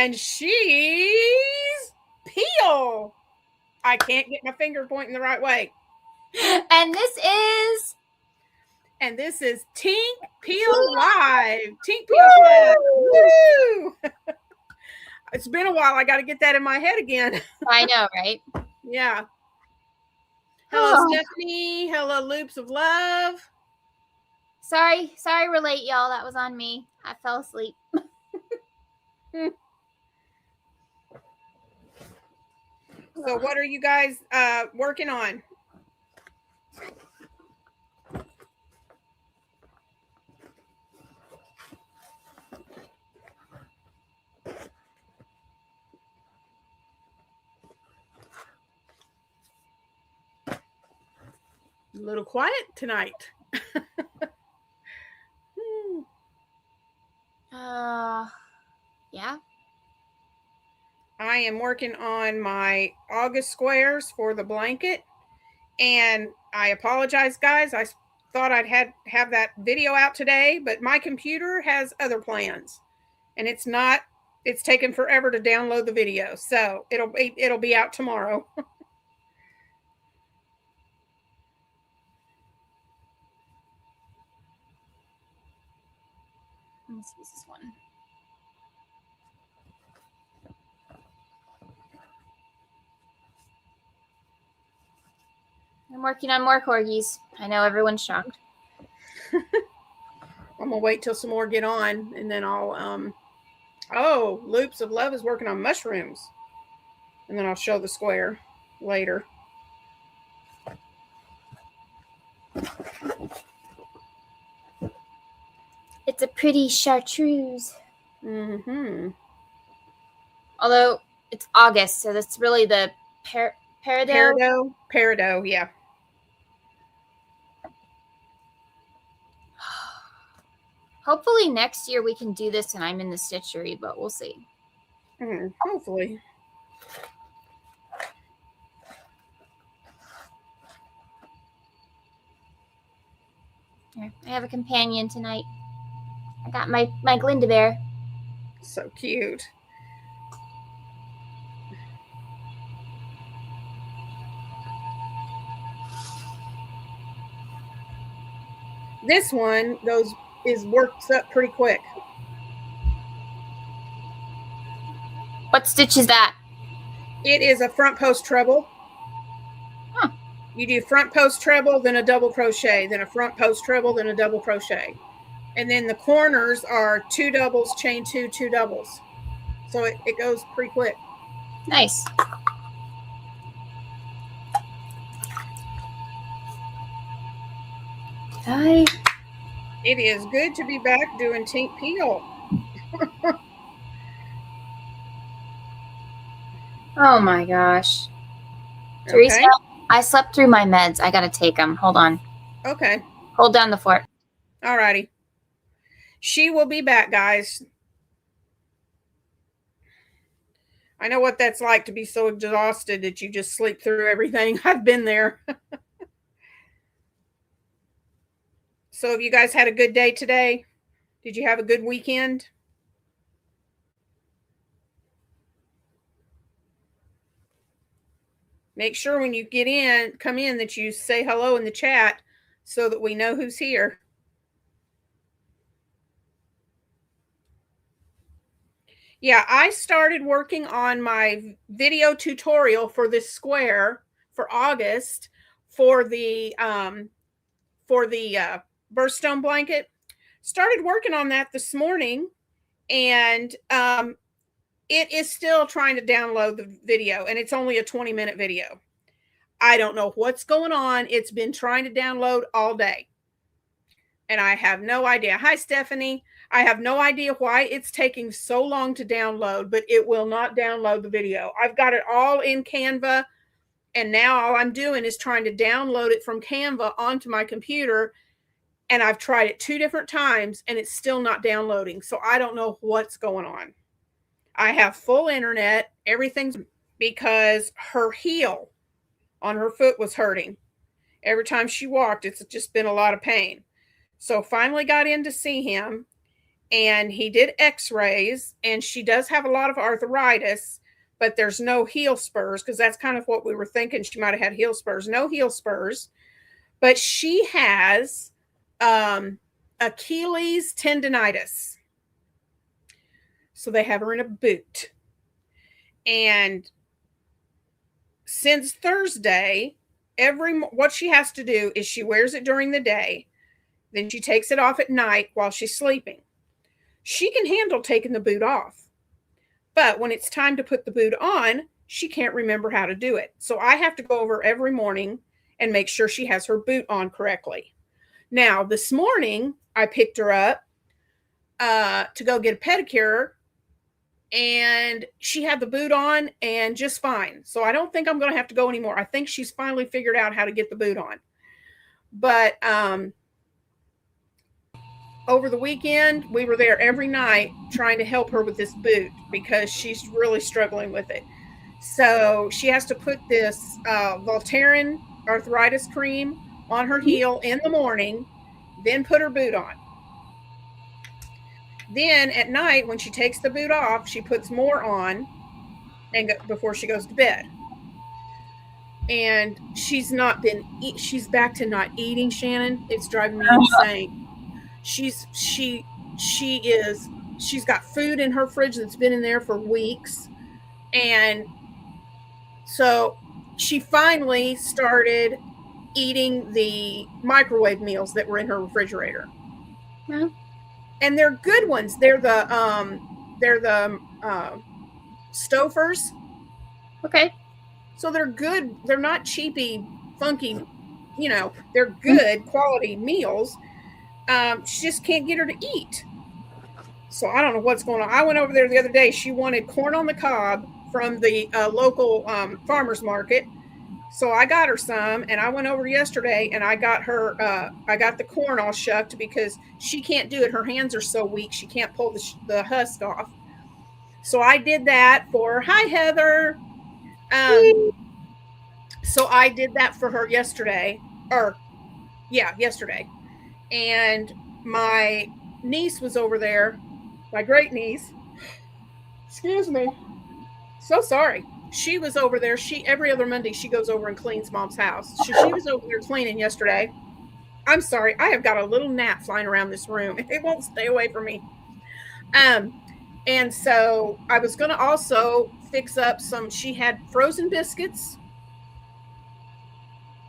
And she's Peal. I can't get my finger pointing the right way. And this is Tink Peal Live. Tink Peal Live. Woo! It's been a while. I got to get that in my head again. I know, right? Yeah. Hello, Stephanie. Hello, Loops of Love. Sorry we're late, y'all. That was on me. I fell asleep. So what are you guys working on? A little quiet tonight. Yeah. I am working on my August squares for the blanket, and I apologize, guys. I thought I'd have that video out today, but my computer has other plans, and it's taken forever to download the video, so it'll be out tomorrow. Let's use this one. I'm working on more corgis. I know everyone's shocked. I'm gonna wait till some more get on, and then I'll Loops of Love is working on mushrooms, and then I'll show the square later. It's a pretty chartreuse. Mm-hmm. Although it's August, so that's really the Peridot. Peridot, yeah. Hopefully next year we can do this and I'm in the stitchery, but we'll see. Hopefully. Here, I have a companion tonight. I got my Glinda bear. So cute. This one works up pretty quick. What stitch is that? It is a front post treble. Huh. You do front post treble, then a double crochet, then a front post treble, then a double crochet. And then the corners are 2 doubles, chain 2, 2 doubles. So it goes pretty quick. Nice. Hi. It is good to be back doing Tink Peal. Oh my gosh. Okay. Teresa, I slept through my meds. I gotta take them. Hold on. Okay. Hold down the fort. All righty. She will be back, guys. I know what that's like to be so exhausted that you just sleep through everything. I've been there. So have you guys had a good day today? Did you have a good weekend? Make sure when you come in that you say hello in the chat so that we know who's here. Yeah, I started working on my video tutorial for this square for August for the Birthstone blanket. Started working on that this morning, and it is still trying to download the video, and it's only a 20-minute video. I don't know what's going on. It's been trying to download all day, and I have no idea. Hi, Stephanie. I have no idea why it's taking so long to download, but it will not download the video. I've got it all in Canva, and now all I'm doing is trying to download it from Canva onto my computer, and I've tried it 2 different times, and it's still not downloading. So I don't know what's going on. I have full internet. Everything's because her heel on her foot was hurting. Every time she walked, it's just been a lot of pain. So finally got in to see him, and he did x-rays, and she does have a lot of arthritis, but there's no heel spurs, because that's kind of what we were thinking. She might have had heel spurs. No heel spurs, but she has Achilles tendonitis. So they have her in a boot. And since Thursday, what she has to do is she wears it during the day, then she takes it off at night while she's sleeping. She can handle taking the boot off, but when it's time to put the boot on, she can't remember how to do it. So I have to go over every morning and make sure she has her boot on correctly. Now, this morning, I picked her up to go get a pedicure, and she had the boot on and just fine. So I don't think I'm going to have to go anymore. I think she's finally figured out how to get the boot on. But over the weekend, we were there every night trying to help her with this boot because she's really struggling with it. So she has to put this Voltaren arthritis cream on her heel in the morning, then put her boot on. Then at night, when she takes the boot off, she puts more on before she goes to bed. And she's back to not eating, Shannon. It's driving me insane. She's got food in her fridge that's been in there for weeks. And so she finally started eating the microwave meals that were in her refrigerator. Mm-hmm. And they're good ones. They're the Stouffer's. Okay. So they're good. They're not cheapy, funky, they're good quality meals. She just can't get her to eat. So I don't know what's going on. I went over there the other day. She wanted corn on the cob from the local farmer's market. So I got her some, and I went over yesterday and I got her, I got the corn all shucked because she can't do it. Her hands are so weak. She can't pull the husk off. So I did that for her. Hi, Heather. So I did that for her yesterday. Yesterday. And my niece was over there, my great niece. Excuse me. So sorry. She was over there. Every other Monday, she goes over and cleans Mom's house. She was over there cleaning yesterday. I'm sorry. I have got a little gnat flying around this room. It won't stay away from me. And so I was going to also fix up she had frozen biscuits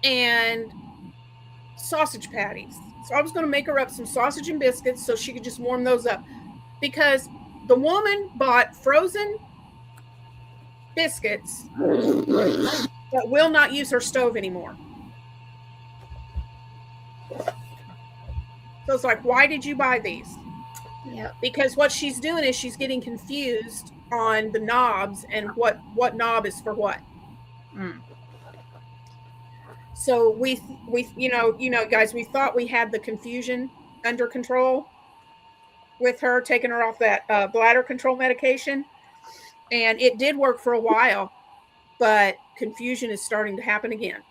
and sausage patties. So I was going to make her up some sausage and biscuits so she could just warm those up. Because the woman bought frozen biscuits that will not use her stove anymore. So it's like, why did you buy these? Yeah. Because what she's doing is she's getting confused on the knobs and what knob is for what. Mm. So we guys, we thought we had the confusion under control with her taking her off that bladder control medication. And it did work for a while, but confusion is starting to happen again.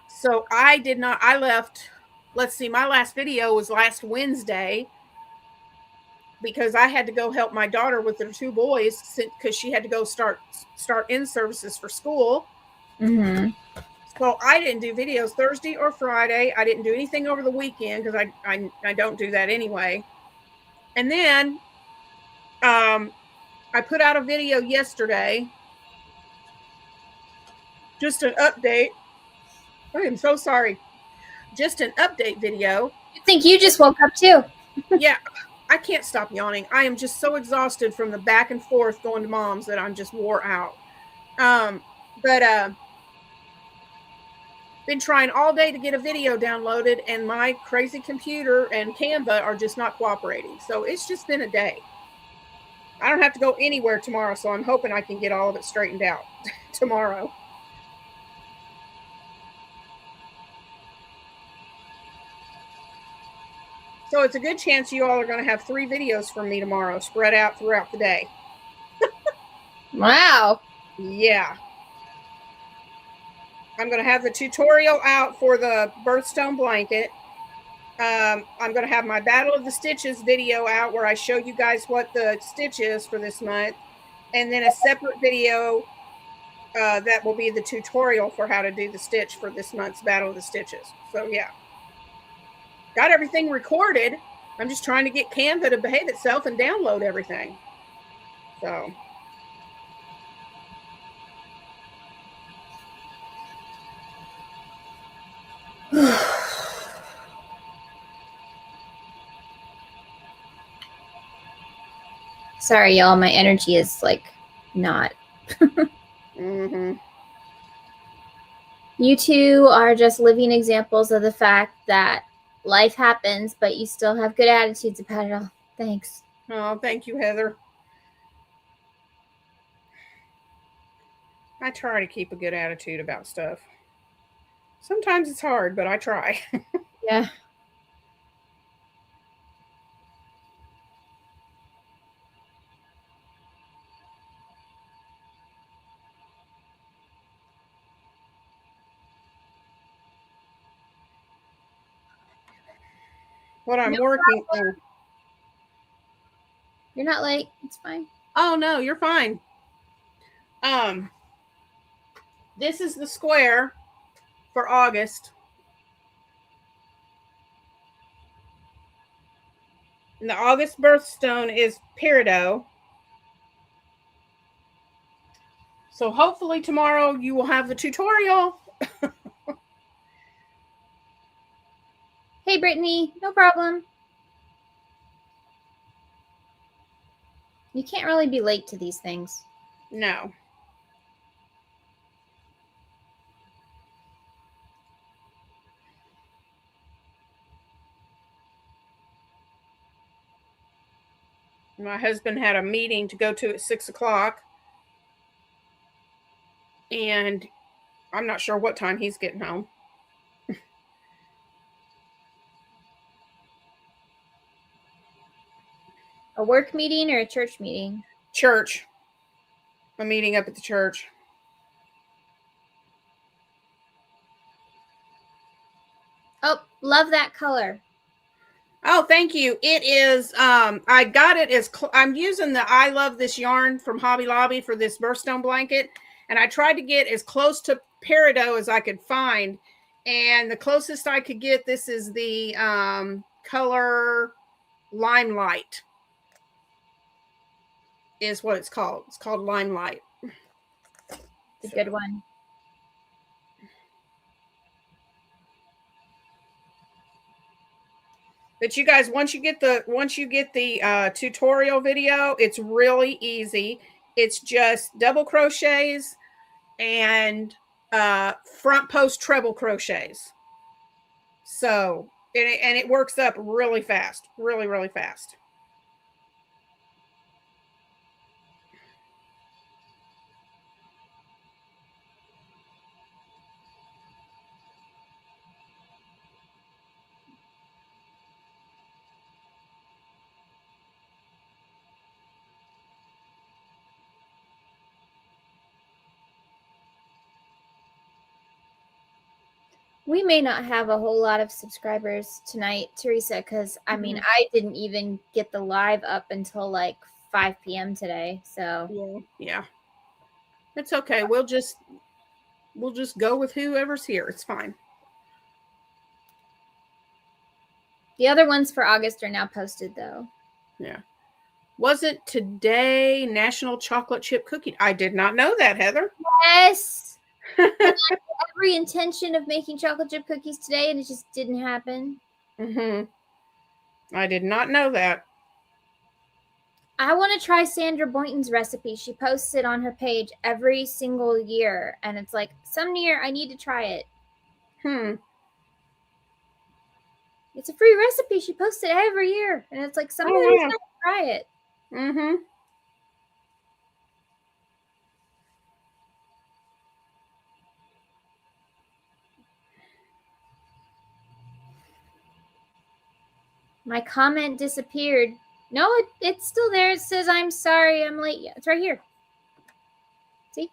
So I left, let's see, my last video was last Wednesday because I had to go help my daughter with her 2 boys because she had to go start in services for school. Mm-hmm. So I didn't do videos Thursday or Friday. I didn't do anything over the weekend because I don't do that anyway. And then I put out a video yesterday. Just an update. I am so sorry. Just an update video. You think you just woke up too? Yeah. I can't stop yawning. I am just so exhausted from the back and forth going to Mom's that I'm just wore out. But been trying all day to get a video downloaded, and my crazy computer and Canva are just not cooperating. So it's just been a day. I don't have to go anywhere tomorrow, so I'm hoping I can get all of it straightened out tomorrow. So it's a good chance you all are going to have 3 videos from me tomorrow, spread out throughout the day. Wow. Yeah. I'm going to have the tutorial out for the Birthstone blanket. I'm going to have my Battle of the Stitches video out where I show you guys what the stitch is for this month. And then a separate video that will be the tutorial for how to do the stitch for this month's Battle of the Stitches. So yeah, got everything recorded. I'm just trying to get Canva to behave itself and download everything. So. Sorry, y'all. My energy is like not. Mm-hmm. You two are just living examples of the fact that life happens, but you still have good attitudes about it all. Thanks. Oh, thank you, Heather. I try to keep a good attitude about stuff. Sometimes it's hard, but I try. Yeah. What I'm working on. You're not late. It's fine. Oh no, you're fine. This is the square for August. And the August birthstone is Peridot. So hopefully tomorrow you will have the tutorial. Hey, Brittany. No problem. You can't really be late to these things. No. My husband had a meeting to go to at 6 o'clock. And I'm not sure what time he's getting home. A work meeting or a church meeting? Church. A meeting up at the church. Oh, love that color. Oh, thank you. It is, I got it as, I'm using the I Love This yarn from Hobby Lobby for this birthstone blanket. And I tried to get as close to Peridot as I could find. And the closest I could get, this is the color Limelight is what it's called. It's called Limelight. It's a good one. But you guys, once you get the tutorial video, it's really easy. It's just double crochets and front post treble crochets. So, and it works up really fast, really, really fast. We may not have a whole lot of subscribers tonight, Teresa, because I mean, I didn't even get the live up until like 5 p.m. today. So yeah, it's okay. We'll just go with whoever's here. It's fine. The other ones for August are now posted, though. Yeah. Wasn't today National Chocolate Chip Cookie? I did not know that, Heather. Yes. Every intention of making chocolate chip cookies today, and it just didn't happen. I did not know that. I want to try Sandra Boynton's recipe. She posts it on her page every single year, and it's like, some year I need to try it. It's a free recipe. She posts it every year, and it's like, some year I need to try it. My comment disappeared. No, it's still there. It says, I'm sorry, I'm late. It's right here. See?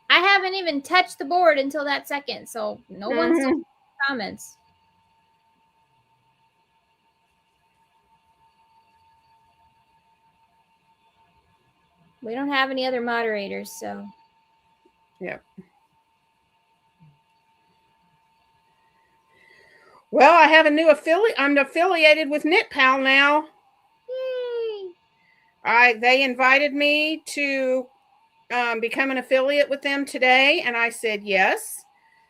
I haven't even touched the board until that second, so no one's comments. We don't have any other moderators, so. Yeah. Well, I have a new affiliate. I'm affiliated with NitPal now. Yay! They invited me to become an affiliate with them today, and I said yes.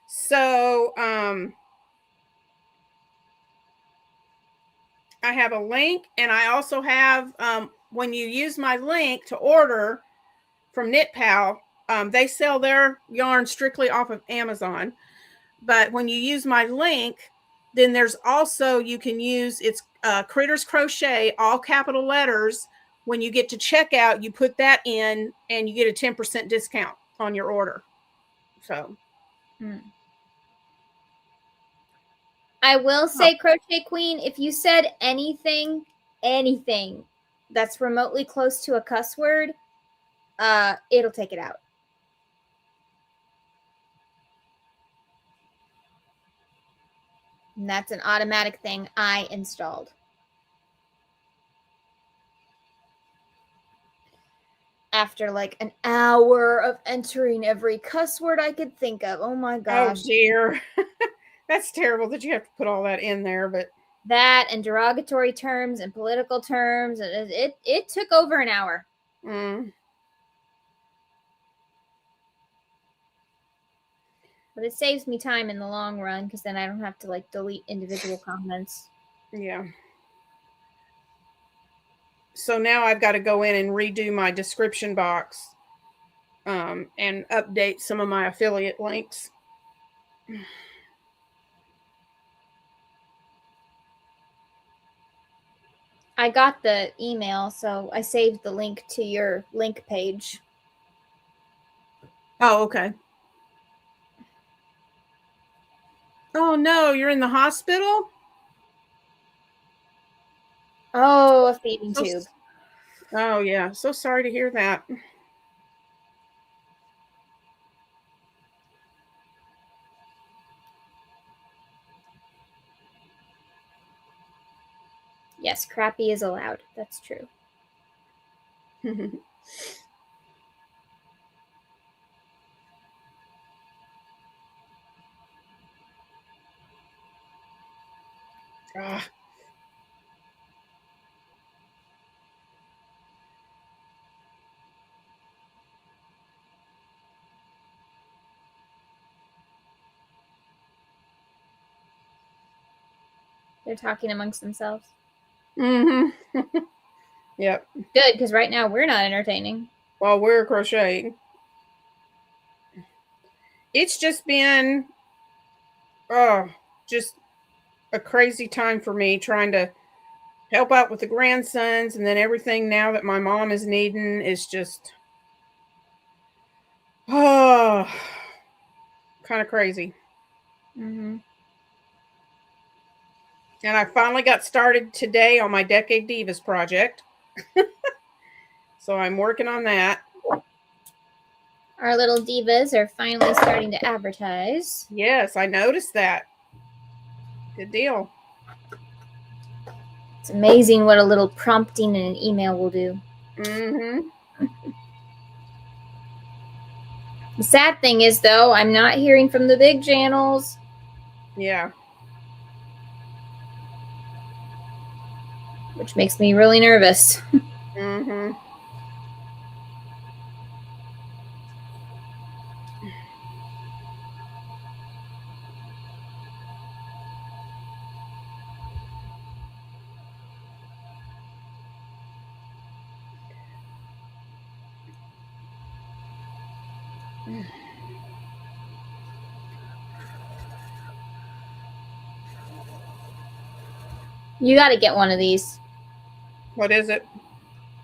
So I have a link, and I also have when you use my link to order from NitPal, they sell their yarn strictly off of Amazon. But when you use my link, then there's also, you can use, it's Critters Crochet, all capital letters. When you get to checkout, you put that in and you get a 10% discount on your order. So. I will say, Crochet Queen, if you said anything that's remotely close to a cuss word, it'll take it out. And that's an automatic thing I installed. After like an hour of entering every cuss word I could think of. Oh my gosh. Oh dear. That's terrible that you have to put all that in there, but that and derogatory terms and political terms, and it took over an hour. But it saves me time in the long run because then I don't have to like delete individual comments. Yeah. So now I've got to go in and redo my description box and update some of my affiliate links. I got the email, so I saved the link to your link page. Oh, okay. Oh no, you're in the hospital? Oh, a feeding tube. Oh yeah, so sorry to hear that. Yes, crappy is allowed. That's true. They're talking amongst themselves. Mm-hmm. Yep. Good, because right now we're not entertaining. While we're crocheting. It's just been just a crazy time for me trying to help out with the grandsons, and then everything now that my mom is needing is just kind of crazy. Mm-hmm. And I finally got started today on my Decade Divas project. So I'm working on that. Our little divas are finally starting to advertise. Yes, I noticed that. Good deal. It's amazing what a little prompting in an email will do. Mm-hmm. The sad thing is, though, I'm not hearing from the big channels. Yeah. Which makes me really nervous. Mm-hmm. You got to get one of these. What is it?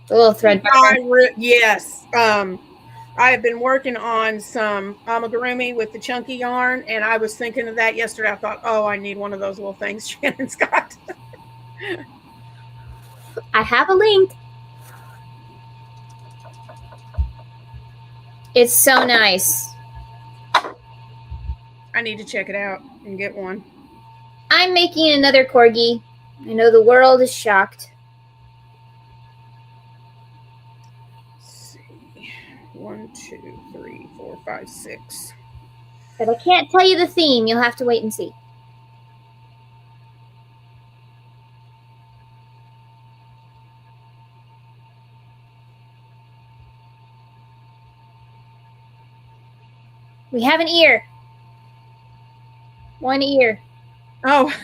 The little thread burner. Yes. I have been working on some amigurumi with the chunky yarn, and I was thinking of that yesterday. I thought, oh, I need one of those little things Shannon's got. I have a link. It's so nice. I need to check it out and get one. I'm making another Corgi. I know the world is shocked. Let's see. 1, 2, 3, 4, 5, 6. But I can't tell you the theme. You'll have to wait and see. We have an ear. One ear. Oh.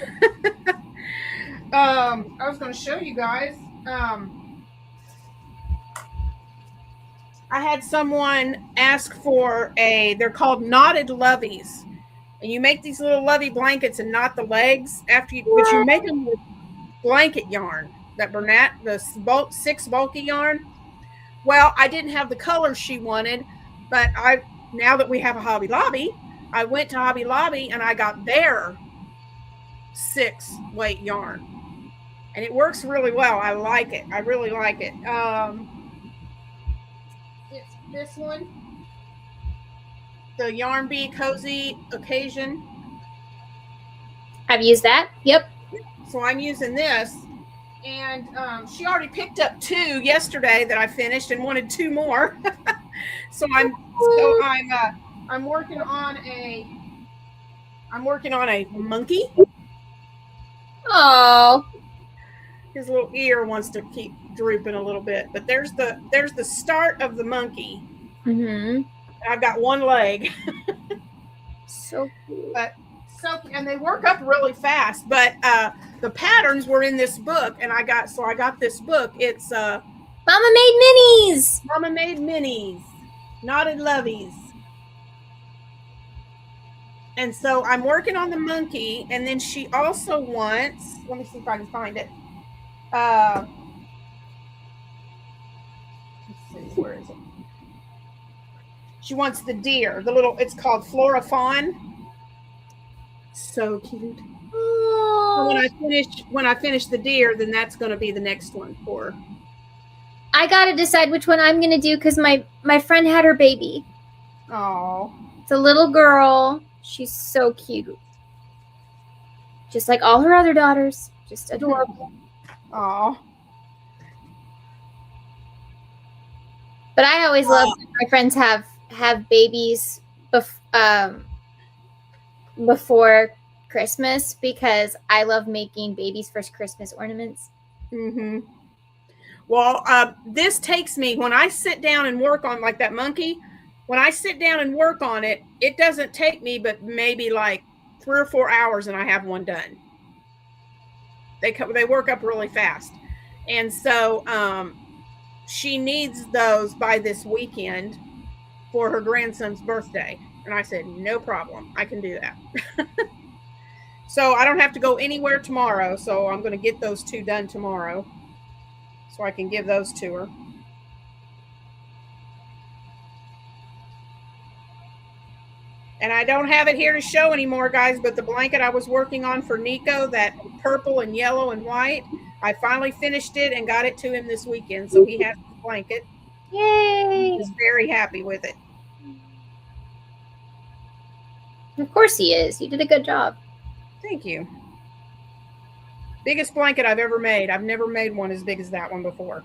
I was going to show you guys. I had someone ask for they're called knotted Loveys. And you make these little lovey blankets and knot the legs but you make them with blanket yarn, that Bernat, the 6 bulky yarn. Well, I didn't have the color she wanted, but now that we have a Hobby Lobby, I went to Hobby Lobby and I got their 6 weight yarn. And it works really well. I like it. I really like it. It's this one, the Yarn Bee Cozy Occasion. I've used that. Yep. So I'm using this, and she already picked up 2 yesterday that I finished and wanted 2 more. so I'm working on a monkey. Oh. His little ear wants to keep drooping a little bit, but there's the start of the monkey. Mm-hmm. I've got 1 leg. So cute. And they work up really fast, but the patterns were in this book, and I got this book. It's Mama Made Minis. Mama Made Minis, Knotted Loveys. And so I'm working on the monkey, and then she also wants, let me see if I can find it. Let's see, where is it? She wants the deer, it's called Flora Fawn. So cute. So when I finish the deer, then that's going to be the next one for her. I gotta decide which one I'm gonna do because my friend had her baby. Oh, it's a little girl. She's so cute, just like all her other daughters. Just adorable. Oh. But I always love when my friends have babies before Christmas because I love making babies' first Christmas ornaments. Mm-hmm. Well, this takes me, when I sit down and work on like that monkey, when I sit down and work on it, it doesn't take me but maybe like 3 or 4 hours and I have one done. They work up really fast. And so she needs those by this weekend for her grandson's birthday. And I said, no problem. I can do that. So I don't have to go anywhere tomorrow. So I'm going to get those 2 done tomorrow so I can give those to her. And I don't have it here to show anymore, guys, but the blanket I was working on for Nico, that purple and yellow and white, I finally finished it and got it to him this weekend. So he has the blanket. Yay! He's very happy with it. Of course he is. You did a good job. Thank you. Biggest blanket I've ever made. I've never made one as big as that one before.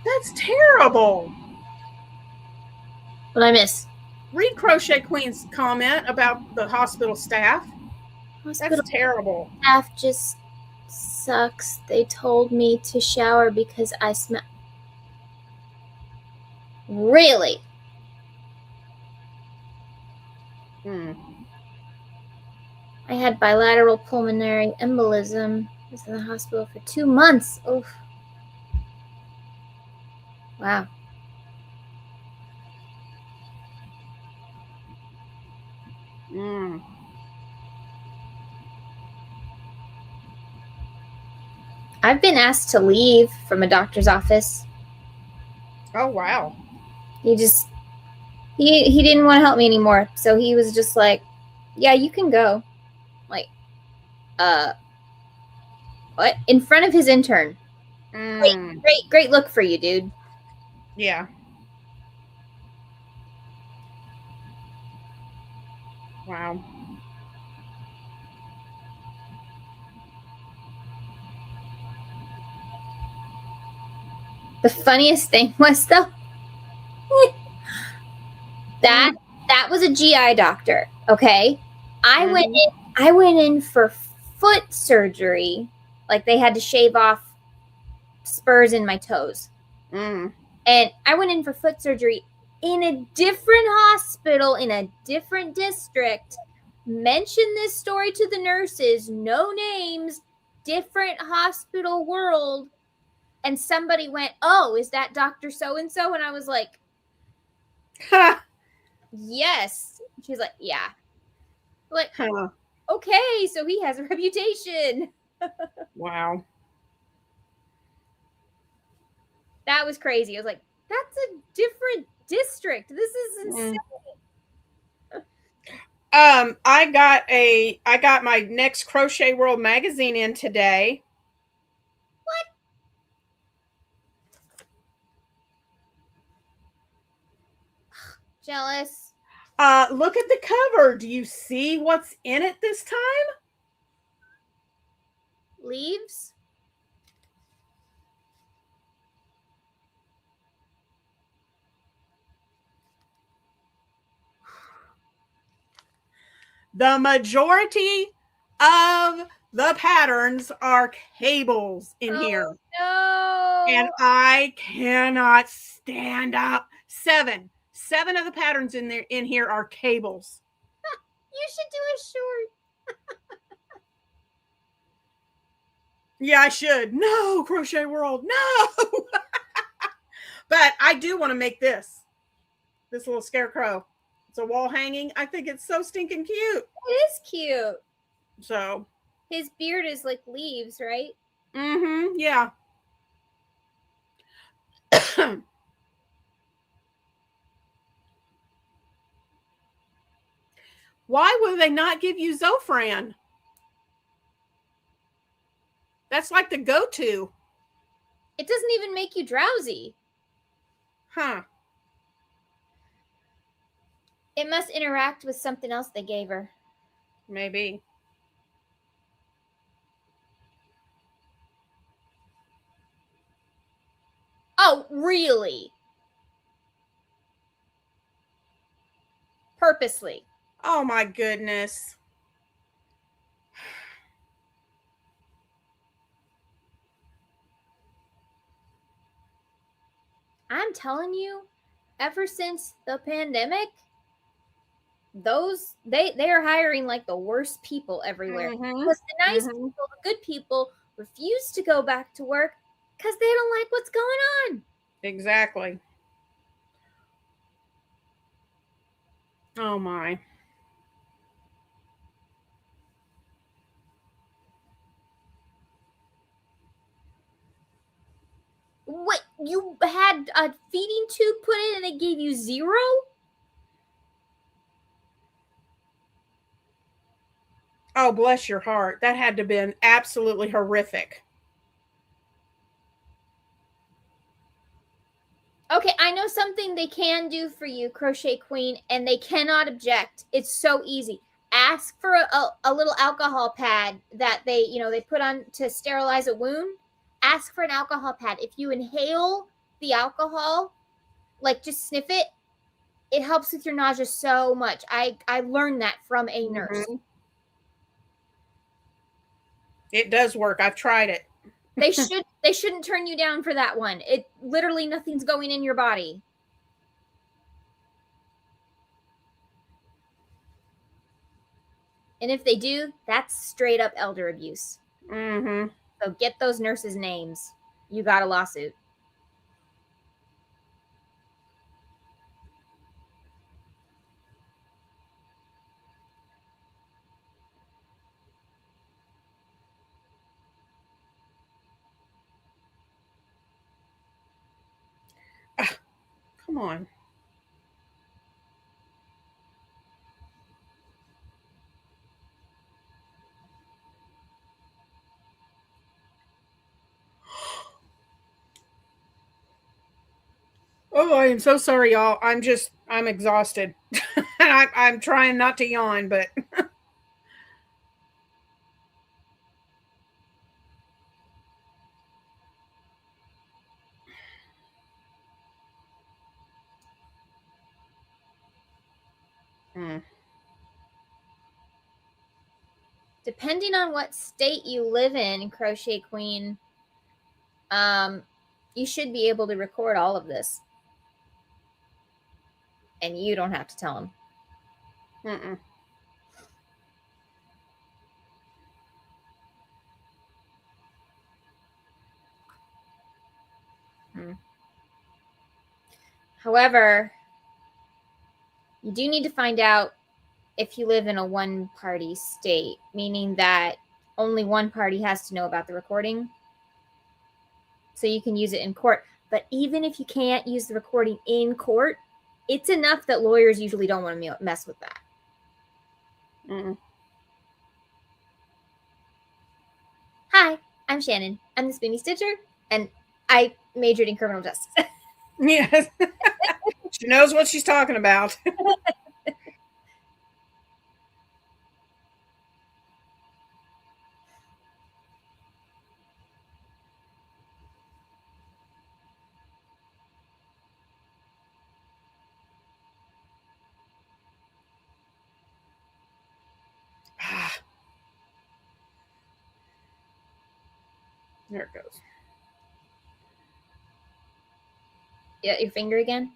That's terrible. What I miss? Read Crochet Queen's comment about the hospital staff. That's terrible. Staff just sucks. They told me to shower because I smell. Really? I had bilateral pulmonary embolism. I was in the hospital for 2 months. Oof. Wow. I've been asked to leave from a doctor's office. Oh, wow. He didn't want to help me anymore. So he was just like, yeah, you can go. Like, What? In front of his intern. Great look for you, dude. Yeah. Wow. The funniest thing was though that was a GI doctor. Okay, I went in for foot surgery. Like they had to shave off spurs in my toes, and I went in for foot surgery in a different hospital in a different district. Mentioned this story to the nurses. No names. Different hospital world. And somebody went, "Oh, is that Dr. So-and-so?" And I was like, yes. She's like, yeah. Like, okay, so he has a reputation. Wow. That was crazy. I was like, that's a different district. This is insane. I got my next Crochet World magazine in today. What? Jealous. Look at the cover. Do you see what's in it this time? Leaves? The majority of the patterns are cables in here. No. And I cannot stand up. Seven of the patterns in here are cables. You should do a short. Yeah, I should. No, Crochet World, no. But I do want to make this little scarecrow. It's a wall hanging. I think it's so stinking cute. It is cute. So his beard is like leaves, right? Yeah. Why will they not give you Zofran? That's like the go-to. It doesn't even make you drowsy. Huh. It must interact with something else they gave her. Maybe. Oh, really? Purposely. Oh my goodness. I'm telling you, ever since the pandemic, those they are hiring like the worst people everywhere. Because the nice people, the good people, refuse to go back to work because they don't like what's going on. Exactly. Oh my. What, you had a feeding tube put in and they gave you 0? Oh, bless your heart. That had to have been absolutely horrific. Okay, I know something they can do for you, Crochet Queen, and they cannot object. It's so easy. Ask for a little alcohol pad that they put on to sterilize a wound. Ask for an alcohol pad. If you inhale the alcohol, like just sniff it, it helps with your nausea so much. I learned that from a nurse. It does work. I've tried it. They shouldn't turn you down for that one. It literally nothing's going in your body. And if they do, that's straight up elder abuse. So get those nurses' names. You got a lawsuit. Come on. Oh, I am so sorry, y'all. I'm exhausted. And I'm trying not to yawn, but Depending on what state you live in, Crochet Queen, you should be able to record all of this. And you don't have to tell them. Mm-mm. However, you do need to find out if you live in a one-party state, meaning that only one party has to know about the recording, so you can use it in court. But even if you can't use the recording in court, it's enough that lawyers usually don't want to mess with that. Mm-mm. Hi, I'm Shannon. I'm the Spoony Stitcher, and I majored in criminal justice. Yes. She knows what she's talking about. There it goes. Yeah, your finger again?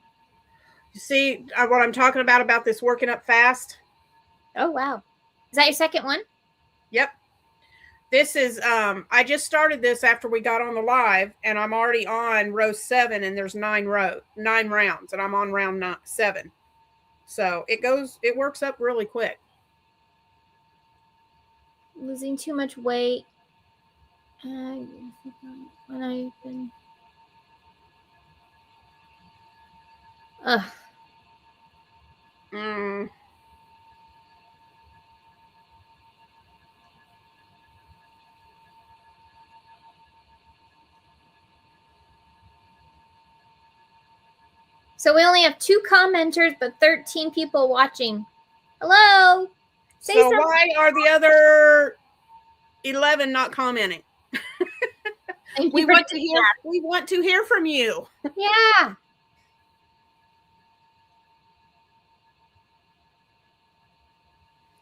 You see what I'm talking about this working up fast? Oh, wow. Is that your second one? Yep. This is, I just started this after we got on the live, and I'm already on row 7, and there's 9 rounds, and I'm on round 7. So it works up really quick. Losing too much weight. When I've been... Ugh. So we only have 2 commenters, but 13 people watching. Hello. Say so something. Why are the other 11 not commenting? We want to hear from you. Yeah.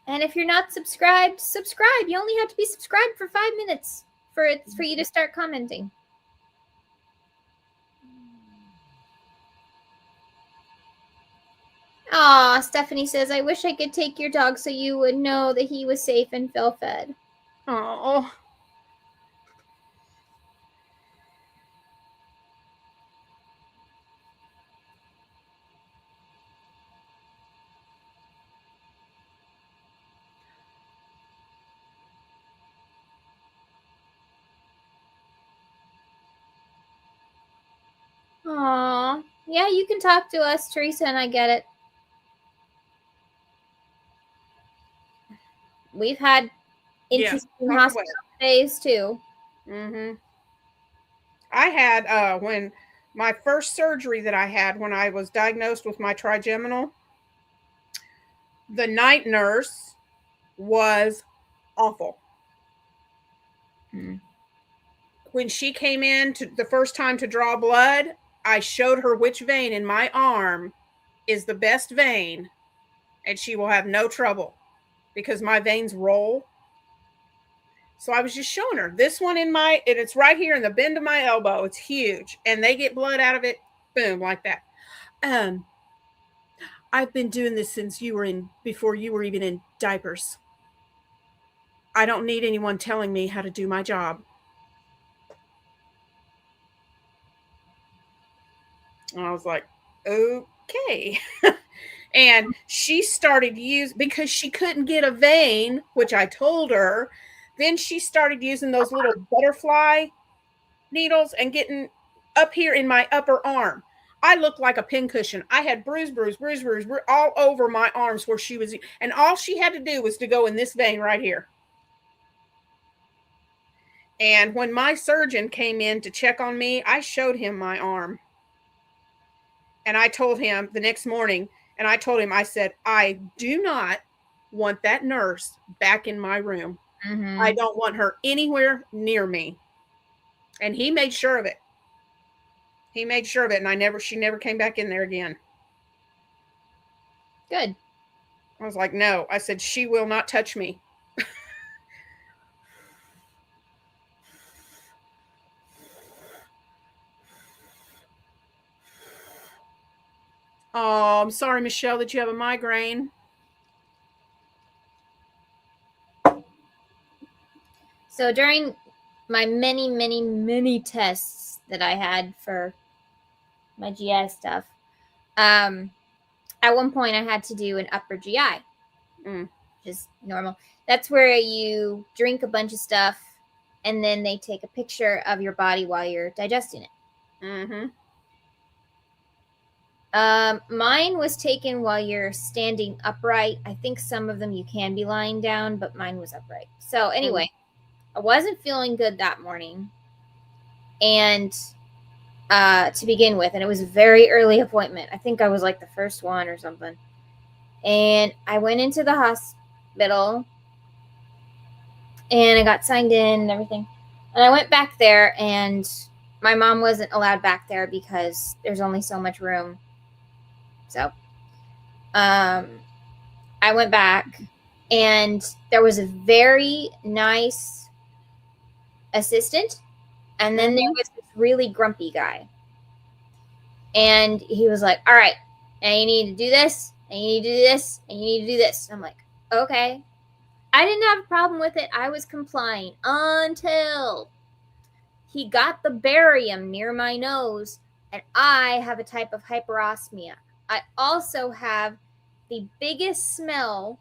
And if you're not subscribed, subscribe. You only have to be subscribed for 5 minutes for you to start commenting. Aw, Stephanie says, I wish I could take your dog so you would know that he was safe and well fed. Oh. Aw. Yeah, you can talk to us, Teresa, and I get it. We've had interesting hospital days, too. Mm-hmm. I had, when my first surgery that I had when I was diagnosed with my trigeminal, the night nurse was awful. When she came in the first time to draw blood, I showed her which vein in my arm is the best vein, and she will have no trouble because my veins roll. So I was just showing her this one and it's right here in the bend of my elbow. It's huge, and they get blood out of it, boom, like that. I've been doing this since before you were even in diapers. I don't need anyone telling me how to do my job. And I was like, okay. And she started because she couldn't get a vein, which I told her. Then she started using those little butterfly needles and getting up here in my upper arm. I looked like a pincushion. I had bruise all over my arms where she was, and all she had to do was to go in this vein right here. And when my surgeon came in to check on me, I showed him my arm. And I told him the next morning, and I told him, I said, I do not want that nurse back in my room. Mm-hmm. I don't want her anywhere near me. And he made sure of it. He made sure of it, and she never came back in there again. Good. I was like, no. I said, she will not touch me. Oh, I'm sorry, Michelle, that you have a migraine. So during my many tests that I had for my GI stuff, at one point I had to do an upper GI, which is normal. That's where you drink a bunch of stuff and then they take a picture of your body while you're digesting it. Mm-hmm. Mine was taken while you're standing upright. I think some of them you can be lying down, but mine was upright. So anyway, I wasn't feeling good that morning. And to begin with, and it was a very early appointment. I think I was like the first one or something. And I went into the hospital and I got signed in and everything. And I went back there, and my mom wasn't allowed back there because there's only so much room. So I went back, and there was a very nice assistant, and then there was this really grumpy guy. And he was like, all right, now you need to do this, and you need to do this, and you need to do this. I'm like, okay. I didn't have a problem with it. I was complying until he got the barium near my nose, and I have a type of hyperosmia. I also have the biggest smell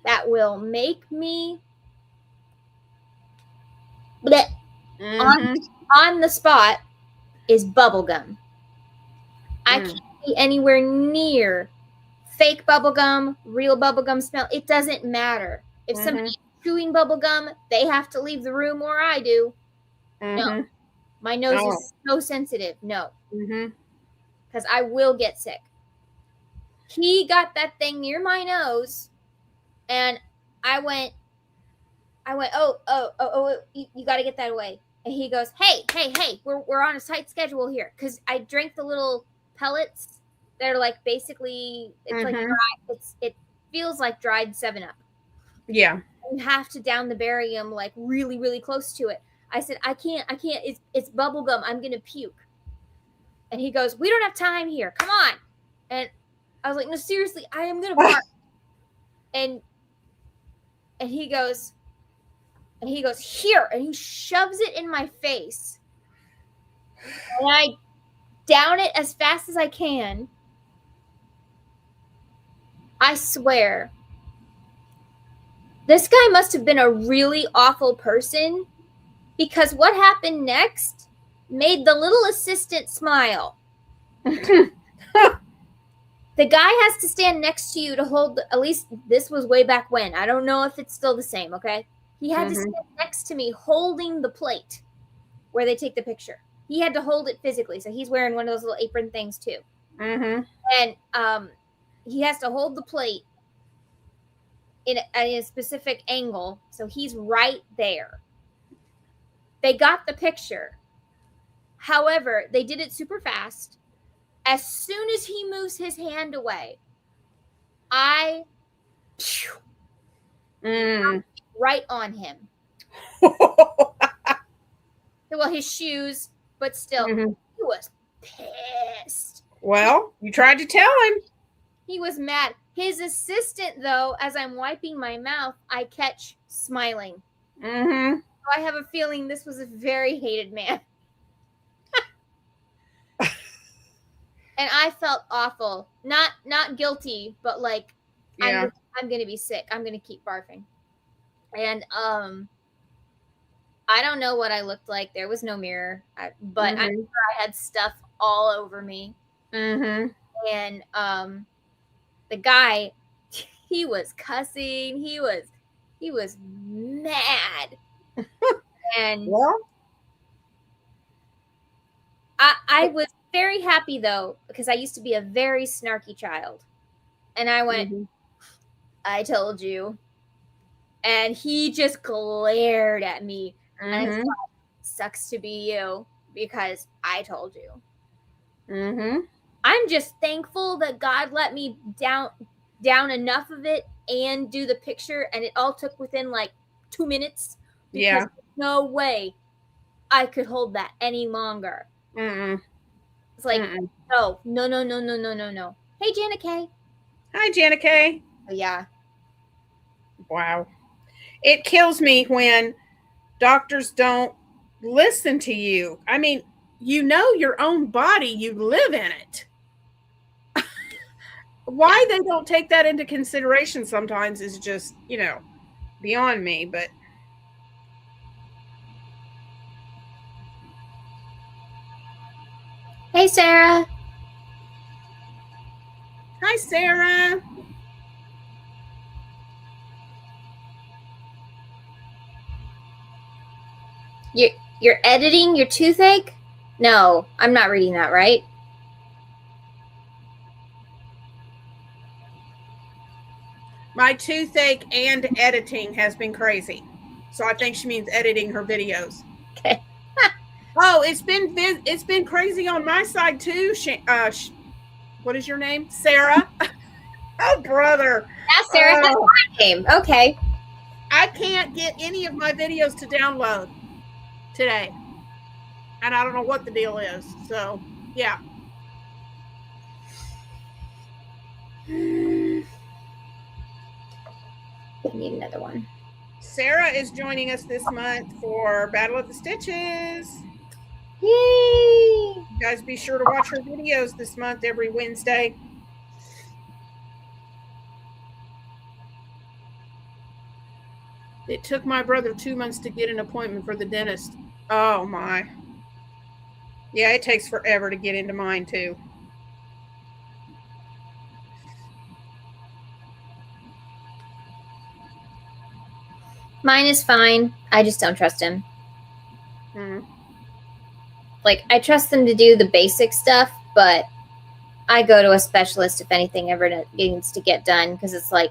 that will make me bleh, on the spot is bubblegum. I can't be anywhere near fake bubblegum, real bubblegum smell. It doesn't matter. If somebody's chewing bubblegum, they have to leave the room, or I do. No. My nose is so sensitive. No. Because I will get sick. He got that thing near my nose, and I went, oh, you got to get that away. And he goes, hey, we're on a tight schedule here. Because I drank the little pellets. They're like basically, it's like dry. It feels like dried 7-Up. Yeah. You have to down the barium like really, really close to it. I said, I can't. It's bubble gum. I'm going to puke. And he goes, we don't have time here. Come on. And I was like, no, seriously, I am going to bark. And he goes, here. And he shoves it in my face. And I down it as fast as I can. I swear, this guy must have been a really awful person, because what happened next made the little assistant smile. The guy has to stand next to you to hold, at least this was way back when. I don't know if it's still the same, okay? He had to stand next to me holding the plate where they take the picture. He had to hold it physically, so he's wearing one of those little apron things too. And he has to hold the plate in a specific angle, so he's right there. They got the picture. However, they did it super fast. As soon as he moves his hand away, I right on him. Well, his shoes, but still, he was pissed. Well, you tried to tell him. He was mad. His assistant, though, as I'm wiping my mouth, I catch smiling. So I have a feeling this was a very hated man. And I felt awful. Not guilty, but like, I'm going to be sick. I'm going to keep barfing. And I don't know what I looked like. There was no mirror. But I'm sure I had stuff all over me. And the guy, he was cussing. He was mad. And I was very happy though, because I used to be a very snarky child. And I went, I told you. And he just glared at me. And I thought, sucks to be you because I told you. I'm just thankful that God let me down enough of it and do the picture, and it all took within like 2 minutes because there's no way I could hold that any longer. It's like, no. Hey, Janet K. Hi, Janet K. Oh, yeah. Wow. It kills me when doctors don't listen to you. I mean, you know your own body, you live in it. Why they don't take that into consideration sometimes is just, beyond me, but Hey, Sarah. Hi, Sarah. You're editing your toothache? No, I'm not reading that right. My toothache and editing has been crazy. So I think she means editing her videos. Okay. Oh, it's been crazy on my side too. What is your name? Sarah. Oh, brother. Yeah, Sarah, that's my name. Okay. I can't get any of my videos to download today. And I don't know what the deal is. So, yeah. I need another one. Sarah is joining us this month for Battle of the Stitches. Yay! You guys be sure to watch her videos this month every Wednesday. It took my brother 2 months to get an appointment for the dentist. Oh, my. Yeah, it takes forever to get into mine, too. Mine is fine. I just don't trust him. Like, I trust them to do the basic stuff, but I go to a specialist if anything ever needs to get done, because it's like,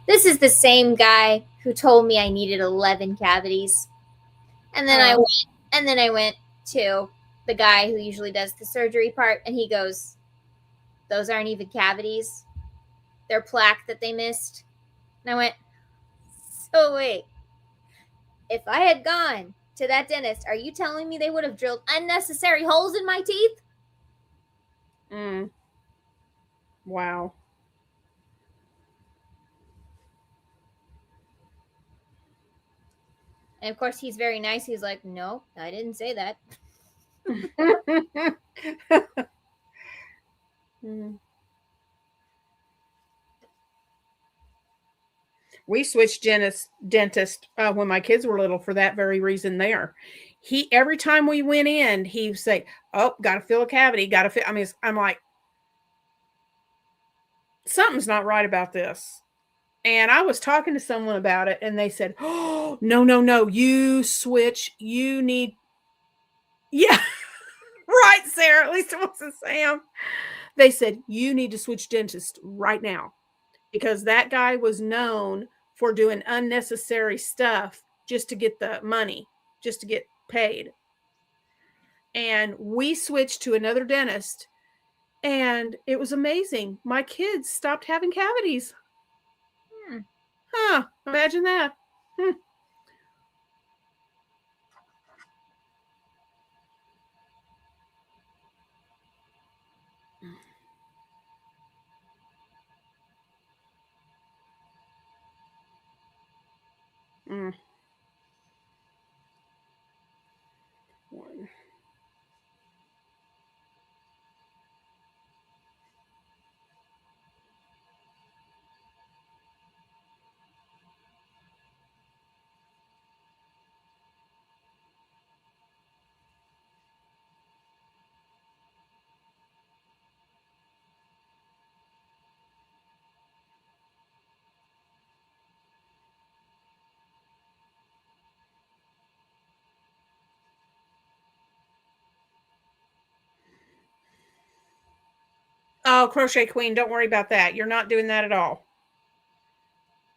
this is the same guy who told me I needed 11 cavities. And then I went to the guy who usually does the surgery part, and he goes, those aren't even cavities. They're plaque that they missed. And I went, so wait, if I had gone to that dentist, are you telling me they would have drilled unnecessary holes in my teeth? Wow. And of course, he's very nice. He's like, no, I didn't say that. We switched dentist when my kids were little for that very reason there. Every time we went in, he would say, oh, got to fill a cavity. I mean, I'm like, something's not right about this. And I was talking to someone about it, and they said, oh, no, you switch. You need, yeah, right, Sarah. At least it wasn't Sam. They said, you need to switch dentist right now, because that guy was known for doing unnecessary stuff just to get the money, just to get paid. And we switched to another dentist, and it was amazing. My kids stopped having cavities. Huh, imagine that. One. Oh, Crochet Queen, don't worry about that. You're not doing that at all.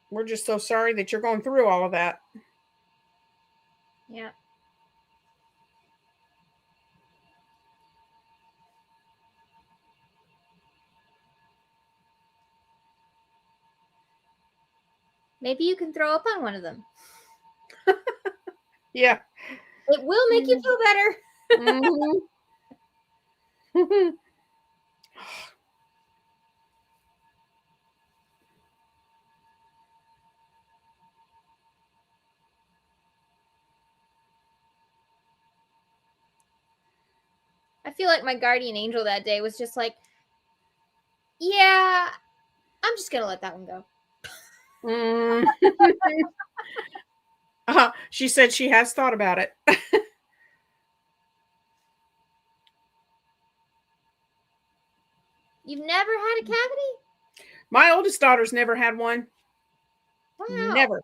We're just so sorry that you're going through all of that. Yeah. Maybe you can throw up on one of them. Yeah. It will make you feel better. Mm-hmm. I feel like my guardian angel that day was just like, yeah, I'm just going to let that one go. She said she has thought about it. You've never had a cavity? My oldest daughter's never had one. Wow. Never.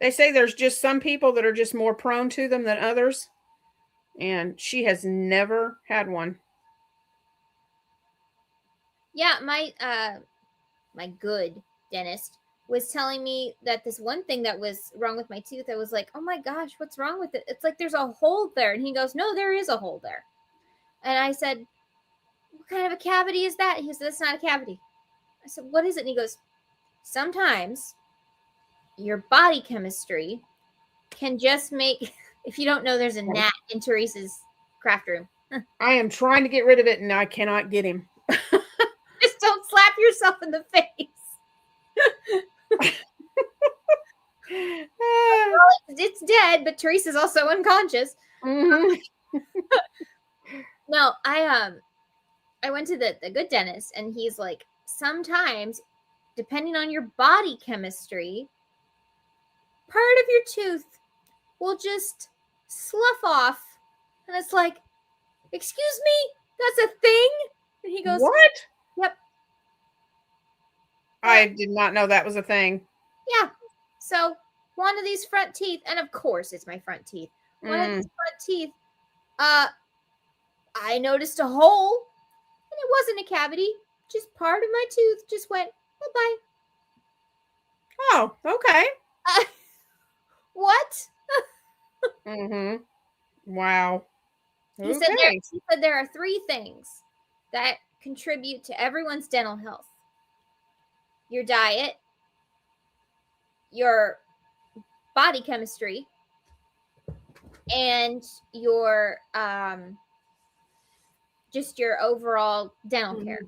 They say there's just some people that are just more prone to them than others. And she has never had one. Yeah, my good dentist was telling me that this one thing that was wrong with my tooth, I was like, oh my gosh, what's wrong with it? It's like there's a hole there. And he goes, no, there is a hole there. And I said, what kind of a cavity is that? He said, it's not a cavity. I said, what is it? And he goes, sometimes your body chemistry can just make, if you don't know, there's a gnat in Teresa's craft room. I am trying to get rid of it and I cannot get him. Just don't slap yourself in the face. Well, it's dead, but Teresa's also unconscious. Mm-hmm. No, I went to the good dentist, and he's like, sometimes, depending on your body chemistry, part of your tooth will just slough off, and it's like, excuse me, that's a thing? And he goes, what? Yep. I did not know that was a thing. Yeah. So one of these front teeth, and of course it's my front teeth. One of these front teeth, I noticed a hole, and it wasn't a cavity. Just part of my tooth just went, bye-bye. Oh, okay. What? Mm-hmm. Wow. He said there are 3 things that contribute to everyone's dental health. Your diet, your body chemistry, and your just your overall dental care.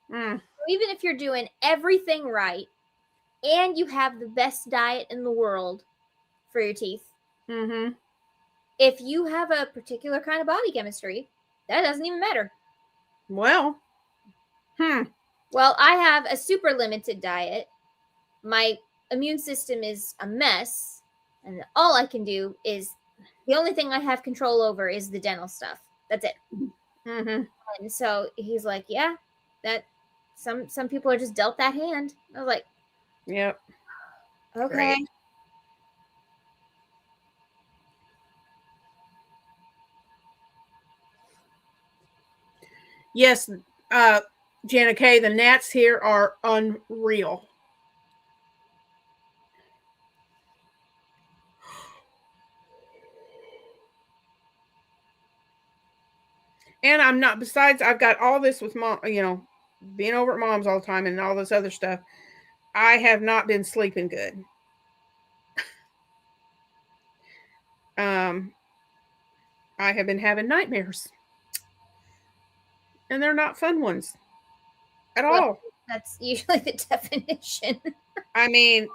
So even if you're doing everything right and you have the best diet in the world for your teeth, if you have a particular kind of body chemistry, that doesn't even matter. Well, Well, I have a super limited diet. My immune system is a mess, and all I can do is, the only thing I have control over is the dental stuff. That's it. And so he's like, yeah, that some people are just dealt that hand. I was like, yep. okay. Great. Yes, Jana K, the gnats here are unreal. And I'm not, besides, I've got all this with mom, being over at mom's all the time and all this other stuff. I have not been sleeping good. I have been having nightmares. And they're not fun ones at all. That's usually the definition. I mean,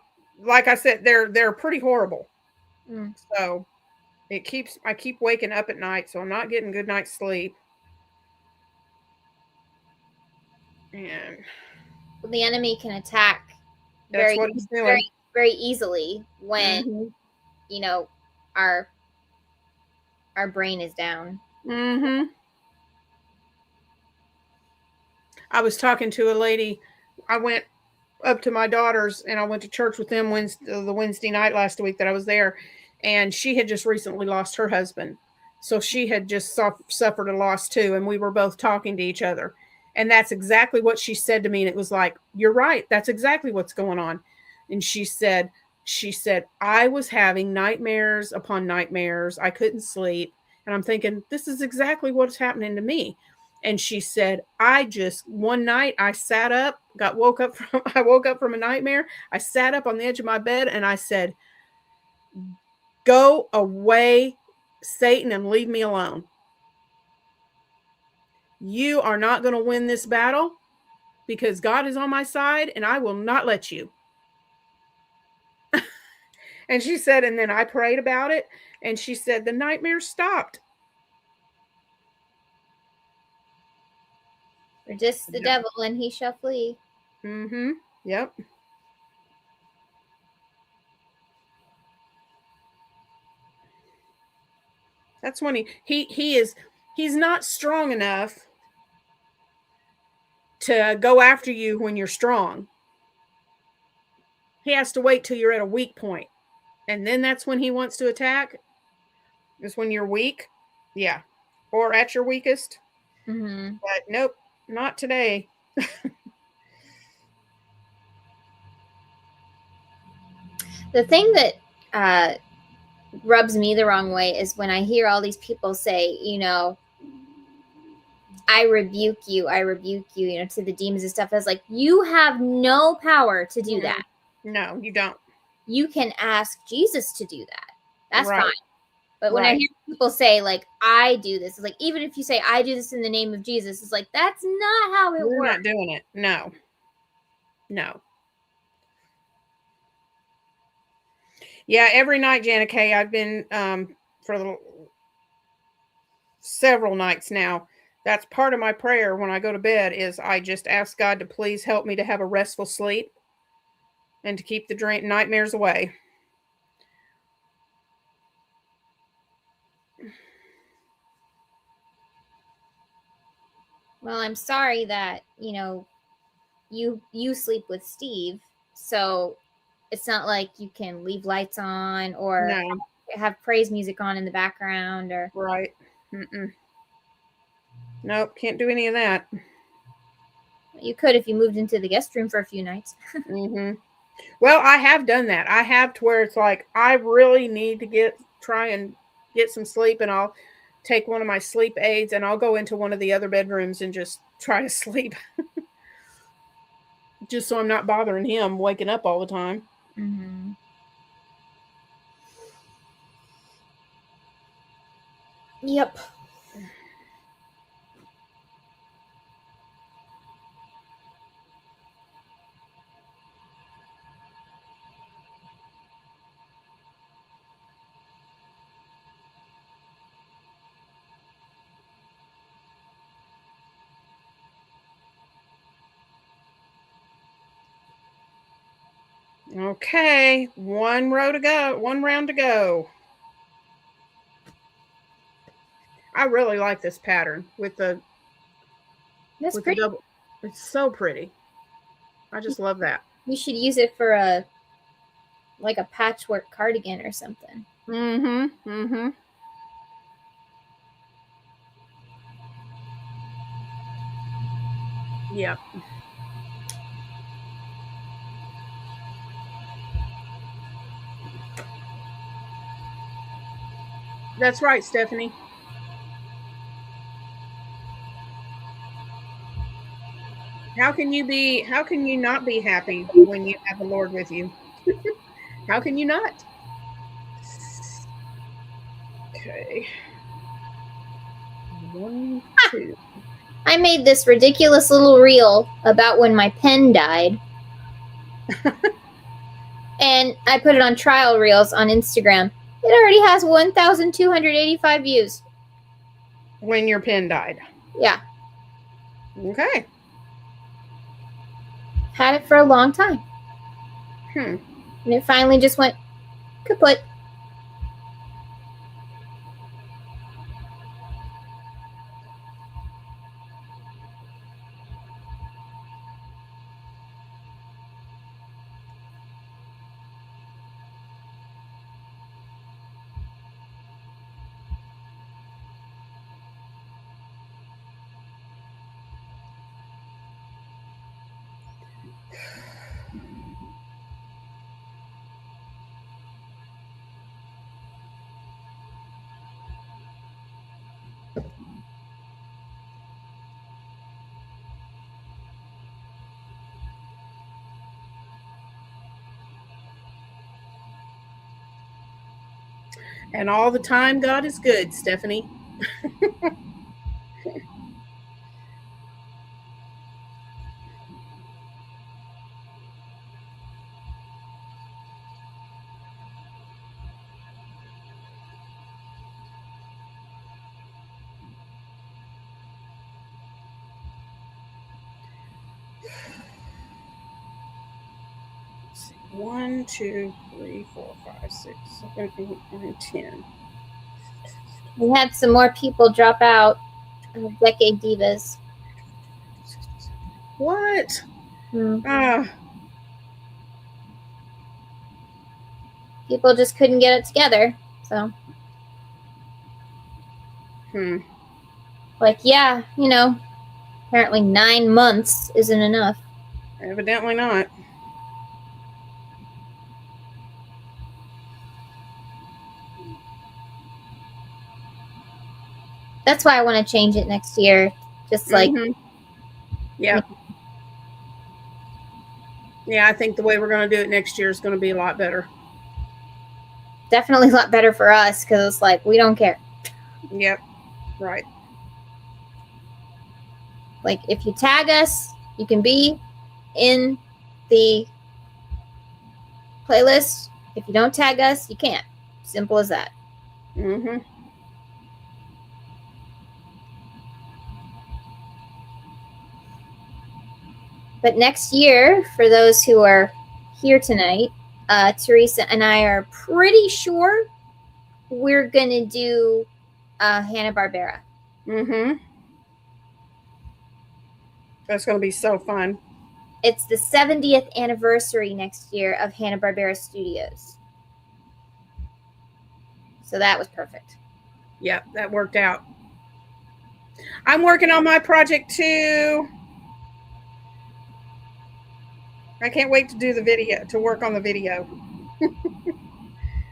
like I said, they're pretty horrible. So I keep waking up at night, so I'm not getting good night's sleep. And the enemy can attack that's what he's doing. very, very easily when our brain is down. I was talking to a lady. I went up to my daughter's and I went to church with them the Wednesday night last week that I was there, and she had just recently lost her husband. So she had just suffered a loss too, and we were both talking to each other. And that's exactly what she said to me. And it was like, you're right. That's exactly what's going on. And she said, I was having nightmares upon nightmares. I couldn't sleep. And I'm thinking, this is exactly what's happening to me. And she said, one night I sat up, I woke up from a nightmare. I sat up on the edge of my bed and I said, go away, Satan, and leave me alone. You are not going to win this battle because God is on my side and I will not let you. And she said, and then I prayed about it. And she said, the nightmare stopped. Resist the devil and he shall flee. Mm-hmm. Yep. That's when he's not strong enough to go after you when you're strong. He has to wait till you're at a weak point. And then that's when he wants to attack. Is when you're weak. Yeah. Or at your weakest. Mm-hmm. But nope, not today. The thing that rubs me the wrong way is when I hear all these people say, I rebuke you, to the demons and stuff. I was like, you have no power to do that. No, you don't. You can ask Jesus to do that. That's right. fine. But when I hear people say, like, I do this, it's like, even if you say, I do this in the name of Jesus, it's like, that's not how it works. We're not doing it. No. Yeah, every night, Janet Kay, I've been for several nights now. That's part of my prayer when I go to bed is I just ask God to please help me to have a restful sleep and to keep the nightmares away. Well, I'm sorry that, you sleep with Steve, so it's not like you can leave lights on or have praise music on in the background or right. Nope, can't do any of that. You could if you moved into the guest room for a few nights. Well, I have done that. I have to where it's like I really need to try and get some sleep, and I'll take one of my sleep aids and I'll go into one of the other bedrooms and just try to sleep. Just so I'm not bothering him waking up all the time. Mm-hmm. Yep. Okay, one round to go. I really like this pattern with the pretty. It's so pretty. I just love that. You should use it for a patchwork cardigan or something. Yep. That's right, Stephanie. How can you not be happy when you have the Lord with you? How can you not? Okay. 1, 2. I made this ridiculous little reel about when my pen died. And I put it on trial reels on Instagram. It already has 1,285 views. When your pen died. Yeah. Okay. Had it for a long time. And it finally just went kaput. And all the time, God is good, Stephanie. One, 2, 3, 4, 5, 6, 7, 8, 9, 10. We had some more people drop out of Decade Divas. What? Mm-hmm. People just couldn't get it together. So, like, yeah, you know, apparently 9 months isn't enough. Evidently not. That's why I want to change it next year. Just like, yeah. Yeah, I think the way we're going to do it next year is going to be a lot better. Definitely a lot better for us because it's like, we don't care. Yep. Right. Like, if you tag us, you can be in the playlist. If you don't tag us, you can't. Simple as that. But next year, for those who are here tonight, Teresa and I are pretty sure we're going to do Hanna-Barbera. That's going to be so fun. It's the 70th anniversary next year of Hanna-Barbera Studios. So that was perfect. Yeah, that worked out. I'm working on my project too. I can't wait to do the video, to work on the video.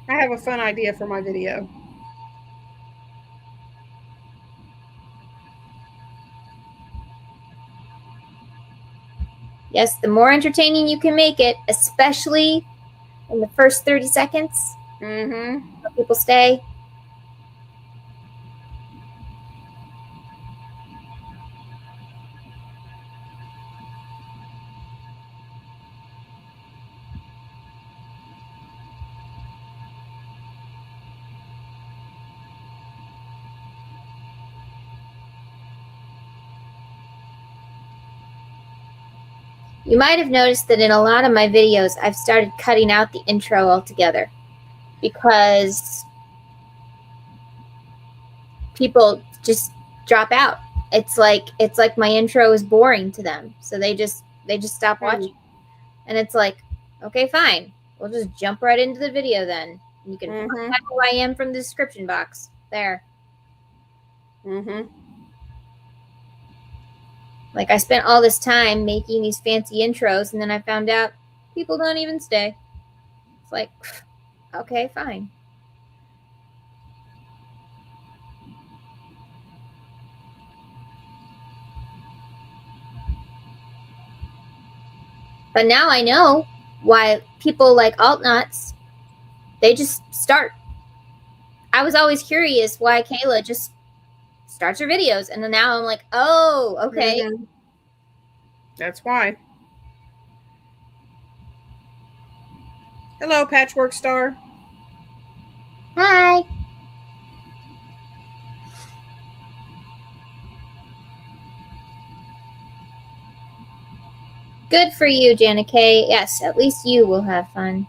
I have a fun idea for my video. Yes, the more entertaining you can make it, especially in the first 30 seconds, so people stay. You might have noticed that in a lot of my videos, I've started cutting out the intro altogether because people just drop out. It's like my intro is boring to them, so they just stop watching. And it's like, okay, fine, we'll just jump right into the video then. You can find out who I am from the description box there. Like, I spent all this time making these fancy intros, and then I found out people don't even stay. It's like, okay, fine. But now I know why people like alt knots, they just start. I was always curious why Kayla just starts her videos, and then now I'm like, oh, okay. That's why. Hello, Patchwork Star. Hi. Good for you, Jana K. Yes, at least you will have fun.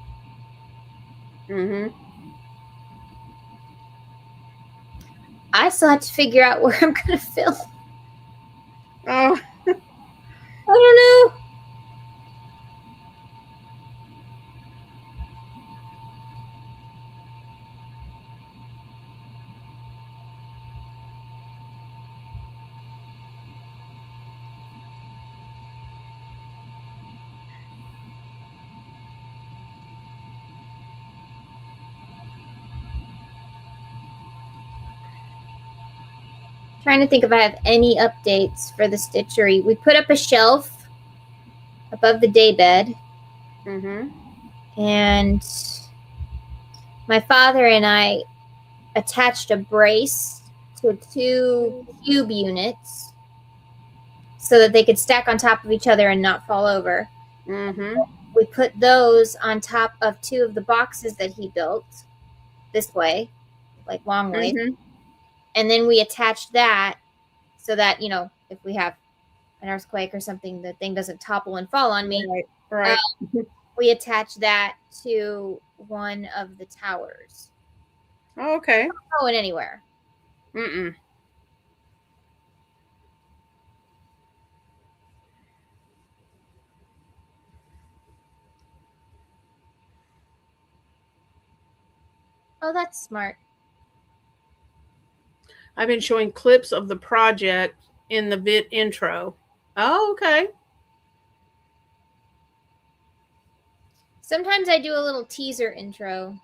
I still have to figure out where I'm going to film. Oh. I don't know. Trying to think if I have any updates for the stitchery. We put up a shelf above the daybed. And my father and I attached a brace to 2 cube units so that they could stack on top of each other and not fall over. We put those on top of 2 of the boxes that he built this way, like long way. And then we attached that so that, if we have an earthquake or something, the thing doesn't topple and fall on me. Right. We attach that to one of the towers. Oh, okay. Not going anywhere. Oh, that's smart. I've been showing clips of the project in the vid intro. Oh, okay. Sometimes I do a little teaser intro.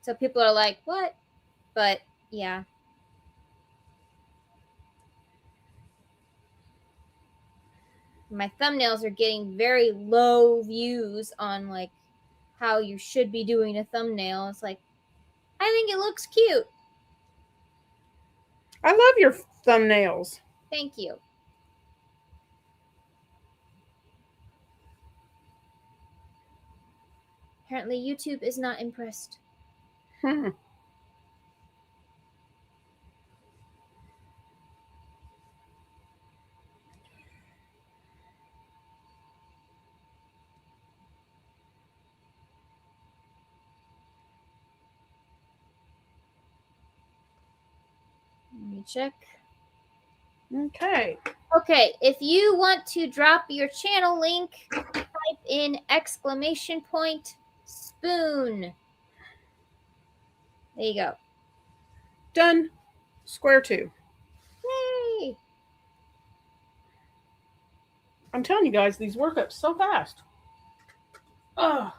So people are like, what? But yeah. My thumbnails are getting very low views on like how you should be doing a thumbnail. It's like, I think it looks cute. I love your thumbnails. Thank you. Apparently YouTube is not impressed. Let me check. Okay. Okay, if you want to drop your channel link, type in !spoon. There you go. Done. Square 2. Yay! I'm telling you guys, these work up so fast. Oh.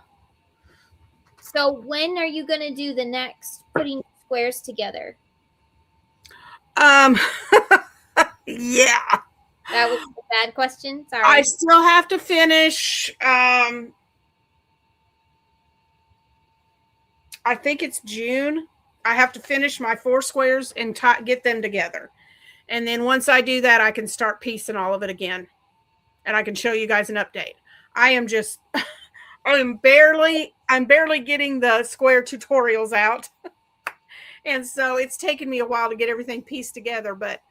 So when are you going to do the next putting squares together? Yeah. That was a bad question. Sorry. I still have to finish. I think it's June. I have to finish my 4 squares and get them together. And then once I do that, I can start piecing all of it again. And I can show you guys an update. I'm barely getting the square tutorials out. And so it's taken me a while to get everything pieced together, but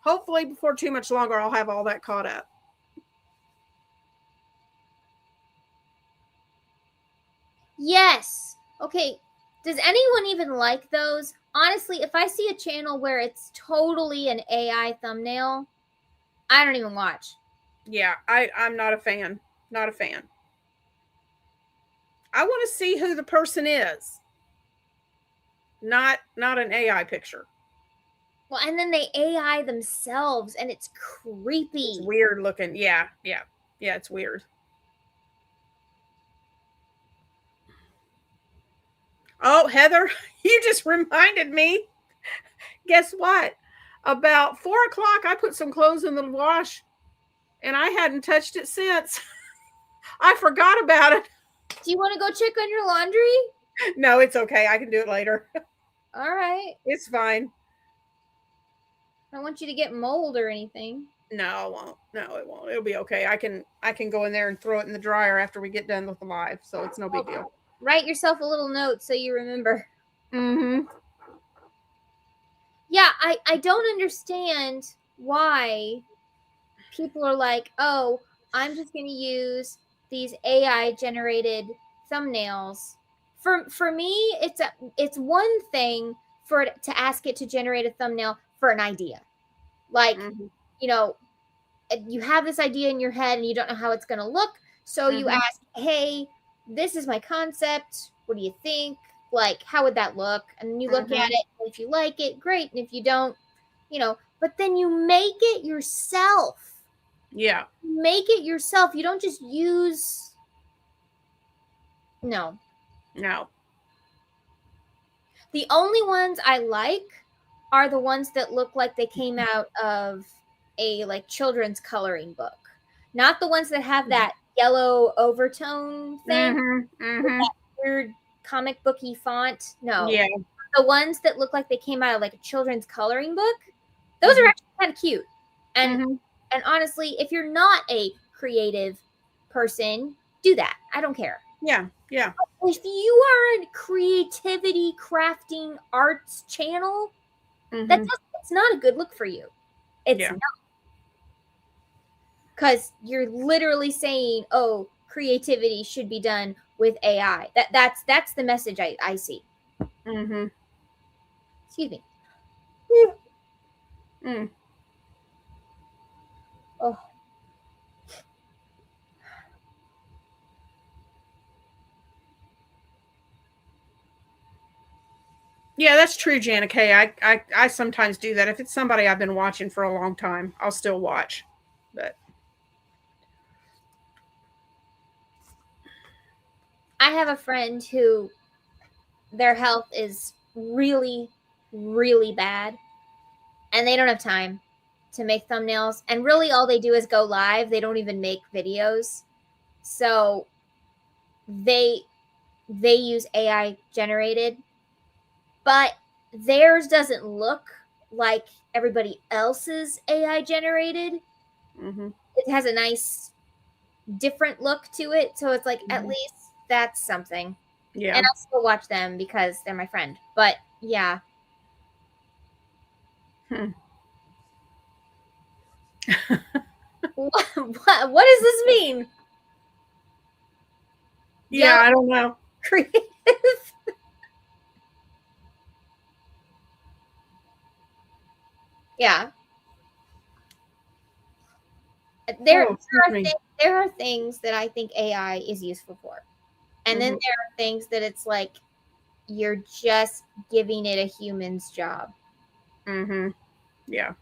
hopefully before too much longer, I'll have all that caught up. Yes. Okay. Does anyone even like those? Honestly, if I see a channel where it's totally an AI thumbnail, I don't even watch. Yeah, I'm not a fan. Not a fan. I want to see who the person is. Not an AI picture. Well, and then they AI themselves, and it's creepy. It's weird looking. Yeah, it's weird. Oh, Heather, you just reminded me. Guess what? About 4 o'clock, I put some clothes in the wash, and I hadn't touched it since. I forgot about it. Do you want to go check on your laundry? No, it's okay. I can do it later. All right. It's fine. I don't want you to get mold or anything. No, I won't. No, it won't. It'll be okay. I can go in there and throw it in the dryer after we get done with the live, so it's no big deal. Write yourself a little note so you remember. Yeah, I don't understand why people are like, oh, I'm just going to use these AI generated thumbnails. For me, it's one thing for it to ask it to generate a thumbnail for an idea. Like, you have this idea in your head and you don't know how it's going to look. So you ask, hey, this is my concept. What do you think? Like, how would that look? And you look at it. And if you like it, great. And if you don't, but then you make it yourself. Yeah. Make it yourself. You don't just use. No. The only ones I like are the ones that look like they came out of a like children's coloring book. Not the ones that have that yellow overtone thing with that weird comic booky font. No. Yeah. The ones that look like they came out of like a children's coloring book, those are actually kind of cute. And honestly, if you're not a creative person, do that. I don't care. Yeah. Yeah. If you are a creativity crafting arts channel, it's not a good look for you. It's not. Because you're literally saying, oh, creativity should be done with AI. That's the message I see. Excuse me. Oh. Yeah, that's true, Jana K. I sometimes do that. If it's somebody I've been watching for a long time, I'll still watch. But I have a friend who their health is really, really bad, and they don't have time to make thumbnails. And really, all they do is go live. They don't even make videos. So they use AI generated, but theirs doesn't look like everybody else's AI generated. It has a nice different look to it, so it's like at least that's something. Yeah. And I'll still watch them because they're my friend. But yeah. What does this mean? Yeah, I don't know. Creative. Yeah. There are things that I think AI is useful for. And then there are things that it's like you're just giving it a human's job. Yeah.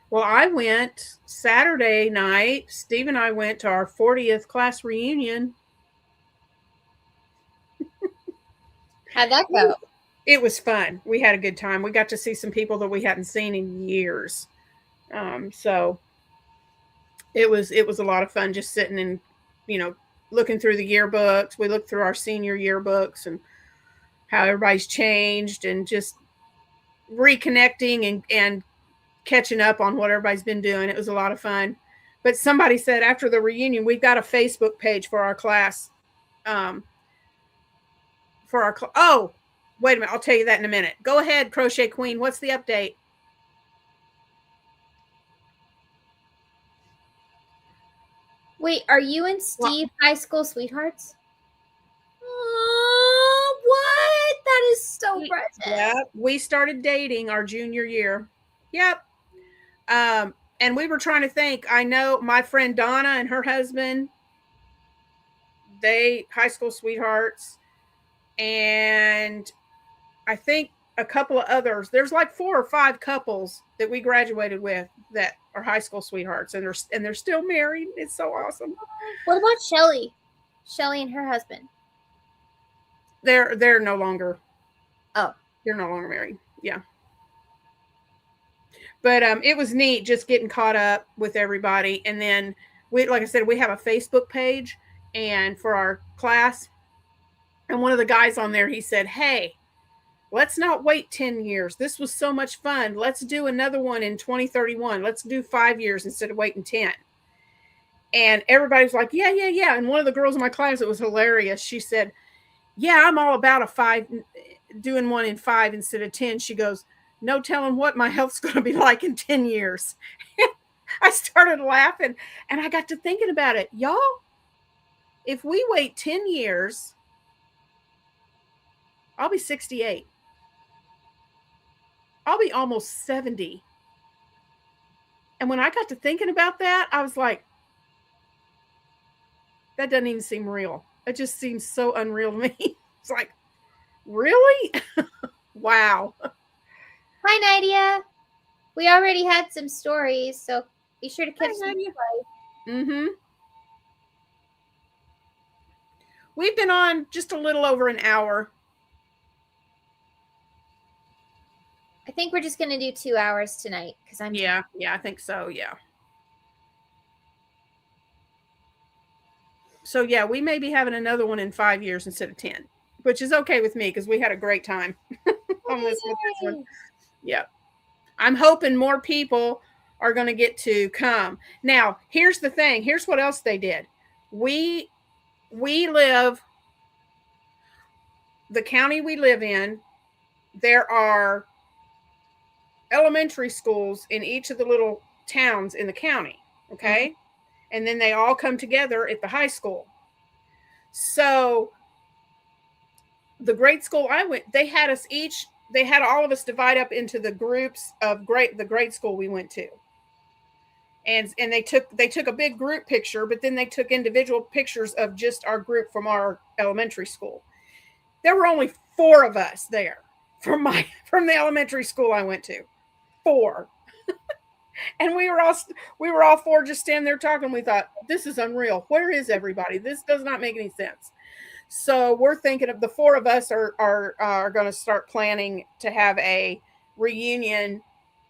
Well, I went Saturday night. Steve and I went to our 40th class reunion. How'd that go? It was fun. We had a good time. We got to see some people that we hadn't seen in years. So it was a lot of fun just sitting and, looking through the yearbooks. We looked through our senior yearbooks and how everybody's changed and just reconnecting and catching up on what everybody's been doing. It was a lot of fun. But somebody said after the reunion, we've got a Facebook page for our class. Oh, wait a minute. I'll tell you that in a minute. Go ahead, Crochet Queen. What's the update? Wait, are you and Steve high school sweethearts? Oh, what? That is so precious. Yeah, we started dating our junior year. Yep. And we were trying to think. I know my friend Donna and her husband, they high school sweethearts. And I think a couple of others. There's like 4 or 5 couples that we graduated with that are high school sweethearts, and they're still married. It's so awesome. What about Shelly? Shelly and her husband. They're no longer. Oh, they're no longer married. Yeah. But it was neat just getting caught up with everybody, and then like I said, we have a Facebook page, and for our class, and one of the guys on there, he said, "Hey, let's not wait 10 years. This was so much fun. Let's do another one in 2031. Let's do 5 years instead of waiting 10." And everybody was like, yeah, yeah, yeah. And one of the girls in my class, it was hilarious. She said, "Yeah, I'm all about doing one in 5 instead of 10. She goes, "No telling what my health's going to be like in 10 years. I started laughing, and I got to thinking about it. Y'all, if we wait 10 years, I'll be 68. I'll be almost 70. And when I got to thinking about that, I was like, that doesn't even seem real. It just seems so unreal to me." It's like, really? Wow. Hi, Nadia. We already had some stories, so be sure to catch them. We've been on just a little over an hour. I think we're just going to do 2 hours tonight because I'm Yeah, I think so. Yeah. So yeah, we may be having another one in 5 years instead of 10, which is okay with me because we had a great time on this one. Yeah. I'm hoping more people are going to get to come. Now, here's the thing. Here's what else they did. We live, the county we live in, there are elementary schools in each of the little towns in the county. Okay. Mm-hmm. And then they all come together at the high school. So the grade school I went, they had all of us divide up into the groups of the grade school we went to. And they took a big group picture, but then they took individual pictures of just our group from our elementary school. There were only 4 of us there from the elementary school I went to. 4. And we were all 4 just standing there talking. We thought, this is unreal. Where is everybody? This does not make any sense. So we're thinking of the 4 of us are going to start planning to have a reunion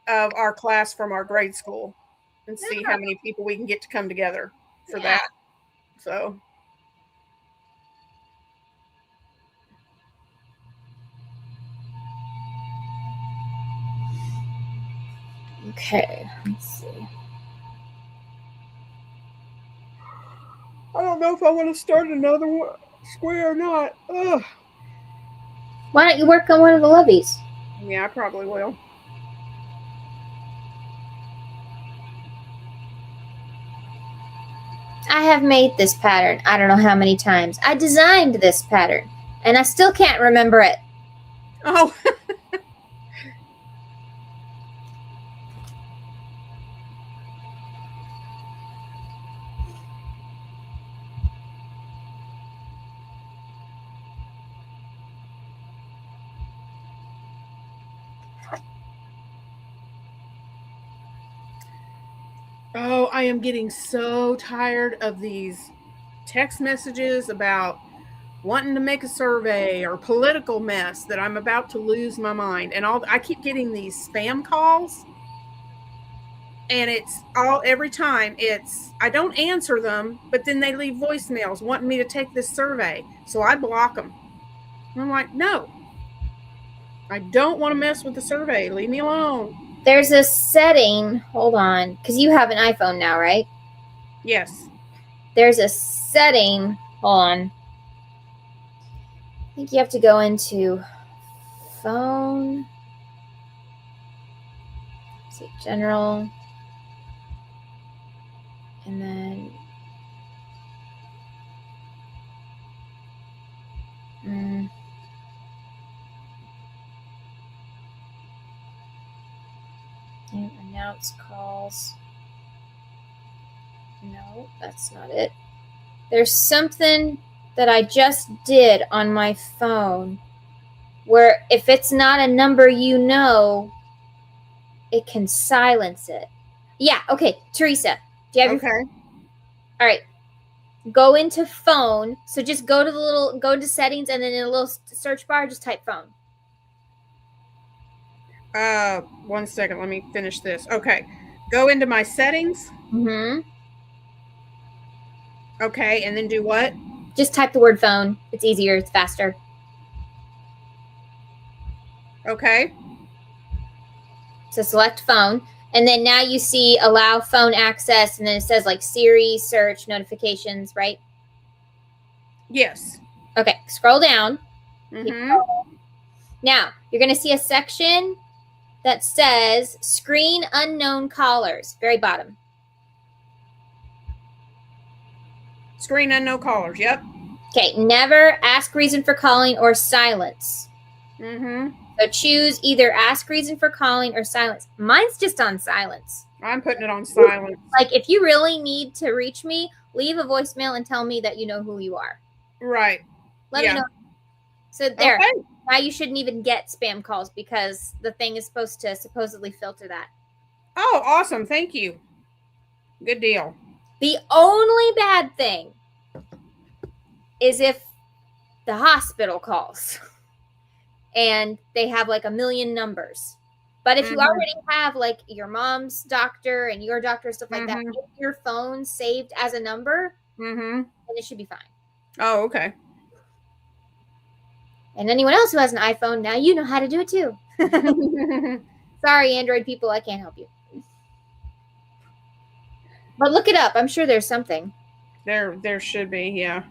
of our class from our grade school and see how many people we can get to come together for that. So. Okay, let's see. I don't know if I want to start another square or not. Ugh. Why don't you work on one of the Loveys? Yeah, I probably will. I have made this pattern I don't know how many times. I designed this pattern and I still can't remember it. Oh. Oh, I am getting so tired of these text messages about wanting to make a survey or political mess that I'm about to lose my mind. And I keep getting these spam calls. And every time I don't answer them, but then they leave voicemails wanting me to take this survey. So I block them. And I'm like, no, I don't want to mess with the survey. Leave me alone. There's a setting, hold on, because you have an iPhone now, right? Yes. There's a setting, hold on. I think you have to go into phone. Let's see, general. And then announce calls. No, that's not it. There's something that I just did on my phone where if it's not a number you know, it can silence it. Yeah, okay, Teresa. Do you have okay. All right. Go into phone. So just go to settings, and then in a little search bar, just type phone. 1 second. Let me finish this. Okay. Go into my settings. Mm-hmm. Okay. And then do what? Just type the word phone. It's easier. It's faster. Okay. So select phone. And then now you see allow phone access. And then it says like Siri, search, notifications, right? Yes. Okay. Scroll down. Mm-hmm. Now, you're going to see a section that says screen unknown callers. Very bottom. Screen unknown callers. Yep. Okay. Never ask reason for calling or silence. Mm-hmm. So choose either ask reason for calling or silence. Mine's just on silence. I'm putting it on silence. Like if you really need to reach me, leave a voicemail and tell me that you know who you are. Right. Let me know. So there. Okay. Now you shouldn't even get spam calls because the thing is supposed to supposedly filter that. Oh, awesome. Thank you. Good deal. The only bad thing is if the hospital calls and they have like a million numbers. But if you already have like your mom's doctor and your doctor, stuff like that, in your phone saved as a number, then it should be fine. Oh, okay. And anyone else who has an iPhone, now you know how to do it too. Sorry, Android people, I can't help you. But look it up. I'm sure there's something. There should be, yeah.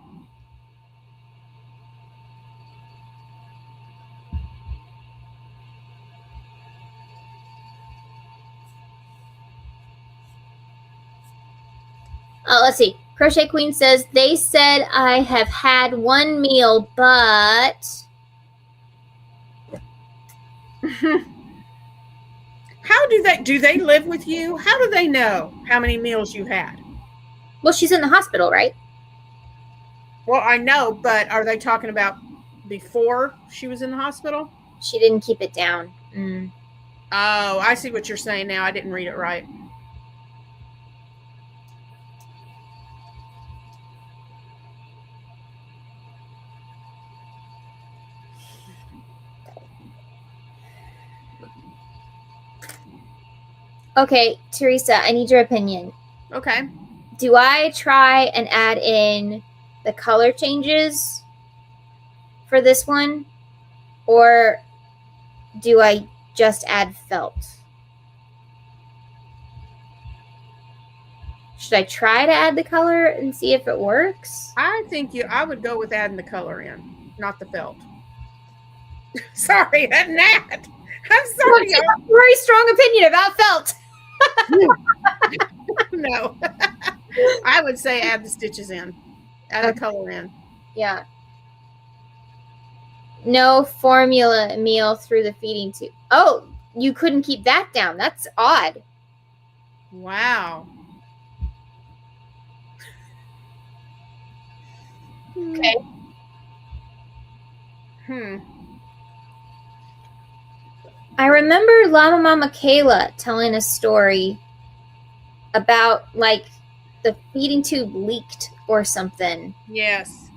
Let's see. Crochet Queen says, they said I have had one meal, but... How do they live with you? How do they know how many meals you had? Well, she's in the hospital, right? Well, I know, but are they talking about before she was in the hospital? She didn't keep it down. Oh, I see what you're saying now. I didn't read it right. Okay, Teresa, I need your opinion. Okay. Do I try and add in the color changes for this one? Or do I just add felt? Should I try to add the color and see if it works? I think I would go with adding the color in, not the felt. Sorry, Nat. I'm sorry. You have a very strong opinion about felt. No. I would say add the stitches in. Add the color in. Yeah. No formula meal through the feeding tube. Oh, you couldn't keep that down. That's odd. Wow. Okay. I remember Llama Mama Kayla telling a story about like the feeding tube leaked or something. Yes.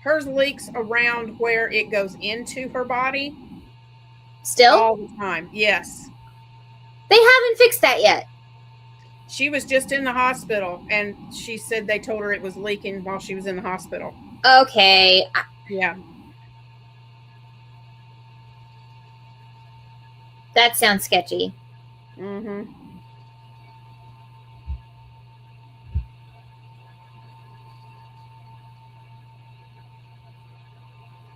Hers leaks around where it goes into her body. Still? All the time. Yes. They haven't fixed that yet. She was just in the hospital and she said they told her it was leaking while she was in the hospital. Okay. Yeah. That sounds sketchy.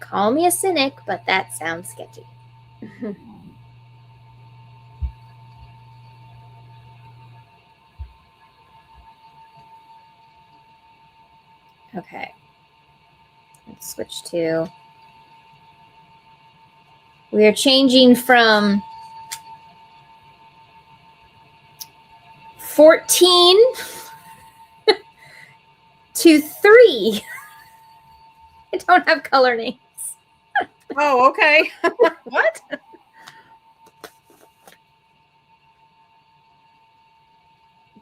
Call me a cynic, but that sounds sketchy. Okay. Let's switch to... We are changing from 14 to 3. I don't have color names. Oh, okay. What?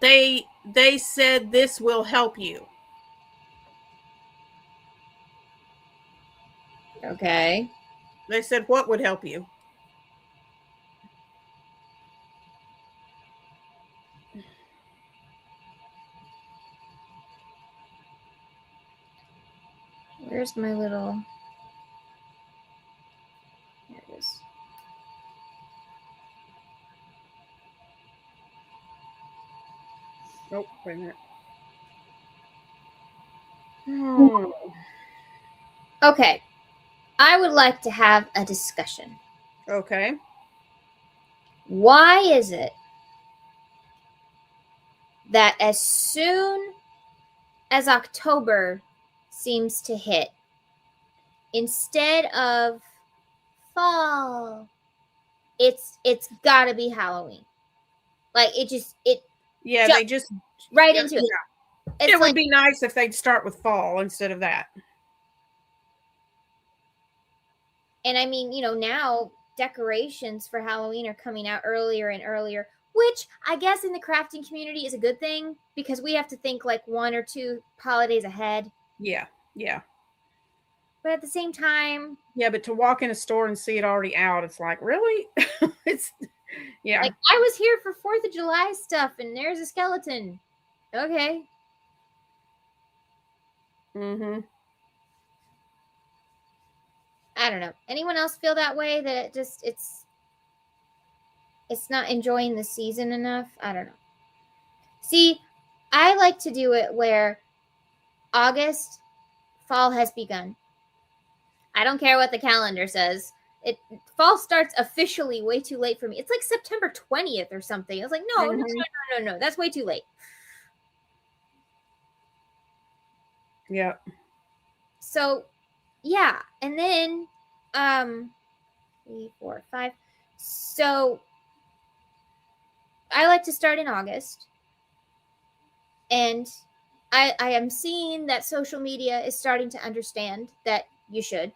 They said this will help you. Okay. They said what would help you? Where's my little... There it is. Oh, wait a minute. Oh. Okay. I would like to have a discussion. Okay. Why is it that as soon as October seems to hit, instead of fall, it's got to be Halloween? Like it they just right into it. Yeah. It would be nice if they'd start with fall instead of that. And I mean, now decorations for Halloween are coming out earlier and earlier, which I guess in the crafting community is a good thing because we have to think like 1 or 2 holidays ahead. Yeah. But at the same time, yeah, but to walk in a store and see it already out, it's like, really? It's, yeah. like, I was here for 4th of July stuff and there's a skeleton. Okay. Mm-hmm. I don't know. Anyone else feel that way, that it's not enjoying the season enough? I don't know. See, I like to do it where August, fall has begun. I don't care what the calendar says. Fall starts officially way too late for me. It's like September 20th or something. I was like, no. That's way too late. Yeah. So, yeah. And then 3, 4, 5. So I like to start in August. And I am seeing that social media is starting to understand that you should.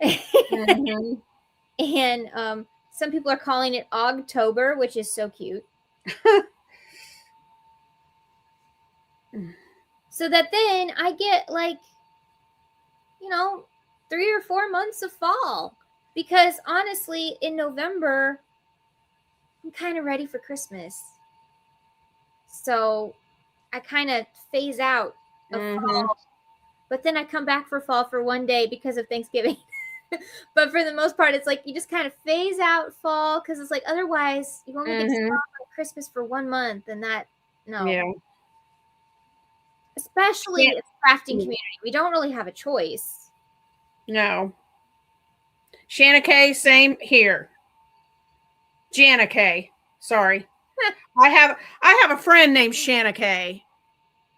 Mm-hmm. And some people are calling it Ogtober, which is so cute. So that then I get like, 3 or 4 months of fall. Because honestly, in November, I'm kind of ready for Christmas. So I kind of phase out of fall. But then I come back for fall for one day because of Thanksgiving. But for the most part, it's like you just kind of phase out fall because it's like otherwise you only get to stop on Christmas for 1 month, and that, no. Yeah. Especially in the crafting community. We don't really have a choice. No. Shanna K, same here. Jana K. Sorry. I have a friend named Shanna K.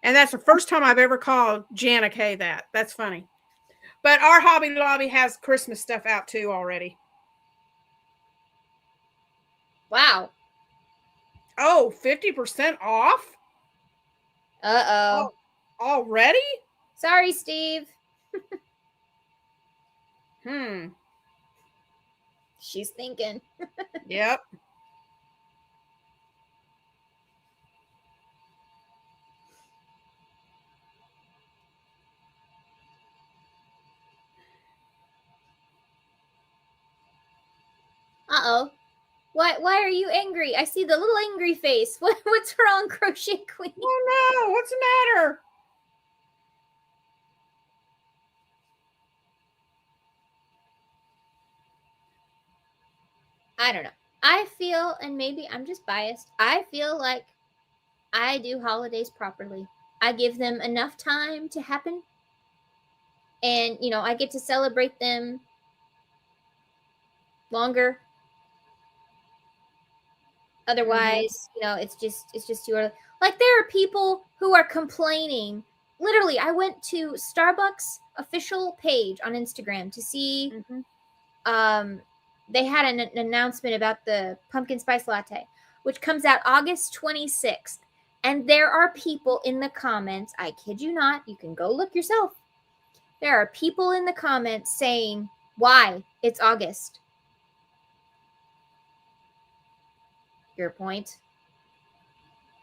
And that's the first time I've ever called Jana K that. That's funny. But our Hobby Lobby has Christmas stuff out too already. Wow. Oh, 50% off? Uh-oh. Oh, already? Sorry, Steve. She's thinking. Yep. Uh-oh. Why are you angry? I see the little angry face. What's wrong, Crochet Queen? Oh no, what's the matter? I don't know. I feel, and maybe I'm just biased, I feel like I do holidays properly. I give them enough time to happen. And, I get to celebrate them longer. Otherwise, it's just too early. Like, there are people who are complaining. Literally, I went to Starbucks official page on Instagram to see they had an announcement about the pumpkin spice latte, which comes out August 26th. And there are people in the comments, I kid you not, you can go look yourself. There are people in the comments saying why it's August. Your point?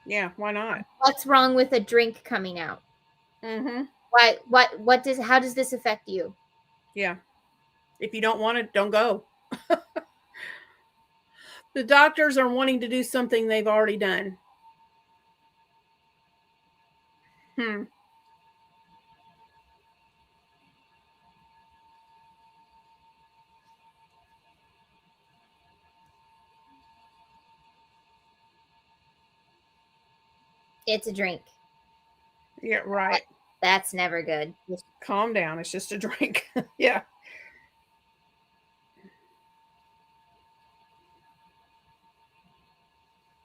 Yeah, why not? What's wrong with a drink coming out? How does this affect you? Yeah. If you don't want it, don't go. The doctors are wanting to do something they've already done. It's a drink. Yeah, right. That's never good. Just calm down. It's just a drink. Yeah.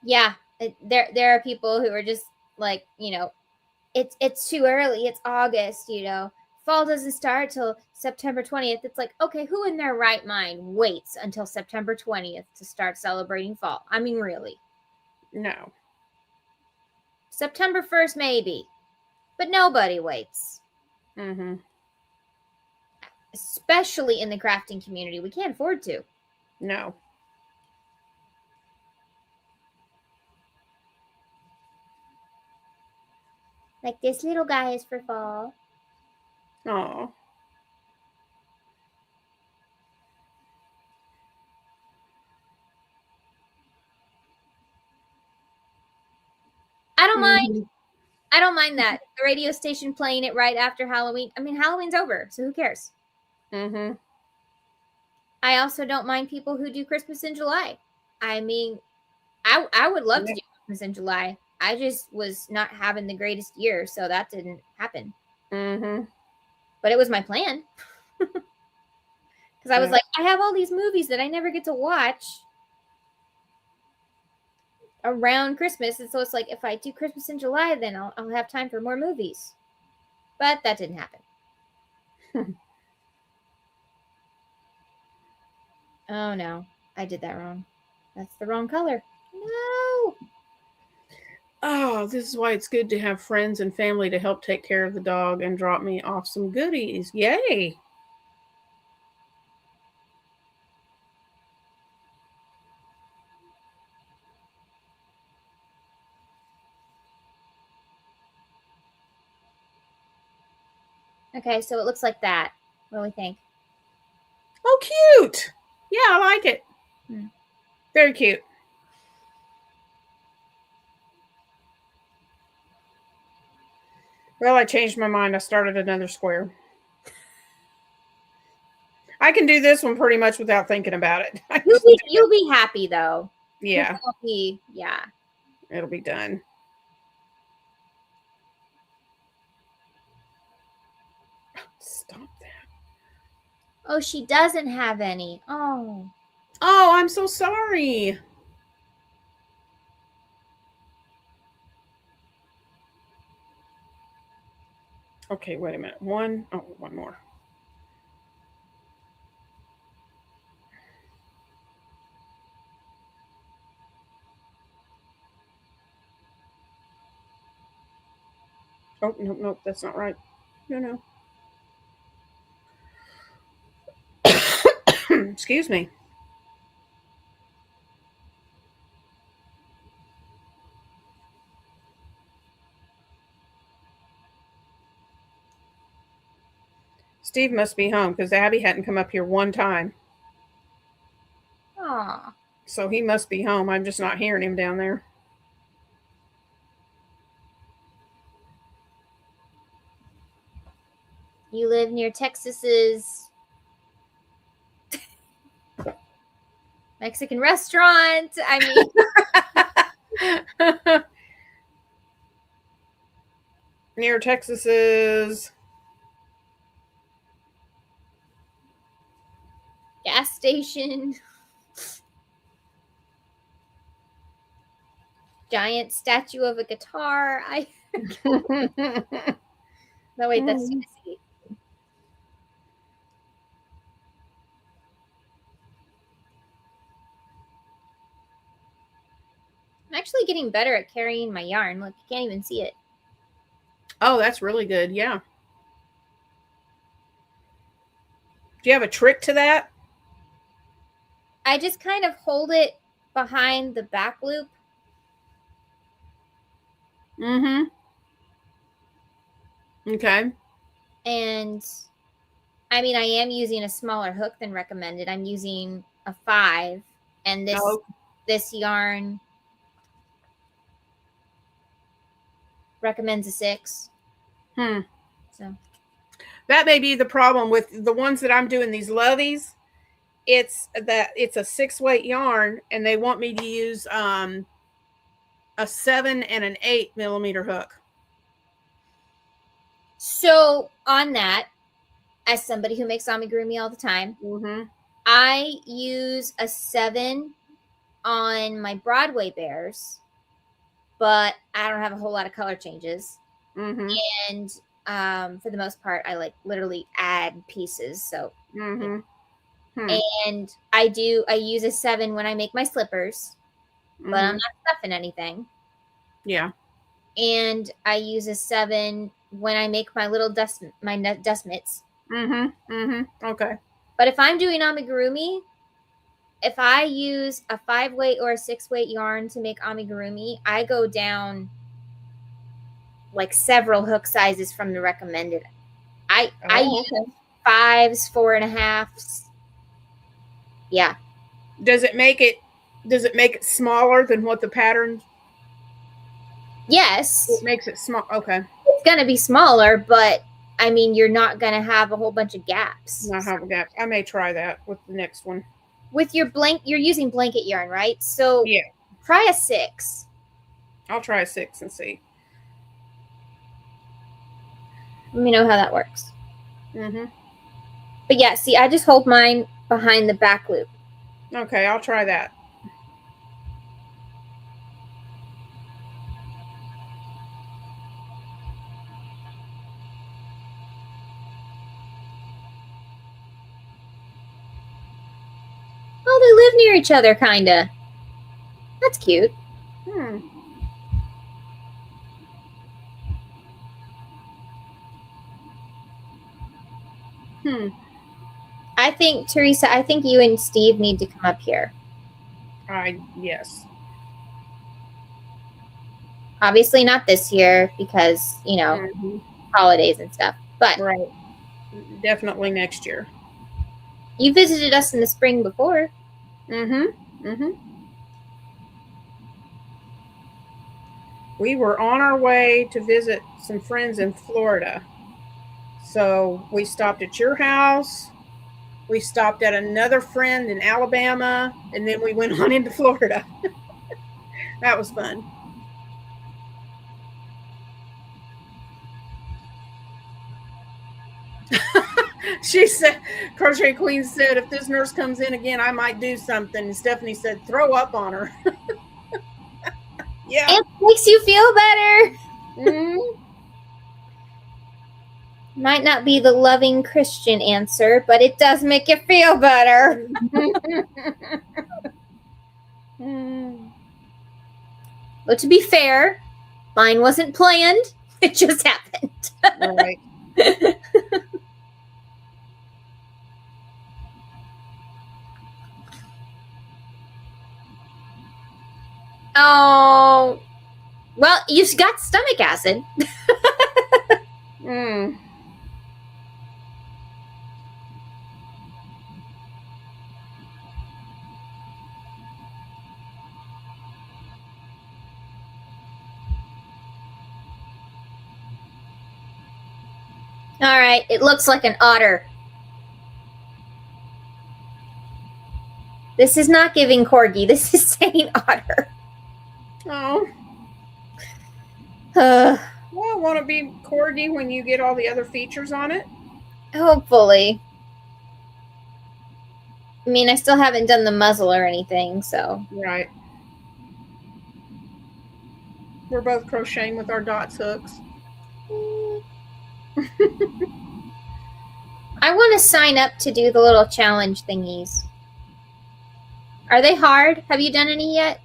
Yeah. There are people who are just like, it's too early. It's August, Fall doesn't start till September 20th. It's like, okay, who in their right mind waits until September 20th to start celebrating fall? I mean, really? No. September 1st, maybe. But nobody waits. Especially in the crafting community. We can't afford to. No. Like, this little guy is for fall. Oh. I don't mind. Mhm. I don't mind that. The radio station playing it right after Halloween. I mean, Halloween's over, so who cares? Mhm. I also don't mind people who do Christmas in July. I mean, I would love to do Christmas in July. I just was not having the greatest year, so that didn't happen. Mhm. But it was my plan. Because I was Yeah. like, I have all these movies that I never get to watch around Christmas. And so it's like, if I do Christmas in July, then I'll have time for more movies. But that didn't happen. Oh, no. I did that wrong. That's the wrong color. No. Oh, this is why it's good to have friends and family to help take care of the dog and drop me off some goodies. Yay. Okay, so it looks like that. What do we think? Oh, cute. Yeah, I like it. Very cute. Well, I changed my mind. I started another square. I can do this one pretty much without thinking about it. You'll be happy though. Yeah. Yeah. It'll be done. Stop that. Oh, she doesn't have any. Oh. Oh, I'm so sorry. Okay, wait a minute. One more. Oh, no, that's not right. No. Excuse me. Steve must be home because Abby hadn't come up here one time. Aw. So he must be home. I'm just not hearing him down there. You live near Texas's Mexican restaurant. I mean, Near Texas's gas station. Giant statue of a guitar. No, wait, that's Tennessee. I'm actually getting better at carrying my yarn. Look, you can't even see it. Oh, that's really good. Yeah. Do you have a trick to that? I just kind of hold it behind the back loop. Mm-hmm. Okay. And I mean, I am using a smaller hook than recommended. I'm using a 5, and this yarn recommends a 6. So that may be the problem with the ones that I'm doing these Loveys. It's that it's a 6-weight yarn, and they want me to use a 7 and an 8mm hook. So on that, as somebody who makes amigurumi all the time, I use a 7 on my Broadway bears, but I don't have a whole lot of color changes. And for the most part, I like literally add pieces. So, and I use a 7 when I make my slippers, but I'm not stuffing anything. Yeah. And I use a 7 when I make my little dust mitts. Okay. But if I'm doing amigurumi, if I use a 5-weight or a 6-weight yarn to make amigurumi, I go down like several hook sizes from the recommended. I use 5s, 4.5s. Yeah. Does it make it smaller than what the pattern? Yes. It makes it small. Okay. It's going to be smaller, but I mean, you're not going to have a whole bunch of gaps. Not have a gap. I may try that with the next one. With your you're using blanket yarn, right? So yeah, try a 6. I'll try a 6 and see. Let me know how that works. Mm-hmm. But yeah, see, I just hold mine behind the back loop. Okay, I'll try that. Oh, they live near each other, kinda. That's cute. I think, Teresa, I think you and Steve need to come up here. Yes. Obviously not this year because, you know, holidays and stuff. But right. Definitely next year. You visited us in the spring before. We were on our way to visit some friends in Florida. So we stopped at your house. We stopped at another friend in Alabama, and then we went on into Florida. That was fun. She said, Crochet Queen said, if this nurse comes in again, I might do something. And Stephanie said, throw up on her. Yeah. It makes you feel better. Might not be the loving Christian answer, but it does make you feel better. But to be fair, mine wasn't planned. It just happened. Right. Oh, well, you've got stomach acid. All right, it looks like an otter. This is not giving Corgi. This is saying otter. Oh. Well, want to be Corgi when you get all the other features on it? Hopefully. I mean, I still haven't done the muzzle or anything, so. Right. We're both crocheting with our dots hooks. I want to sign up to do the little challenge thingies. Are they hard? Have you done any yet?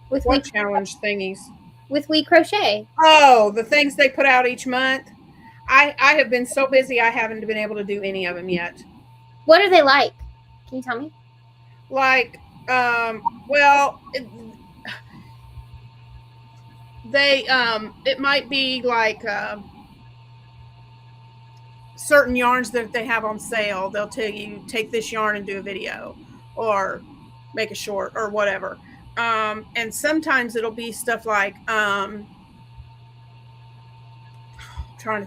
With what challenge thingies? With We Crochet. Oh, the things they put out each month. I have been so busy I haven't been able to do any of them yet. What are they like? Can you tell me? Like, well, it might be like certain yarns that they have on sale. They'll tell you, take this yarn and do a video or make a short or whatever. And sometimes it'll be stuff like, trying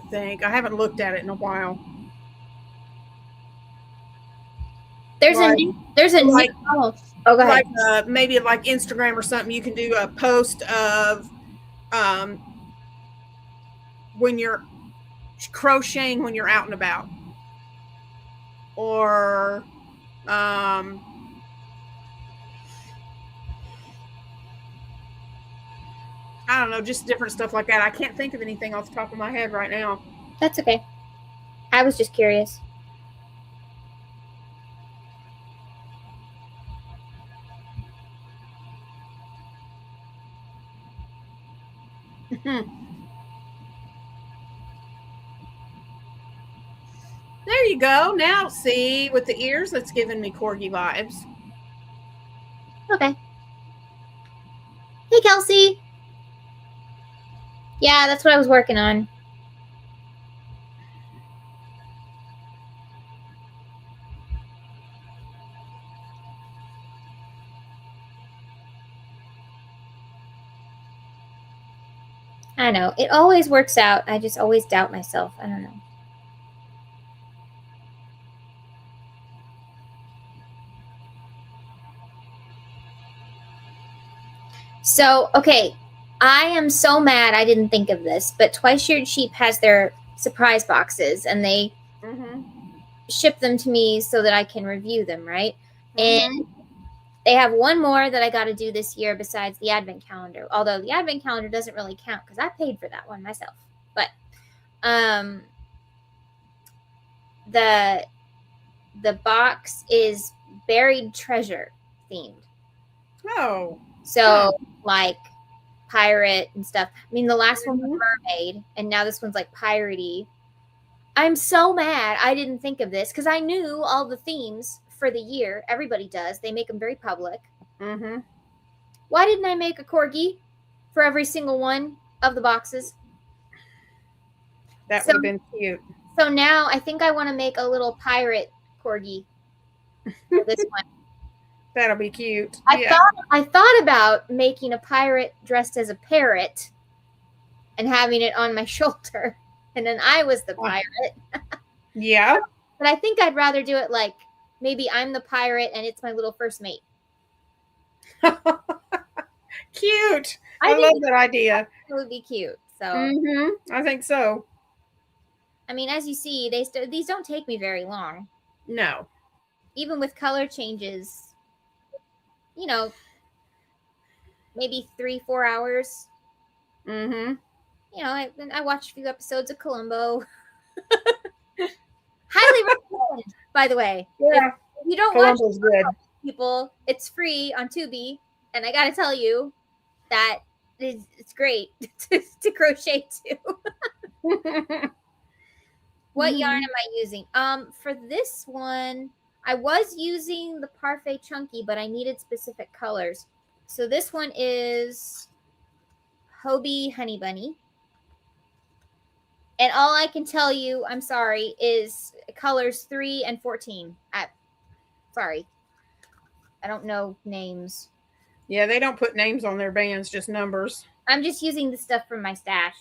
to think. I haven't looked at it in a while. There's like, a like, oh, go ahead. Like maybe like Instagram or something. You can do a post of when you're crocheting when you're out and about, or I don't know, just different stuff like that. I can't think of anything off the top of my head right now. That's okay. I was just curious. There you go. Now, see, with the ears, it's giving me Corgi vibes. Okay. Hey, Kelsey. Yeah, that's what I was working on. I know. It always works out. I just always doubt myself. I don't know. So, okay. I am so mad I didn't think of this, but Twice Sheared Sheep has their surprise boxes, and they ship them to me so that I can review them, right? And they have one more that I got to do this year besides the advent calendar. Although the advent calendar doesn't really count because I paid for that one myself. But the box is buried treasure themed. Oh. So like pirate and stuff. I mean, the last one was mermaid, and now this one's like piratey. I'm so mad I didn't think of this because I knew all the themes for the year. Everybody does. They make them very public. Why didn't I make a corgi for every single one of the boxes? That would have been cute. So now I think I want to make a little pirate corgi for this one. That'll be cute. I thought about making a pirate dressed as a parrot and having it on my shoulder, and then I was the pirate. Yeah. But I think I'd rather do it like maybe I'm the pirate and it's my little first mate. Cute. I love that idea. It would be cute. So I think so. I mean, as you see, these don't take me very long. No. Even with color changes, you know, maybe 3-4 hours. You know, I watched a few episodes of Columbo. Highly recommend, by the way. Yeah. If you don't Columbo's watch good. People, it's free on Tubi, and I gotta tell you that it's great to crochet too. What yarn am I using? For this one, I was using the Parfait Chunky, but I needed specific colors. So this one is Hobie Honey Bunny. And all I can tell you, I'm sorry, is colors 3 and 14. Sorry. I don't know names. Yeah, they don't put names on their bands, just numbers. I'm just using the stuff from my stash.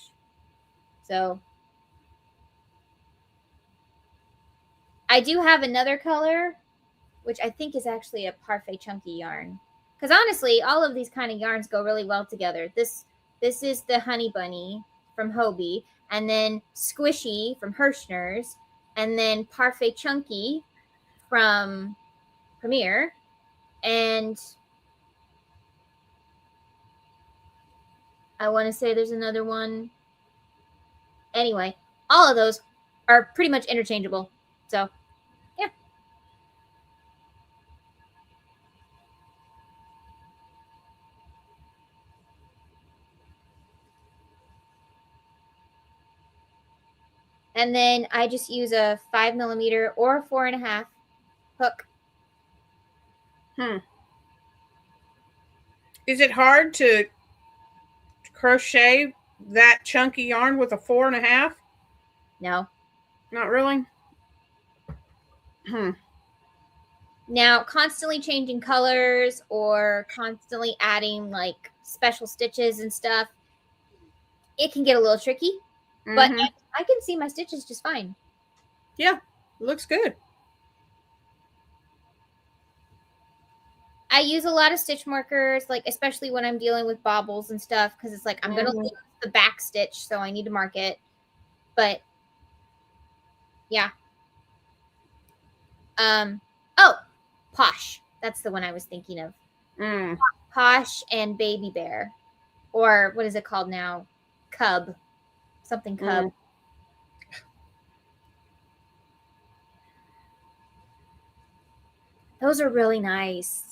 So I do have another color, which I think is actually a Parfait Chunky yarn. Because honestly, all of these kind of yarns go really well together. This is the Honey Bunny from Hobie, and then Squishy from Hirschner's, and then Parfait Chunky from Premier, and I want to say there's another one. Anyway, all of those are pretty much interchangeable. So, yeah. And then I just use a 5mm or 4.5 hook. Is it hard to crochet that chunky yarn with a 4.5? No. Not really? Now, constantly changing colors or constantly adding like special stitches and stuff, it can get a little tricky. But I can see my stitches just fine. Yeah, looks good. I use a lot of stitch markers, like especially when I'm dealing with bobbles and stuff, because it's like I'm going to lose the back stitch, so I need to mark it. But yeah. Oh, Posh. That's the one I was thinking of. Posh and Baby Bear. Or what is it called now? Cub. Something Cub. Those are really nice.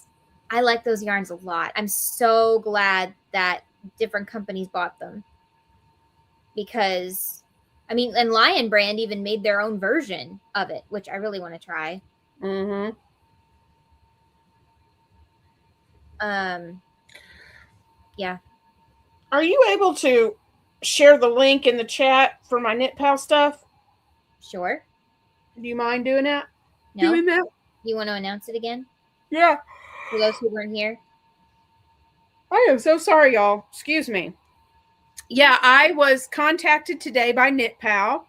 I like those yarns a lot. I'm so glad that different companies bought them. Because, I mean, and Lion Brand even made their own version of it, which I really want to try. Yeah. Are you able to share the link in the chat for my NitPal stuff? Sure. Do you mind doing that? No. Doing that? You want to announce it again? Yeah. For those who weren't here? I am so sorry, y'all. Excuse me. Yeah, I was contacted today by NitPal.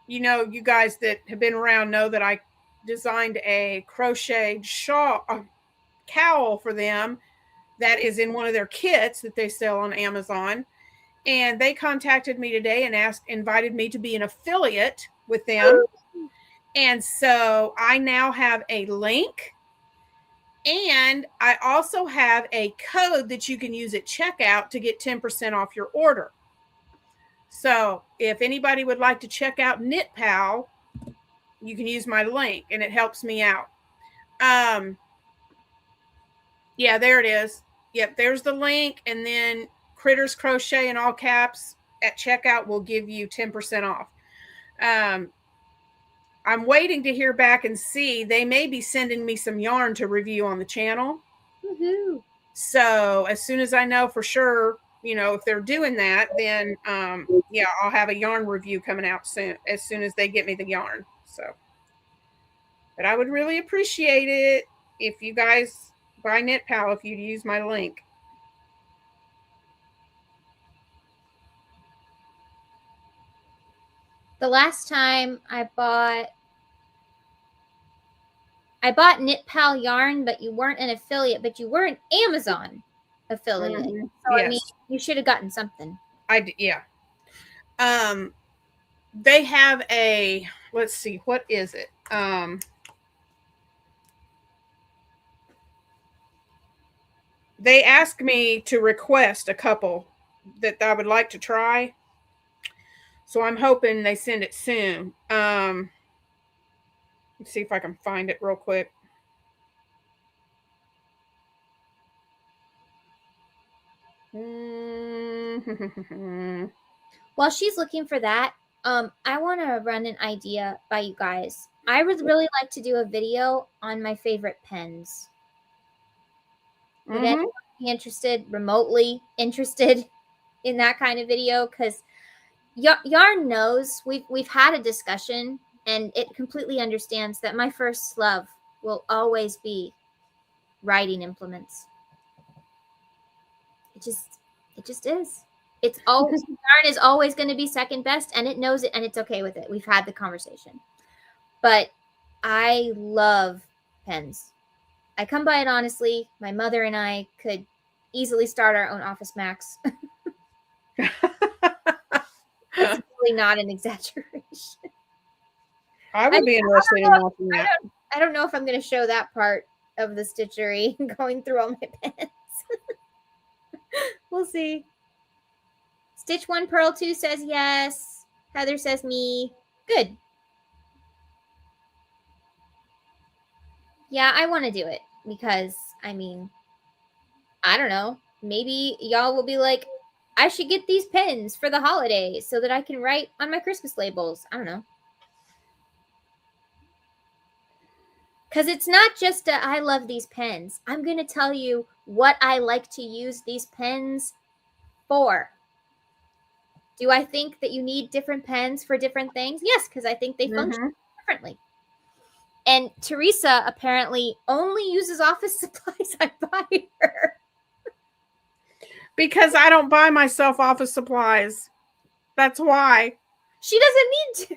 You know, you guys that have been around know that I designed a crocheted shawl, a cowl for them that is in one of their kits that they sell on Amazon. And they contacted me today and invited me to be an affiliate with them. And so I now have a link, and I also have a code that you can use at checkout to get 10% off your order. So if anybody would like to check out NitPal, you can use my link and it helps me out. Yeah, there it is. Yep, there's the link. And then Critters Crochet in all caps at checkout will give you 10% off. I'm waiting to hear back and see. They may be sending me some yarn to review on the channel. Woohoo. So as soon as I know for sure, you know, if they're doing that, then yeah, I'll have a yarn review coming out soon, as soon as they get me the yarn. So, but I would really appreciate it if you guys buy NitPal, if you'd use my link. The last time I bought NitPal yarn, but you weren't an affiliate, but you were an Amazon affiliate. Mm-hmm. So Yes. I mean, you should have gotten something. Yeah. They have a, let's see, what is it? They asked me to request a couple that I would like to try. So I'm hoping they send it soon. Let's see if I can find it real quick. While she's looking for that, I want to run an idea by you guys. I would really like to do a video on my favorite pens. Would anyone be interested, remotely interested in that kind of video? Because Yarn knows we've had a discussion, and it completely understands that my first love will always be writing implements. It just is. It's always yarn is always going to be second best, and it knows it, and it's okay with it. We've had the conversation. But I love pens. I come by it honestly. My mother and I could easily start our own Office Max. That's really not an exaggeration. I would be interested in watching that. I don't know if I'm going to show that part of the stitchery going through all my pens. We'll see. Stitch 1 Purl 2 says yes. Heather says me. Good. Yeah, I want to do it because, I mean, I don't know. Maybe y'all will be like, I should get these pens for the holidays so that I can write on my Christmas labels. I don't know. Because it's not just I love these pens. I'm going to tell you what I like to use these pens for. Do I think that you need different pens for different things? Yes, because I think they function differently. And Teresa apparently only uses office supplies I buy her. Because I don't buy myself office supplies. That's why. She doesn't need to.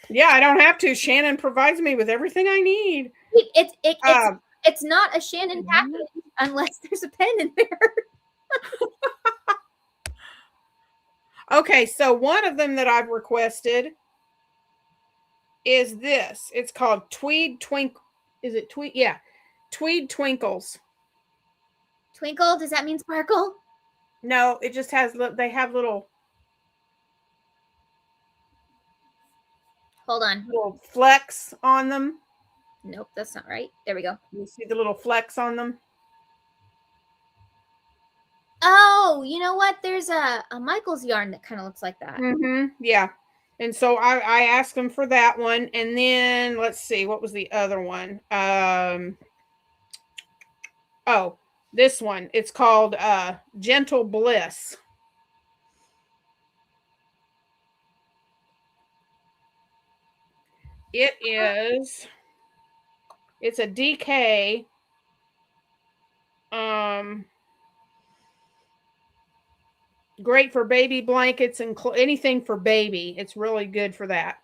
Yeah, I don't have to. Shannon provides me with everything I need. It's not a Shannon package unless there's a pen in there. Okay, so one of them that I've requested is this. It's called Tweed Twinkle. Is it Tweed? Yeah. Tweed Twinkles. Twinkle? Does that mean sparkle? No, it just has, they have little. Hold on. Little flecks on them. Nope, that's not right. There we go. You see the little flecks on them? Oh, you know what? There's a Michael's yarn that kind of looks like that. Yeah. And so I asked them for that one. And then let's see, what was the other one? Oh, this one. It's called Gentle Bliss. It's a DK. Great for baby blankets and anything for baby. It's really good for that.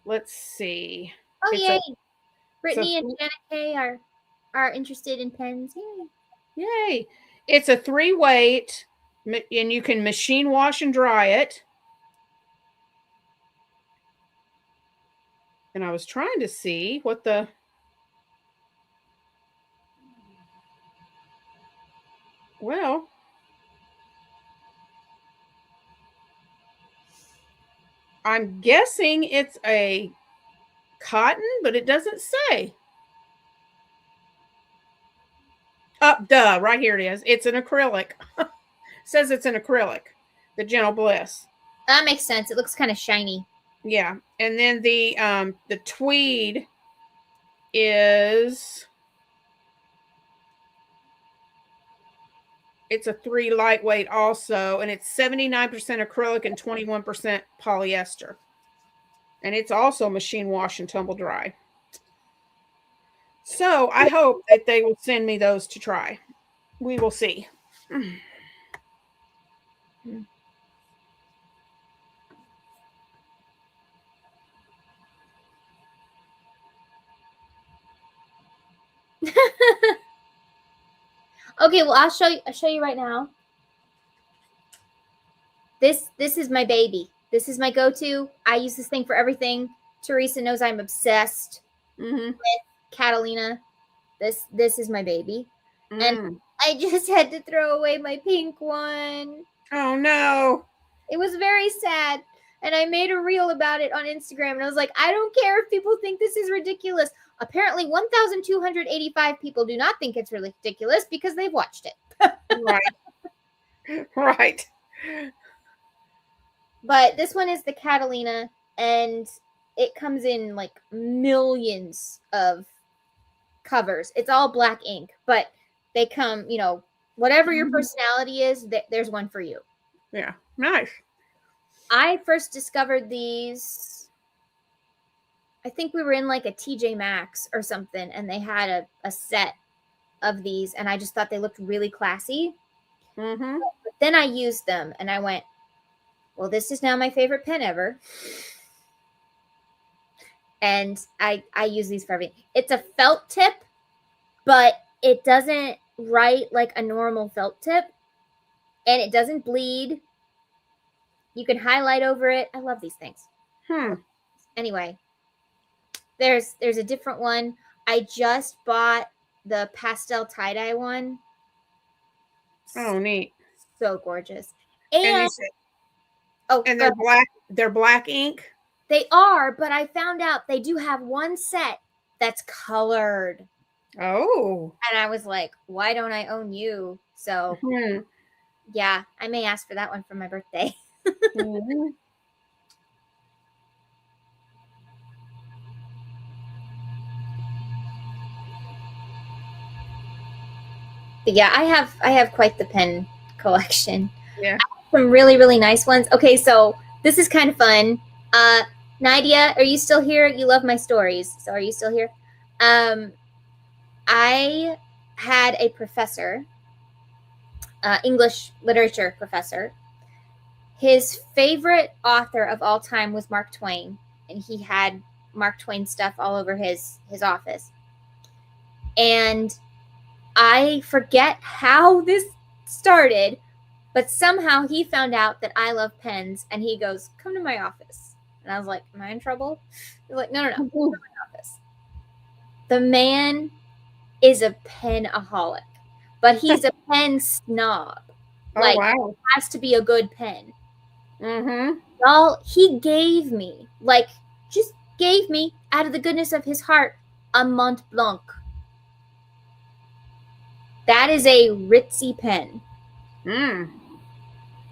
Let's see. Oh, It's yay. Brittany and Janet K are interested in pens. Yay. Yay. It's a 3-weight, and you can machine wash and dry it. And I was trying to see what the... Well, I'm guessing it's a cotton, but it doesn't say. Oh, duh, right here it is. It's an acrylic. It says it's an acrylic, the Gentle Bliss. That makes sense. It looks kind of shiny. Yeah. And then the tweed is... It's a 3 lightweight also, and it's 79% acrylic and 21% polyester. And it's also machine wash and tumble dry. So I hope that they will send me those to try. We will see. Okay, well I'll show you right now. This is my baby. This is my go-to. I use this thing for everything. Teresa knows I'm obsessed with Catalina. This is my baby. And I just had to throw away my pink one. Oh no. It was very sad. And I made a reel about it on Instagram. And I was like, I don't care if people think this is ridiculous. Apparently 1,285 people do not think it's really ridiculous because they've watched it. Right. Right. But this one is the Catalina, and it comes in like millions of covers. It's all black ink, but they come, you know, whatever your personality is, there's one for you. Yeah. Nice. I first discovered these, I think we were in like a TJ Maxx or something, and they had a set of these, and I just thought they looked really classy. But then I used them, and I went, well, this is now my favorite pen ever. And I use these for everything. It's a felt tip, but it doesn't write like a normal felt tip. And it doesn't bleed. You can highlight over it. I love these things. Anyway, there's a different one. I just bought the pastel tie-dye one. Oh, neat. So gorgeous. And they're black ink? They are, but I found out they do have one set that's colored. Oh. And I was like, why don't I own you? So, yeah, I may ask for that one for my birthday. But yeah, I have quite the pen collection. Yeah. Some really, really nice ones. Okay, so this is kind of fun. Nadia, are you still here? You love my stories. So are you still here? I had a professor, English literature professor. His favorite author of all time was Mark Twain. And he had Mark Twain stuff all over his office. And I forget how this started, but somehow he found out that I love pens, and he goes, come to my office. And I was like, am I in trouble? He's like, no, come to my office. The man is a penaholic, but he's a pen snob. Like, it has to be a good pen. Y'all, he gave me, out of the goodness of his heart, a Mont Blanc. That is a ritzy pen.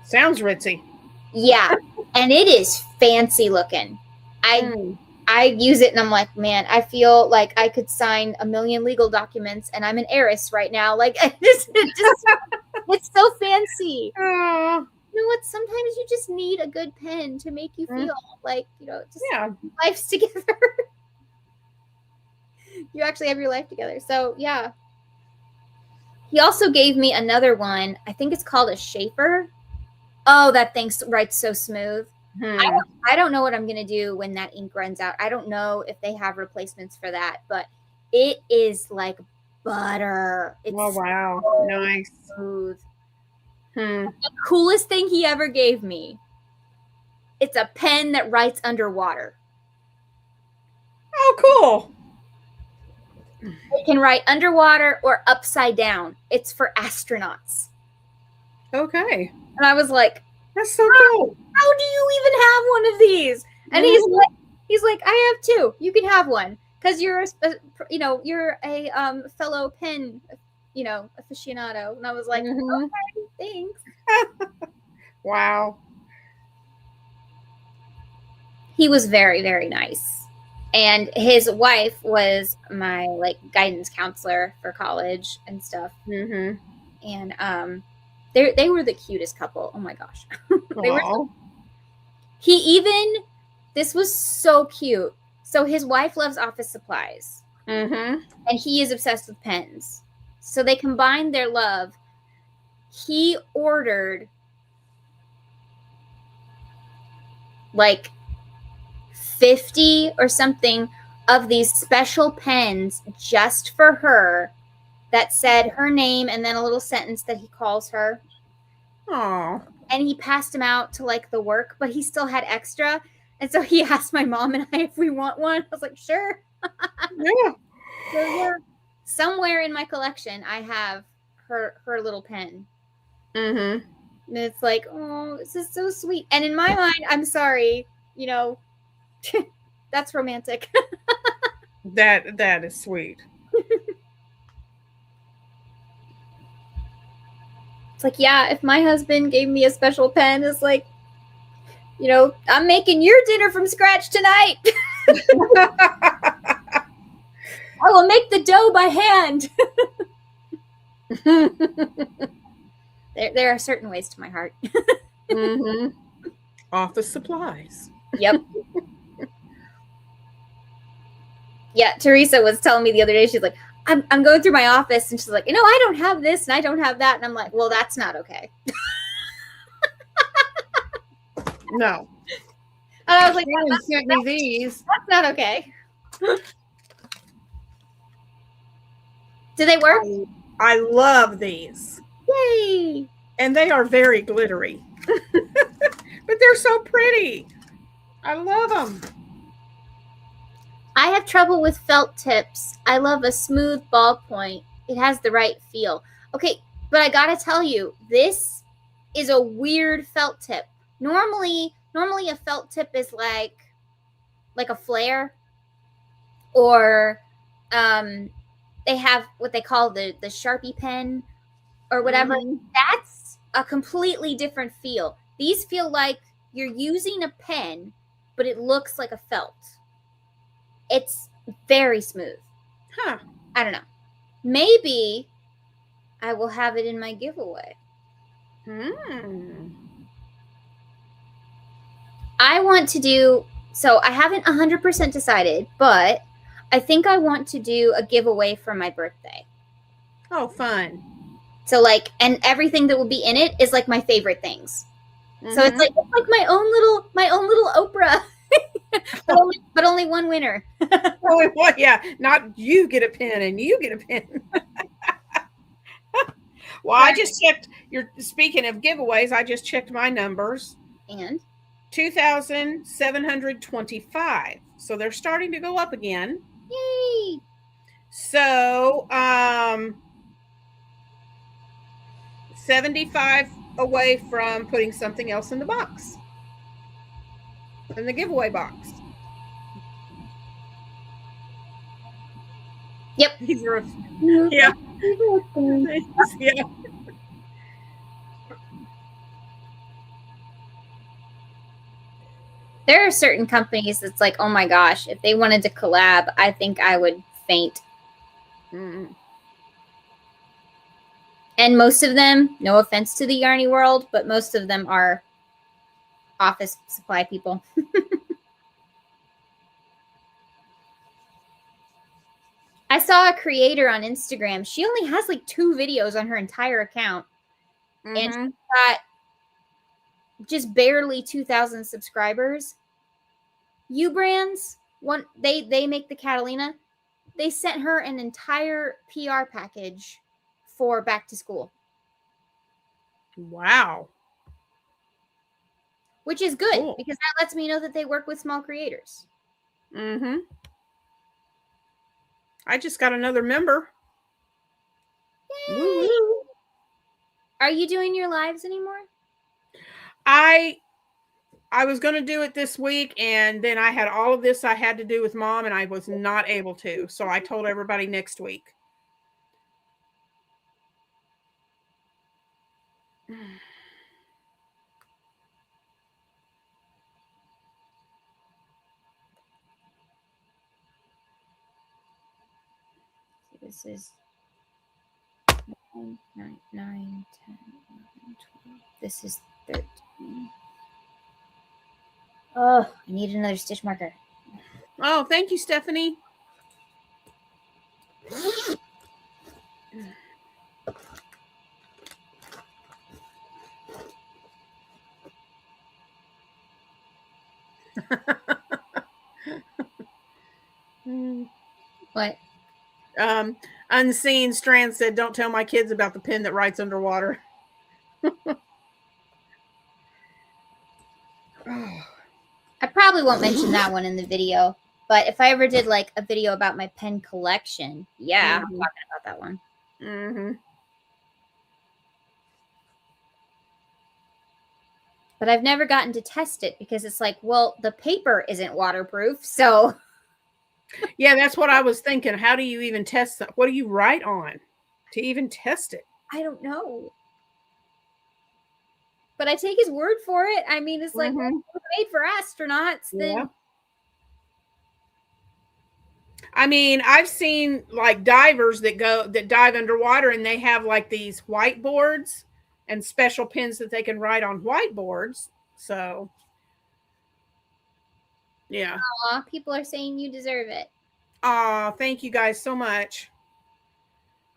Sounds ritzy. Yeah, and it is fancy looking. I use it and I'm like, man, I feel like I could sign 1 million legal documents and I'm an heiress right now. Like, it's so fancy. You know what? Sometimes you just need a good pen to make you feel like, life's together. You actually have your life together. So, yeah. He also gave me another one. I think it's called a shaper. Oh, that thing writes so smooth. I don't know what I'm going to do when that ink runs out. I don't know if they have replacements for that, but it is like butter. It's Oh, wow. so Nice. smooth. The coolest thing he ever gave me. It's a pen that writes underwater. Oh, cool. It can write underwater or upside down. It's for astronauts. Okay. And I was like, that's so cool. How do you even have one of these? And he's like, I have two. You can have one because you're a fellow pen, aficionado. And I was like, okay, thanks. Wow. He was very, very nice. And his wife was my guidance counselor for college and stuff. And they were the cutest couple. Oh my gosh. This was so cute. So his wife loves office supplies. And he is obsessed with pens. So they combined their love. He ordered 50 or something of these special pens just for her that said her name and then a little sentence that he calls her. Aww. And he passed them out to the work, but he still had extra. And so he asked my mom and I if we want one. I was like, sure. Yeah. So somewhere in my collection, I have her little pen. And it's like, oh, this is so sweet. And in my mind, I'm sorry, that's romantic. That is sweet. It's like, yeah, if my husband gave me a special pen, it's like, I'm making your dinner from scratch tonight. I will make the dough by hand. There are certain ways to my heart. Office supplies. Yep. Yeah, Teresa was telling me the other day, she's like, I'm going through my office, and she's like, I don't have this, and I don't have that. And I'm like, well, that's not okay. No. And I was like, Shannon sent me these. That's not okay. Do they work? I love these. Yay! And they are very glittery. But they're so pretty. I love them. I have trouble with felt tips. I love a smooth ballpoint. It has the right feel. Okay, but I gotta tell you, this is a weird felt tip. Normally a felt tip is like a flare, or they have what they call the Sharpie pen or whatever. That's a completely different feel. These feel like you're using a pen, but it looks like a felt. It's very smooth. Huh. I don't know. Maybe I will have it in my giveaway. I want to do, so I haven't 100% decided, but I think I want to do a giveaway for my birthday. Oh, fun. So and everything that will be in it is my favorite things. So it's like my own little Oprah. but only one winner. Only one, yeah. Not you get a pen and you get a pen. Well, I just checked. Speaking of giveaways, I just checked my numbers. And 2,725. So they're starting to go up again. Yay! So 75 away from putting something else in the box. In the giveaway box. Yep. Yeah. Yeah. There are certain companies that's like, oh my gosh, if they wanted to collab, I think I would faint. And most of them, no offense to the Yarny world, but most of them are office supply people. I saw a creator on Instagram. She only has like 2 videos on her entire account. And she's got just barely 2,000 subscribers. U-Brands, they make the Catalina. They sent her an entire PR package for back to school. Wow. Which is good because that lets me know that they work with small creators. Mm-hmm. I just got another member. Yay! Woo-hoo. Are you doing your lives anymore? I was going to do it this week, and then I had all of this I had to do with Mom, and I was not able to. So I told everybody next week. This is 9, 10, 11, 12. This is 13. Oh, I need another stitch marker. Oh, thank you, Stephanie. What? Unseen Strand said, "Don't tell my kids about the pen that writes underwater." I probably won't mention that one in the video, but if I ever did like a video about my pen collection, yeah, I'm talking about that one. Mm-hmm. But I've never gotten to test it because it's like, well, the paper isn't waterproof, so. Yeah, that's what I was thinking. How do you even test that? What do you write on to even test it? I don't know. But I take his word for it. I mean, it's like, well, it's made for astronauts. Then. Yeah. I mean, I've seen like divers that dive underwater, and they have like these whiteboards and special pens that they can write on whiteboards. So, yeah. Aw, people are saying you deserve it. Aw, thank you guys so much.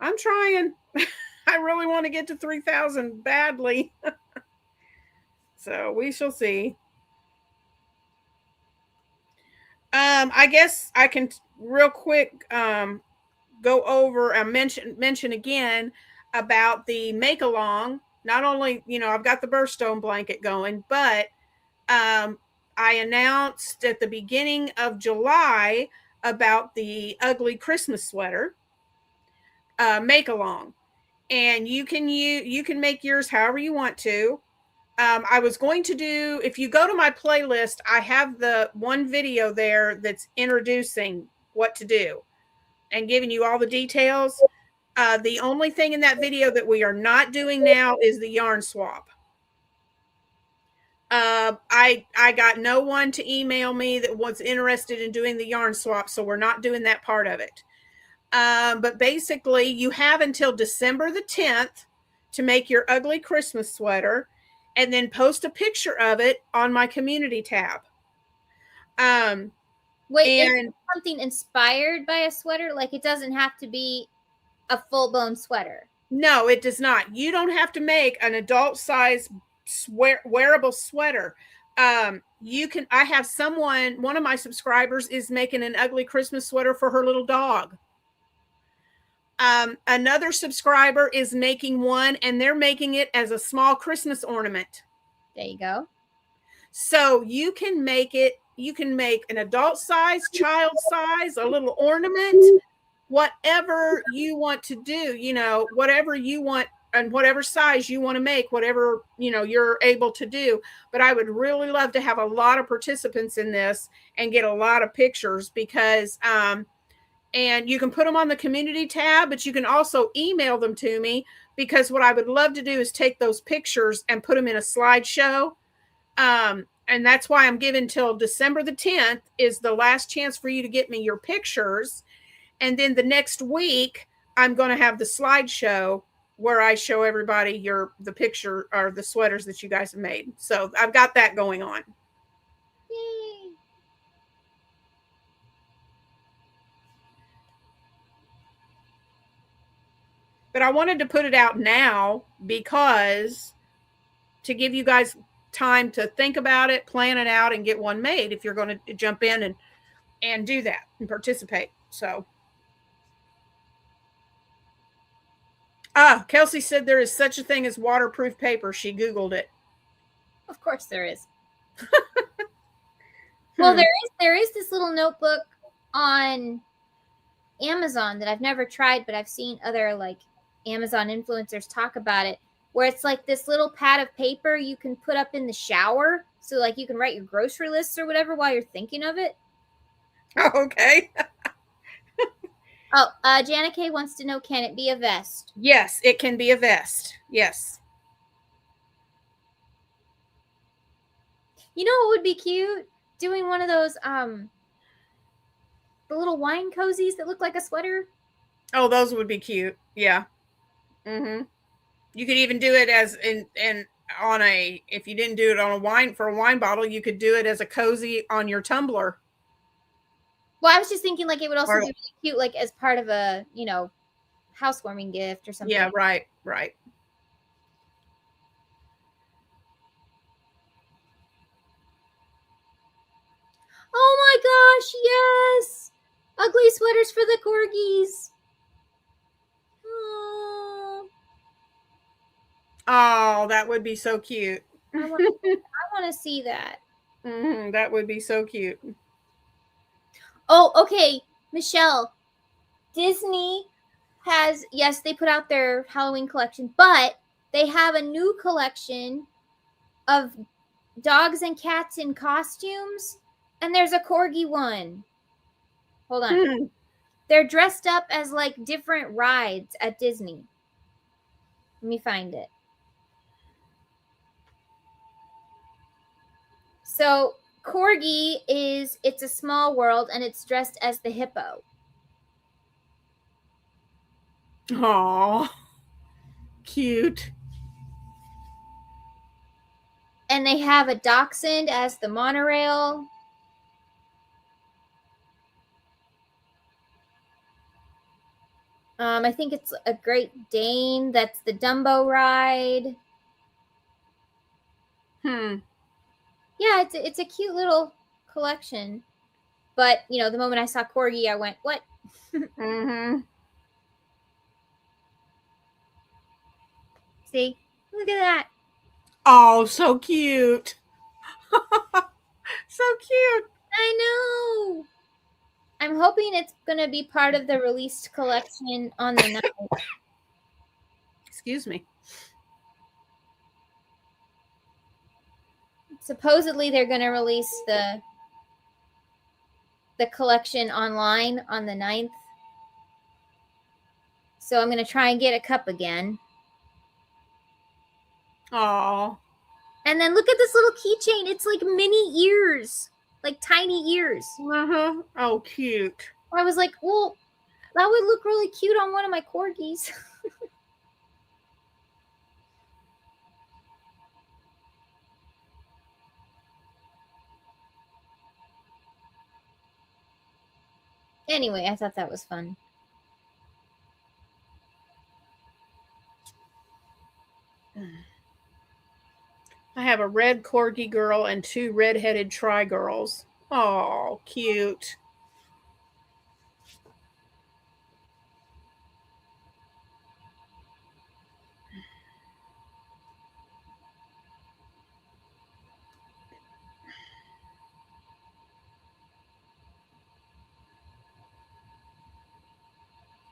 I'm trying. I really want to get to 3,000 badly. So we shall see. I guess I can real quick go over and mention again about the Makealong. Not only, I've got the Birthstone blanket going, but I announced at the beginning of July about the ugly Christmas sweater, Makealong, and you can make yours however you want to. I was going to do, if you go to my playlist, I have the one video there that's introducing what to do and giving you all the details. The only thing in that video that we are not doing now is the yarn swap. I got no one to email me that was interested in doing the yarn swap, so we're not doing that part of it. But basically, you have until December the 10th to make your ugly Christmas sweater, and then post a picture of it on my community tab. Wait, is it something inspired by a sweater? Like, it doesn't have to be a full-blown sweater. No, it does not. You don't have to make an adult size wearable sweater. You can, I have one of my subscribers is making an ugly Christmas sweater for her little dog. Another subscriber is making one, and they're making it as a small Christmas ornament. There you go. So you can make it, you can make an adult size, child size, a little ornament, whatever you want to do, whatever you want and whatever size you want to make, whatever, you're able to do. But I would really love to have a lot of participants in this and get a lot of pictures because, and you can put them on the community tab, but you can also email them to me because what I would love to do is take those pictures and put them in a slideshow. And that's why I'm giving till December the 10th is the last chance for you to get me your pictures. And then the next week, I'm going to have the slideshow where I show everybody the picture or the sweaters that you guys have made. So I've got that going on. Yay. But I wanted to put it out now because to give you guys time to think about it, plan it out, and get one made if you're going to jump in and do that and participate. So, Kelsey said there is such a thing as waterproof paper. She Googled it. Of course there is. Well, there is this little notebook on Amazon that I've never tried, but I've seen other like Amazon influencers talk about it, where it's like this little pad of paper you can put up in the shower, so like you can write your grocery lists or whatever while you're thinking of it. Oh, okay. Janet K wants to know, can it be a vest? Yes, it can be a vest. Yes. You know what would be cute? Doing one of those the little wine cozies that look like a sweater. Oh, those would be cute. Yeah. Mm-hmm. You could even do it as on a, if you didn't do it on a wine bottle, you could do it as a cozy on your tumbler. Well, I was just thinking like it would also be really cute, like as part of a, housewarming gift or something. Yeah, right. Oh my gosh, yes! Ugly sweaters for the corgis. Oh, that would be so cute. I want to see that. Mm-hmm, that would be so cute. Oh, okay, Michelle. Disney has, yes, they put out their Halloween collection, but they have a new collection of dogs and cats in costumes, and there's a corgi one. Hold on. They're dressed up as like different rides at Disney. Let me find it. So Corgi is It's a Small World, and it's dressed as the hippo. Aww. Cute. And they have a dachshund as the monorail. I think it's a Great Dane. That's the Dumbo ride. Yeah, it's a cute little collection. But, the moment I saw Corgi, I went, what? Mm-hmm. See? Look at that. Oh, so cute. So cute. I know. I'm hoping it's going to be part of the released collection on the 9th. Excuse me. Supposedly they're going to release the collection online on the 9th. So I'm going to try and get a cup again. Aww. And then look at this little keychain. It's like mini ears. Like tiny ears. Uh-huh. Oh, cute. I was like, well, that would look really cute on one of my corgis. Anyway, I thought that was fun. I have a red corgi girl and 2 red-headed tri girls. Oh, cute.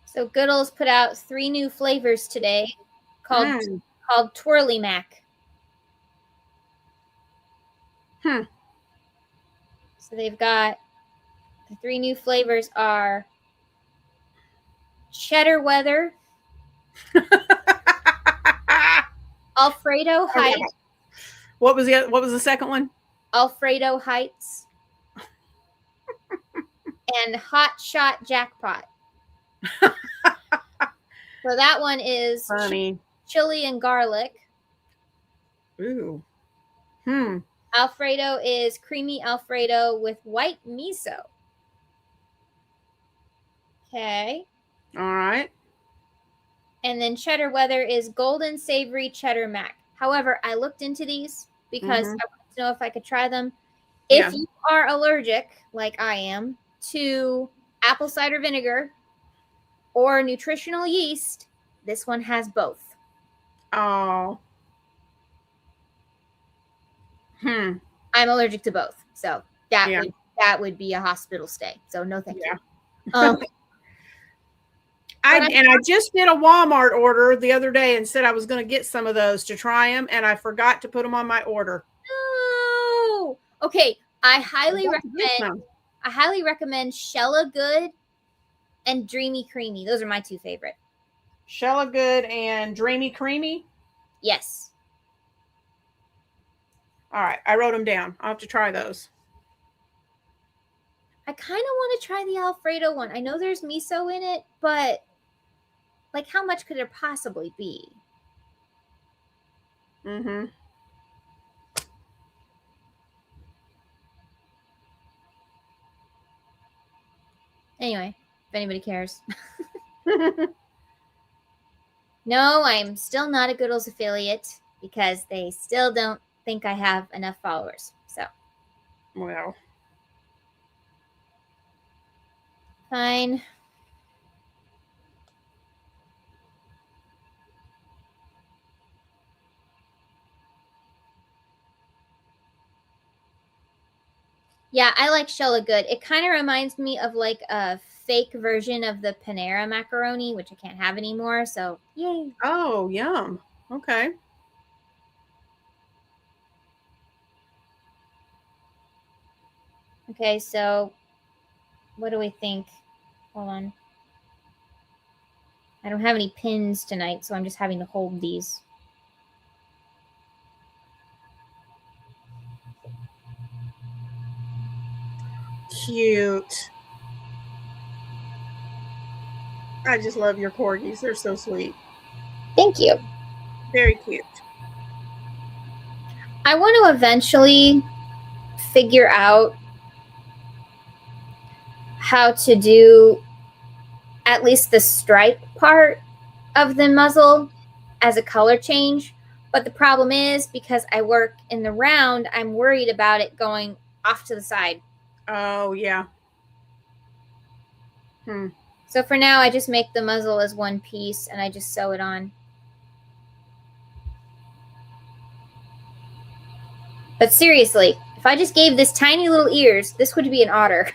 So Goodles put out 3 new flavors today called Twirly Mac. So they've got the 3 new flavors are Cheddar Weather, Alfredo Heights. What was the second one? Alfredo Heights. And Hot Shot Jackpot. So that one is funny. Chili and garlic. Ooh. Alfredo is creamy Alfredo with white miso. Okay. All right. And then cheddar weather is golden savory cheddar mac. However, I looked into these because I wanted to know if I could try them. If you are allergic, like I am, to apple cider vinegar or nutritional yeast, this one has both. Oh. I'm allergic to both. So that would be a hospital stay. So no thank you. I just did a Walmart order the other day and said I was going to get some of those to try them, and I forgot to put them on my order. No. Okay, I highly recommend Shella Good and Dreamy Creamy. Those are my two favorite. Shella Good and Dreamy Creamy? Yes. All right, I wrote them down. I'll have to try those. I kind of want to try the Alfredo one. I know there's miso in it, but like, how much could there possibly be? Anyway, if anybody cares. No, I'm still not a Goodles affiliate because they still don't think I have enough followers. So. Well. Fine. Yeah, I like Shella Good. It kind of reminds me of like a fake version of the Panera macaroni, which I can't have anymore. So, yay. Oh, yum. Okay. Okay, so what do we think? Hold on. I don't have any pins tonight, so I'm just having to hold these. Cute. I just love your corgis. They're so sweet. Thank you. Very cute. I want to eventually figure out how to do at least the stripe part of the muzzle as a color change. But the problem is, because I work in the round, I'm worried about it going off to the side. Oh, yeah. So for now, I just make the muzzle as one piece and I just sew it on. But seriously, if I just gave this tiny little ears, this would be an otter.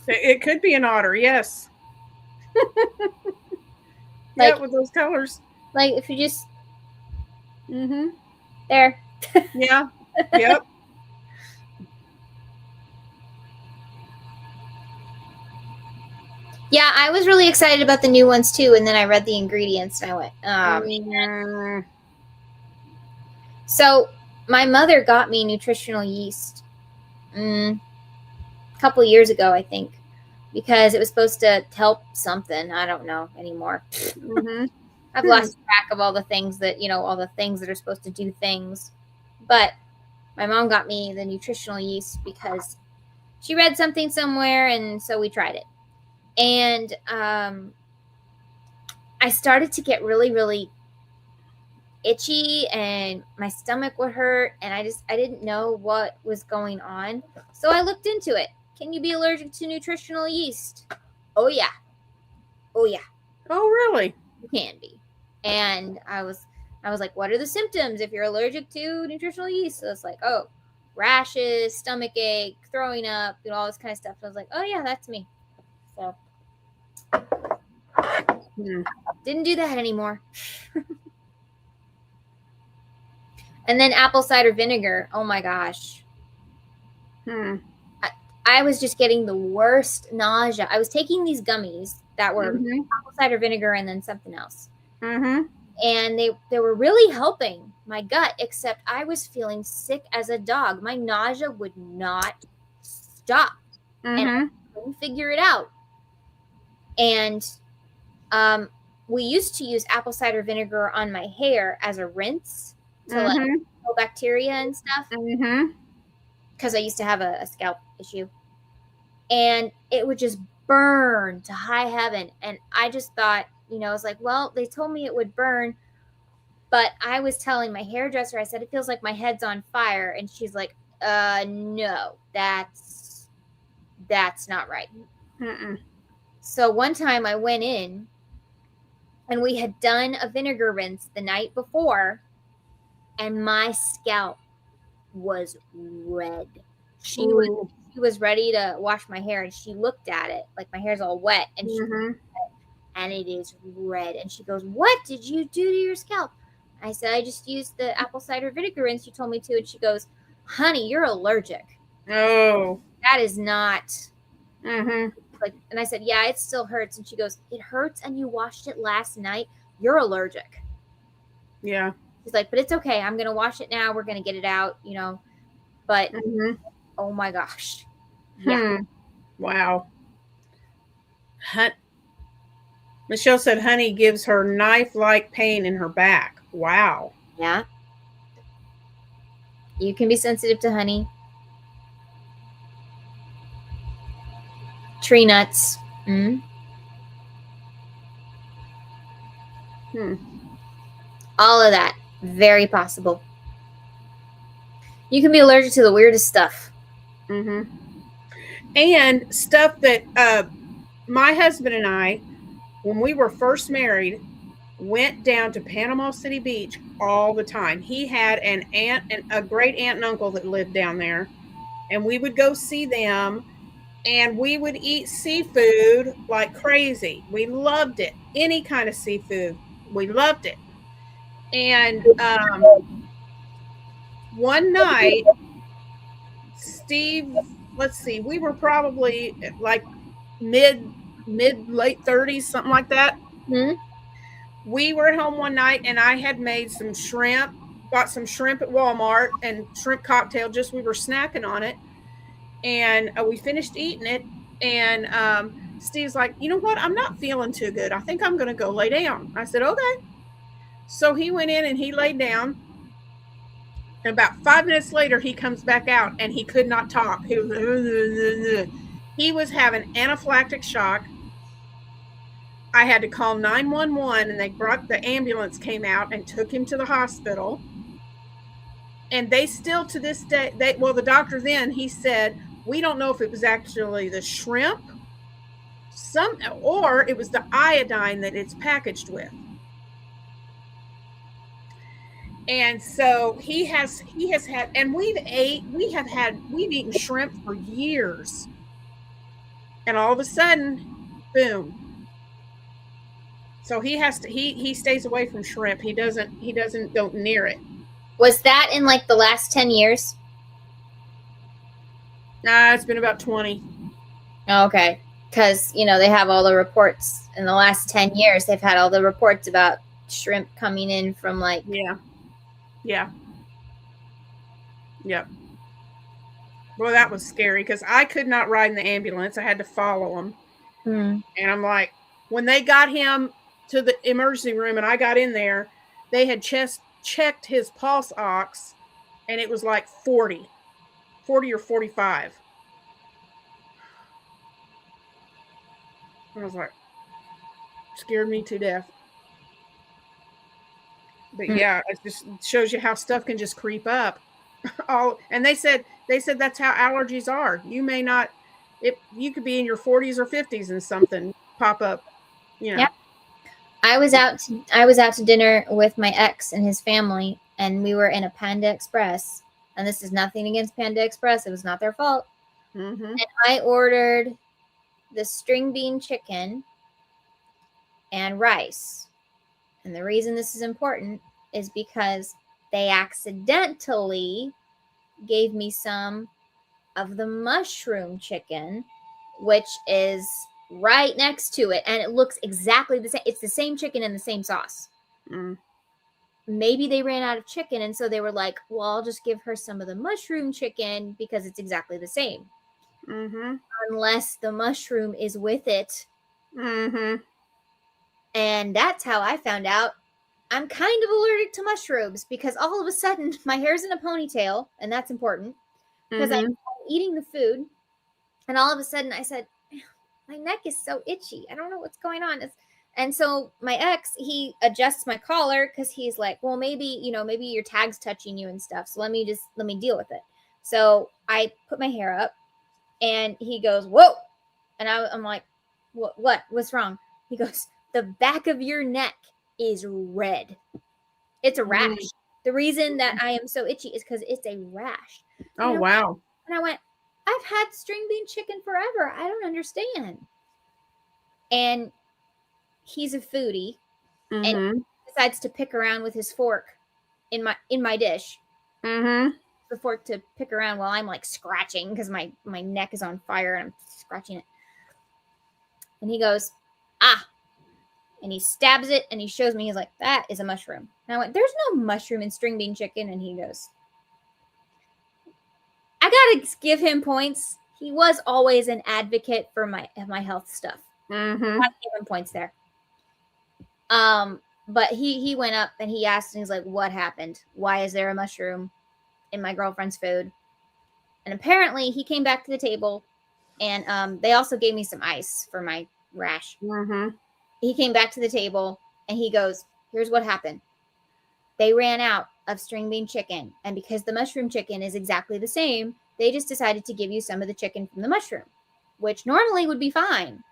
It could be an otter, yes. Like, yeah, with those colors. Like, if you just... Mm-hmm. There. Yeah. Yep. Yeah, I was really excited about the new ones too, and then I read the ingredients and I went, oh, man. So my mother got me nutritional yeast a couple years ago, I think, because it was supposed to help something. I don't know anymore. I've lost track of all the things that, all the things that are supposed to do things. But my mom got me the nutritional yeast because she read something somewhere, and so we tried it. And I started to get really, really itchy, and my stomach would hurt, and I didn't know what was going on. So I looked into it. Can you be allergic to nutritional yeast? Oh, yeah. Oh, yeah. Oh, really? You can be. And I was like, what are the symptoms if you're allergic to nutritional yeast? So it's like, oh, rashes, stomach ache, throwing up, all this kind of stuff. So I was like, oh, yeah, that's me. So didn't do that anymore. And then apple cider vinegar. Oh my gosh. I was just getting the worst nausea. I was taking these gummies that were apple cider vinegar and then something else. And they were really helping my gut, except I was feeling sick as a dog. My nausea would not stop. And I couldn't figure it out. And we used to use apple cider vinegar on my hair as a rinse to like kill bacteria and stuff. Because I used to have a scalp issue. And it would just burn to high heaven. And I just thought, I was like, well, they told me it would burn. But I was telling my hairdresser, I said, it feels like my head's on fire. And she's like, no, that's not right. Mm-mm. So one time I went in and we had done a vinegar rinse the night before, and my scalp was red. She was ready to wash my hair, and she looked at it like my hair's all wet, and and it is red. And she goes, "What did you do to your scalp?" I said, "I just used the apple cider vinegar rinse you told me to." And she goes, "Honey, you're allergic." Oh, that is not. Mm-hmm. Like, and I said, "Yeah, it still hurts." And she goes, "It hurts, and you washed it last night. You're allergic." Yeah. She's like, "But it's okay. I'm gonna wash it now. We're gonna get it out, But oh my gosh, yeah. Wow. Michelle said honey gives her knife-like pain in her back. Wow. Yeah. You can be sensitive to honey. Tree nuts. All of that. Very possible. You can be allergic to the weirdest stuff. And stuff that my husband and I, when we were first married, went down to Panama City Beach all the time. He had an aunt and a great aunt and uncle that lived down there, and we would go see them, and we would eat seafood like crazy. We loved it. Any kind of seafood, we loved it. And one night, Steve, let's see, we were probably like mid late 30s, something like that. We were at home one night, and I had made some shrimp, bought some shrimp at Walmart, and shrimp cocktail, just we were snacking on it. And we finished eating it, and Steve's like, "You know what? I'm not feeling too good. I think I'm going to go lay down." I said, "Okay." So he went in and he laid down. And about 5 minutes later, he comes back out, and he could not talk. He was having anaphylactic shock. I had to call 911, and the ambulance came out and took him to the hospital. And they still, to this day, the doctor then, he said, "We don't know if it was actually the shrimp, or it was the iodine that it's packaged with." And so he has had, and we've eaten shrimp for years. And all of a sudden, boom. So he stays away from shrimp. He doesn't go near it. Was that in like the last 10 years? Nah, it's been about 20. Okay. Because, they have all the reports in the last 10 years. They've had all the reports about shrimp coming in from like. Yeah. Well, that was scary because I could not ride in the ambulance. I had to follow them. And I'm like, when they got him to the emergency room and I got in there, they had checked his pulse ox, and it was like 40 or 45. I was like, scared me to death. But yeah, it just shows you how stuff can just creep up. And they said that's how allergies are. You may not, you could be in your 40s or 50s and something pop up. Yeah. I was out to dinner with my ex and his family, and we were in a Panda Express. And this is nothing against Panda Express. It was not their fault. And I ordered the string bean chicken and rice. And the reason this is important is because they accidentally gave me some of the mushroom chicken, which is right next to it. And it looks exactly the same. It's the same chicken and the same sauce. Maybe they ran out of chicken, and so they were like, well, I'll just give her some of the mushroom chicken because it's exactly the same. Unless the mushroom is with it. And that's how I found out I'm kind of allergic to mushrooms, because all of a sudden my hair's in a ponytail, and that's important because I'm eating the food, and all of a sudden I said, my neck is so itchy. I don't know what's going on. And so my ex, he adjusts my collar because he's like, well, maybe your tag's touching you and stuff. So let me deal with it. So I put my hair up and he goes, whoa. And I'm like, what's wrong? He goes, the back of your neck is red. It's a rash. The reason that I am so itchy is because it's a rash. Oh, wow. And I went, I've had string bean chicken forever. I don't understand. And he's a foodie and he decides to pick around with his fork in my dish. The fork to pick around while I'm like scratching because my neck is on fire and I'm scratching it. And he goes, and he stabs it and he shows me, he's like, that is a mushroom. And I went, there's no mushroom in string bean chicken. And he goes, I gotta give him points. He was always an advocate for my health stuff. I gotta give him points there. But he went up and he asked and he's like, what happened? Why is there a mushroom in my girlfriend's food? And apparently he came back to the table and they also gave me some ice for my rash. He came back to the table and he goes, here's what happened. They ran out of string bean chicken. And because the mushroom chicken is exactly the same, they just decided to give you some of the chicken from the mushroom, which normally would be fine.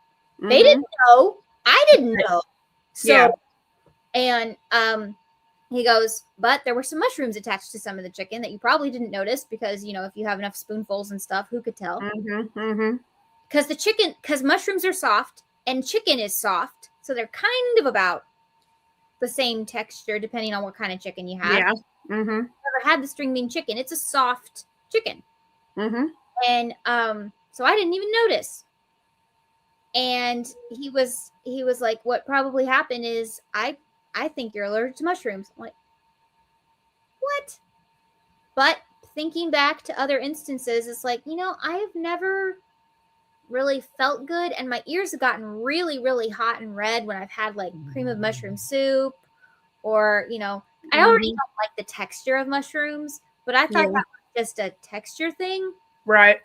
They didn't know. I didn't know. So, and he goes, but there were some mushrooms attached to some of the chicken that you probably didn't notice because, if you have enough spoonfuls and stuff, who could tell? Because mushrooms are soft and chicken is soft. So they're kind of about the same texture depending on what kind of chicken you have. Yeah. I've never had the string bean chicken. It's a soft chicken. And so I didn't even notice. And he was like, what probably happened is I think you're allergic to mushrooms. I'm like, what? But thinking back to other instances, it's like, I have never really felt good. And my ears have gotten really, really hot and red when I've had like cream of mushroom soup or, I already don't like the texture of mushrooms, but I thought that was just a texture thing. Right.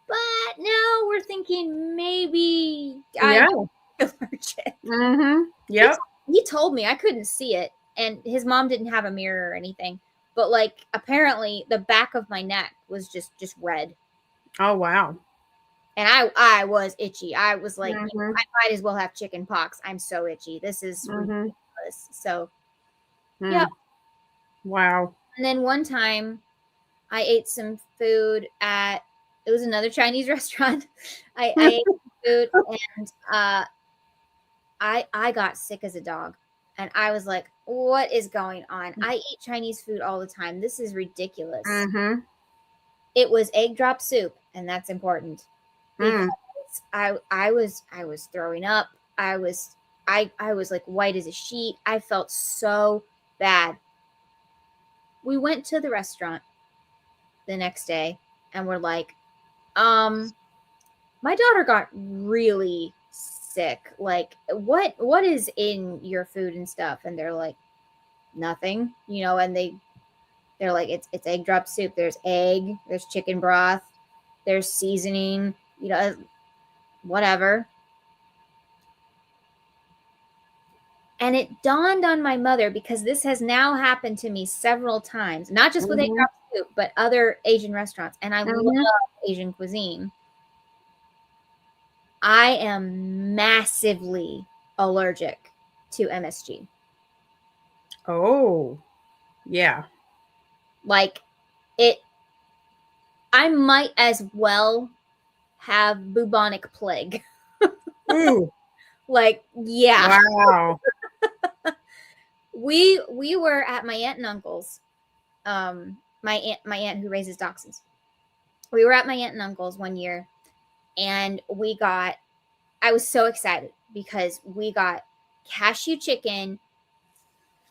But now we're thinking maybe I'm allergic. Yep. He told me I couldn't see it, and his mom didn't have a mirror or anything. But like apparently the back of my neck was just red. Oh wow. And I was itchy. I was like, I might as well have chicken pox. I'm so itchy. This is ridiculous. So yeah. Wow. And then one time I ate some food it was another Chinese restaurant. I ate food and I got sick as a dog. And I was like, what is going on? I eat Chinese food all the time. This is ridiculous. It was egg drop soup, and that's important. Because I was throwing up. I was like white as a sheet. I felt so bad. We went to the restaurant the next day and we're like, my daughter got really sick. Like, what is in your food and stuff? And they're like, nothing, and they're like, it's egg drop soup. There's egg, there's chicken broth, there's seasoning, whatever. And it dawned on my mother, because this has now happened to me several times, not just with egg drop soup, but other Asian restaurants. And I love Asian cuisine. I am massively allergic to MSG. Oh, yeah. Like I might as well have bubonic plague. Ooh. Like, yeah. Wow. We were at my aunt and uncle's. My aunt who raises dachshunds. We were at my aunt and uncle's one year, and I was so excited because we got cashew chicken,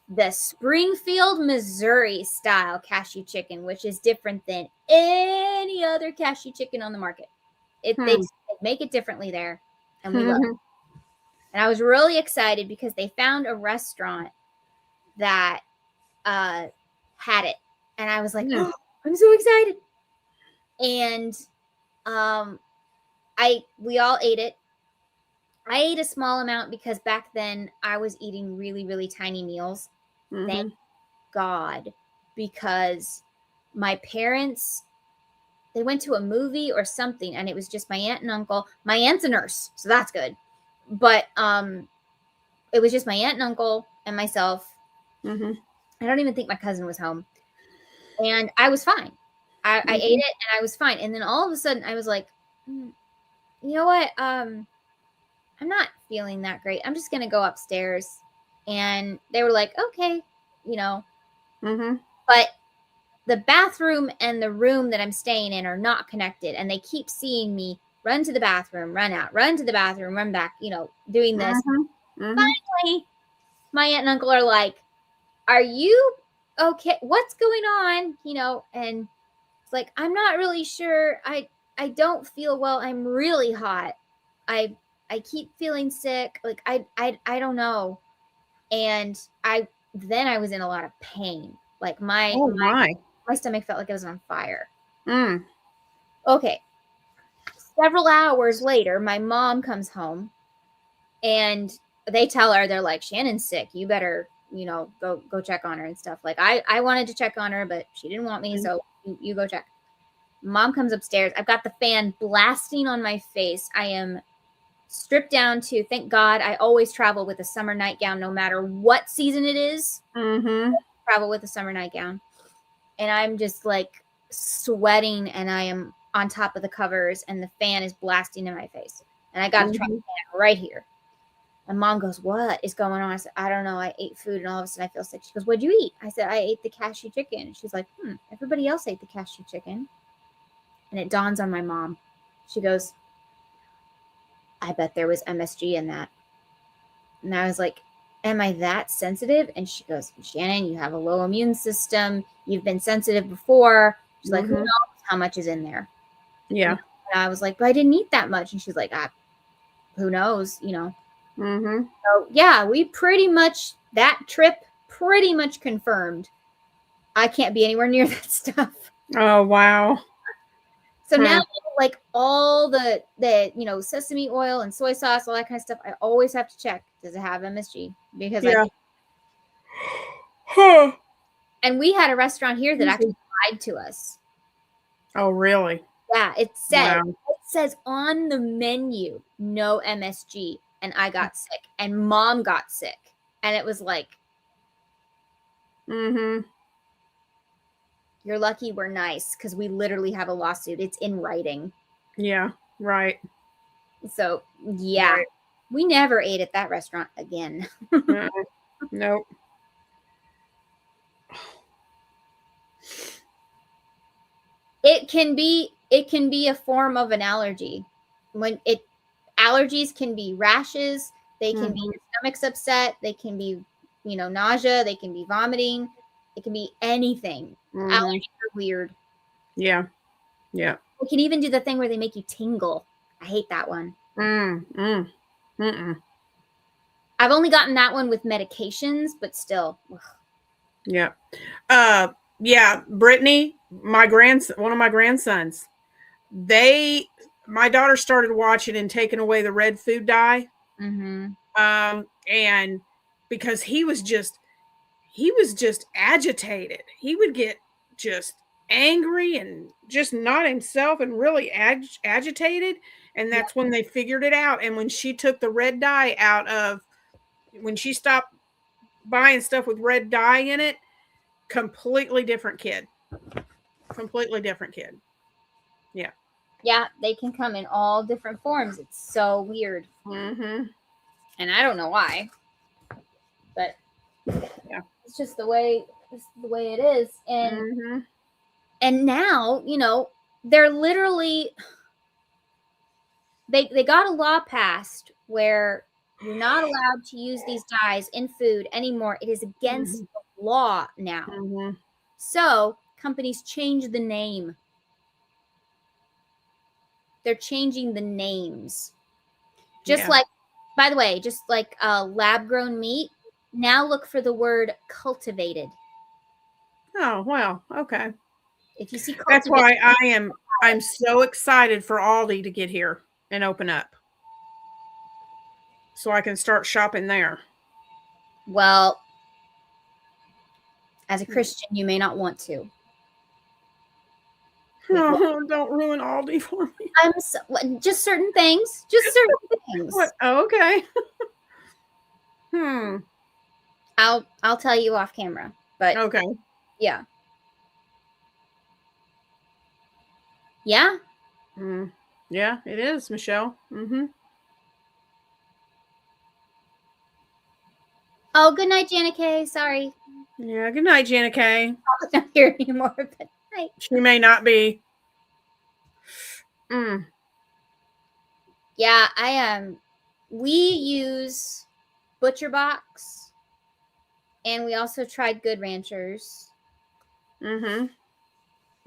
the Springfield, Missouri style cashew chicken, which is different than any other cashew chicken on the market. They make it differently there, and we love it. And I was really excited because they found a restaurant that had it. And I was like, oh, I'm so excited. And we all ate it. I ate a small amount because back then I was eating really, really tiny meals. Thank God, because my parents, they went to a movie or something, and it was just my aunt and uncle. My aunt's a nurse, so that's good. But it was just my aunt and uncle and myself. I don't even think my cousin was home, and I was fine. I ate it and I was fine. And then all of a sudden, I was like, you know what? I'm not feeling that great. I'm just gonna go upstairs. And they were like, okay, you know. But the bathroom and the room that I'm staying in are not connected, and they keep seeing me run to the bathroom, run out, run to the bathroom, run back, you know, doing this. Finally, my aunt and uncle are like, are you okay? What's going on? You know, and it's like, I'm not really sure. I don't feel well. I'm really hot. I keep feeling sick. Like I don't know. And I was in a lot of pain. Like my stomach felt like it was on fire. Okay. Several hours later, my mom comes home and they tell her, they're like, Shannon's sick. You better, you know, go check on her and stuff. Like I wanted to check on her, but she didn't want me. So you go check. Mom comes upstairs. I've got the fan blasting on my face. I am stripped down to, thank God, I always travel with a summer nightgown, no matter what season it is. Travel with a summer nightgown. And I'm just like sweating, and I am on top of the covers, and the fan is blasting in my face. And I got to try the fan right here. And Mom goes, what is going on? I said, I don't know. I ate food, and all of a sudden I feel sick. She goes, what'd you eat? I said, I ate the cashew chicken. And she's like, everybody else ate the cashew chicken. And it dawns on my mom. She goes, I bet there was MSG in that. And I was like, am I that sensitive? And she goes, Shannon, you have a low immune system. You've been sensitive before. She's like, who knows how much is in there? Yeah. And I was like, but I didn't eat that much. And she's like, who knows, you know? So yeah, we pretty much, that trip pretty much confirmed I can't be anywhere near that stuff. Oh, wow. So now, like all the you know, sesame oil and soy sauce, all that kind of stuff, I always have to check, does it have MSG? Because and we had a restaurant here that actually lied to us. Oh, really? Yeah, it says on the menu, no MSG, and I got sick, and Mom got sick, and it was like, you're lucky we're nice, because we literally have a lawsuit. It's in writing. Yeah, right. So, yeah. Right. We never ate at that restaurant again. Nope. It can be a form of an allergy. Allergies can be rashes, they can be your stomach's upset, they can be, you know, nausea, they can be vomiting, it can be anything. Allergies are weird. Yeah. Yeah. They can even do the thing where they make you tingle. I hate that one. I've only gotten that one with medications, but still. Ugh. Yeah. Yeah, Brittany, one of my grandsons, my daughter started watching and taking away the red food dye. And because he was just agitated. He would get just angry and just not himself and really agitated. And that's when they figured it out. And when she took the red dye when she stopped buying stuff with red dye in it, completely different kid. Yeah. Yeah, they can come in all different forms. It's so weird. And I don't know why. But yeah, it's just the way it is. And and now, you know, they're literally they got a law passed where you're not allowed to use these dyes in food anymore. It is against the law now. So companies change the name. They're changing the names. Just like, by the way, just like lab-grown meat, now look for the word cultivated. Oh, well, okay. If you see cultivated, that's why I'm so excited for Aldi to get here and open up. so I can start shopping there. Well, as a Christian, you may not want to. Oh, don't ruin Aldi for me. Just certain things. Just certain things. What? Oh, okay. I'll tell you off camera. But okay. Yeah. Yeah. Yeah, it is, Michelle. Oh, good night, Janet K. Sorry. Yeah, good night, Janet K. I'm not here anymore, but night. She may not be. Yeah, we use Butcher Box, and we also tried Good Ranchers. We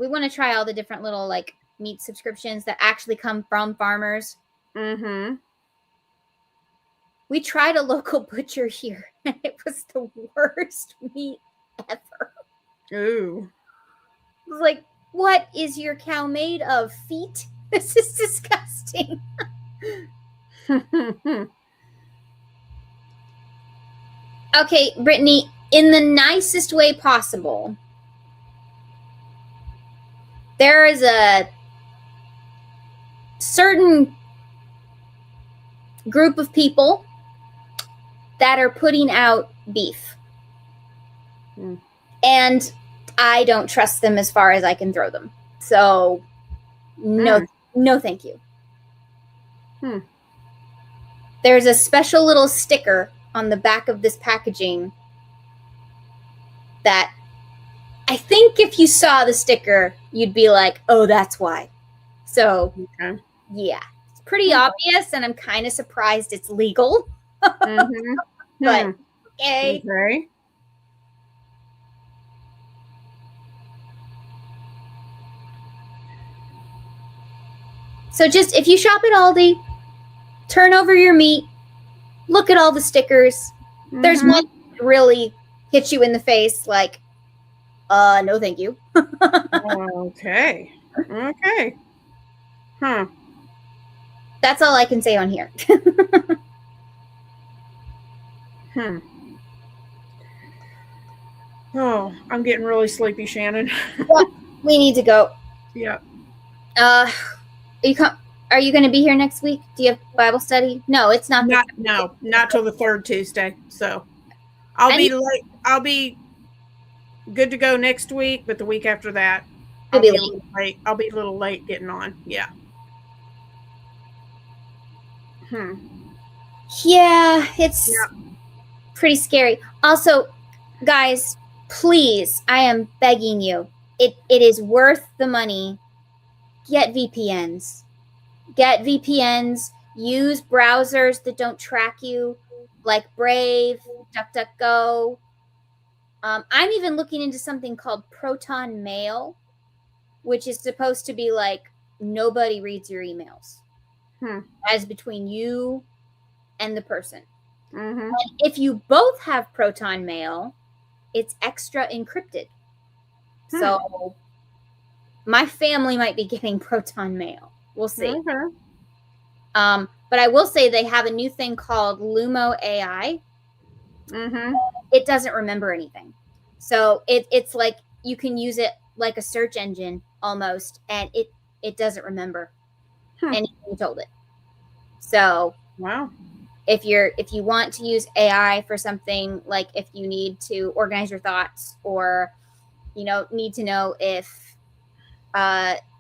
want to try all the different little like meat subscriptions that actually come from farmers. We tried a local butcher here, and it was the worst meat ever. Ooh. It was like, what is your cow made of? Feet? This is disgusting. Okay, Brittany, in the nicest way possible, there is a certain group of people that are putting out beef. And I don't trust them as far as I can throw them. So, no, thank you. There's a special little sticker on the back of this packaging that I think if you saw the sticker, you'd be like, oh, that's why. So, yeah, it's pretty obvious, and I'm kind of surprised it's legal. But, okay. So just, if you shop at Aldi, turn over your meat, look at all the stickers. There's one that really hits you in the face, like, no thank you. Okay. That's all I can say on here. Oh, I'm getting really sleepy, Shannon. Well, we need to go. Yeah. Are you going to be here next week? Do you have Bible study? No, it's not. Not till the third Tuesday. So I'll be late. I'll be good to go next week, but the week after that, I'll be late. I'll be a little late getting on. Yeah. Yeah, it's pretty scary. Also, guys, please, I am begging you. It is worth the money. Get VPNs. Get VPNs. Use browsers that don't track you, like Brave, DuckDuckGo. I'm even looking into something called Proton Mail, which is supposed to be like nobody reads your emails. As between you and the person. And if you both have Proton Mail, it's extra encrypted. So my family might be getting Proton Mail. We'll see. But I will say they have a new thing called Lumo AI. It doesn't remember anything. So it's like you can use it like a search engine almost, and it doesn't remember anything you told it. So if you want to use AI for something, like if you need to organize your thoughts, or need to know if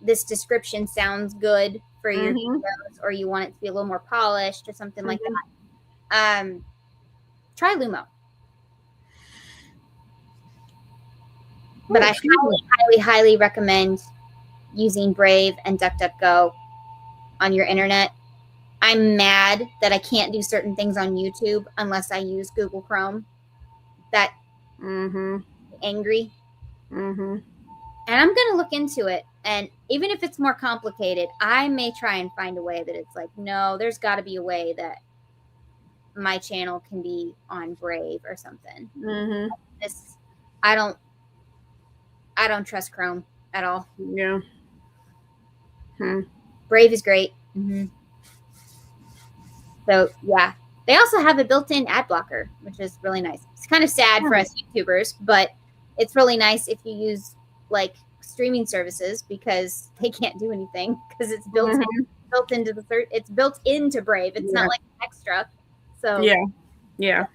this description sounds good for your videos, or you want it to be a little more polished or something like that, try Lumo. But I highly recommend using Brave and DuckDuckGo on your internet. I'm mad that I can't do certain things on YouTube unless I use Google Chrome. That angry. And I'm going to look into it. And even if it's more complicated, I may try and find a way that it's like, no, there's got to be a way that my channel can be on Brave or something. I don't trust Chrome at all. Yeah. Brave is great. So yeah, They also have a built-in ad blocker, which is really nice. It's kind of sad for us YouTubers, but it's really nice if you use like streaming services because they can't do anything because it's built into it's built into Brave. It's not like an extra. So yeah.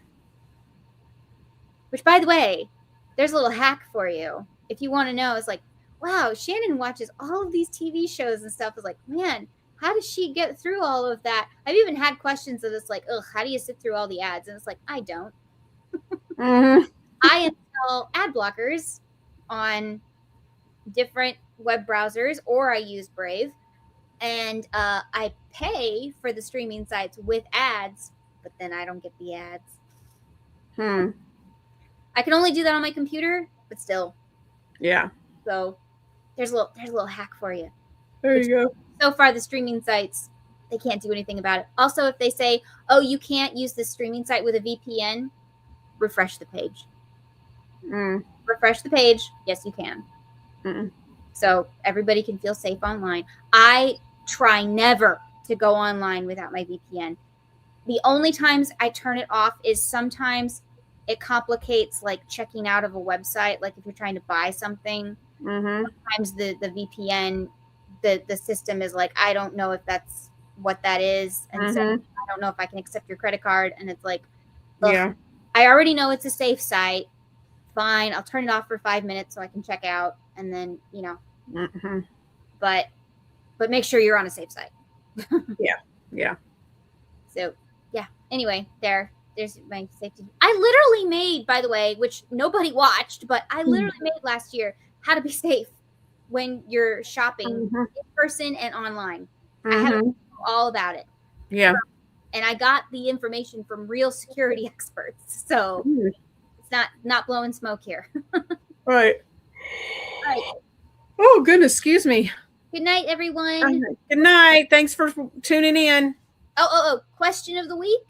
Which, by the way, there's a little hack for you if you want to know. It's like, wow, Shannon watches all of these TV shows and stuff. It's like, man, how does she get through all of that? I've even had questions of this, like, ugh, how do you sit through all the ads? And it's like, I don't. I install ad blockers on different web browsers, or I use Brave, and I pay for the streaming sites with ads, but then I don't get the ads. I can only do that on my computer, but still. Yeah. So there's a little hack for you. There you go. So far, the streaming sites, they can't do anything about it. Also, if they say, oh, you can't use the streaming site with a VPN, refresh the page. Refresh the page. Yes, you can. So everybody can feel safe online. I try never to go online without my VPN. The only times I turn it off is sometimes it complicates like checking out of a website. Like if you're trying to buy something, sometimes the VPN, the system is like, I don't know if that's what that is. And so I don't know if I can accept your credit card. And it's like, ugh, I already know it's a safe site. Fine. I'll turn it off for 5 minutes so I can check out. And then, you know, but make sure you're on a safe site. Yeah. So yeah. Anyway, there's my safety. I literally made, by the way, which nobody watched, but I literally made last year how to be safe when you're shopping in person and online. I have all about it. Yeah. And I got the information from real security experts. So it's not blowing smoke here. Right. Right. Oh, goodness. Excuse me. Good night, everyone. Good night. Thanks for tuning in. Oh. Question of the week.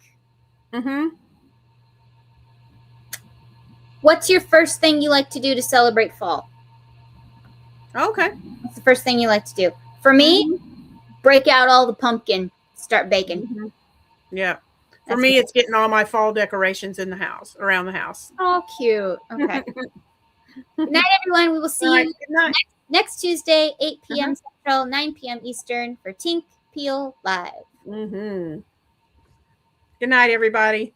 What's your first thing you like to do to celebrate fall? Okay. What's the first thing you like to do? For me, break out all the pumpkin, start baking. Yeah. For me, it's getting all my fall decorations in the house, around the house. Oh, cute. Okay. Good night, everyone. We will see you next Tuesday, 8 p.m. Central, 9 p.m. Eastern for Tink Peal Live. Good night, everybody.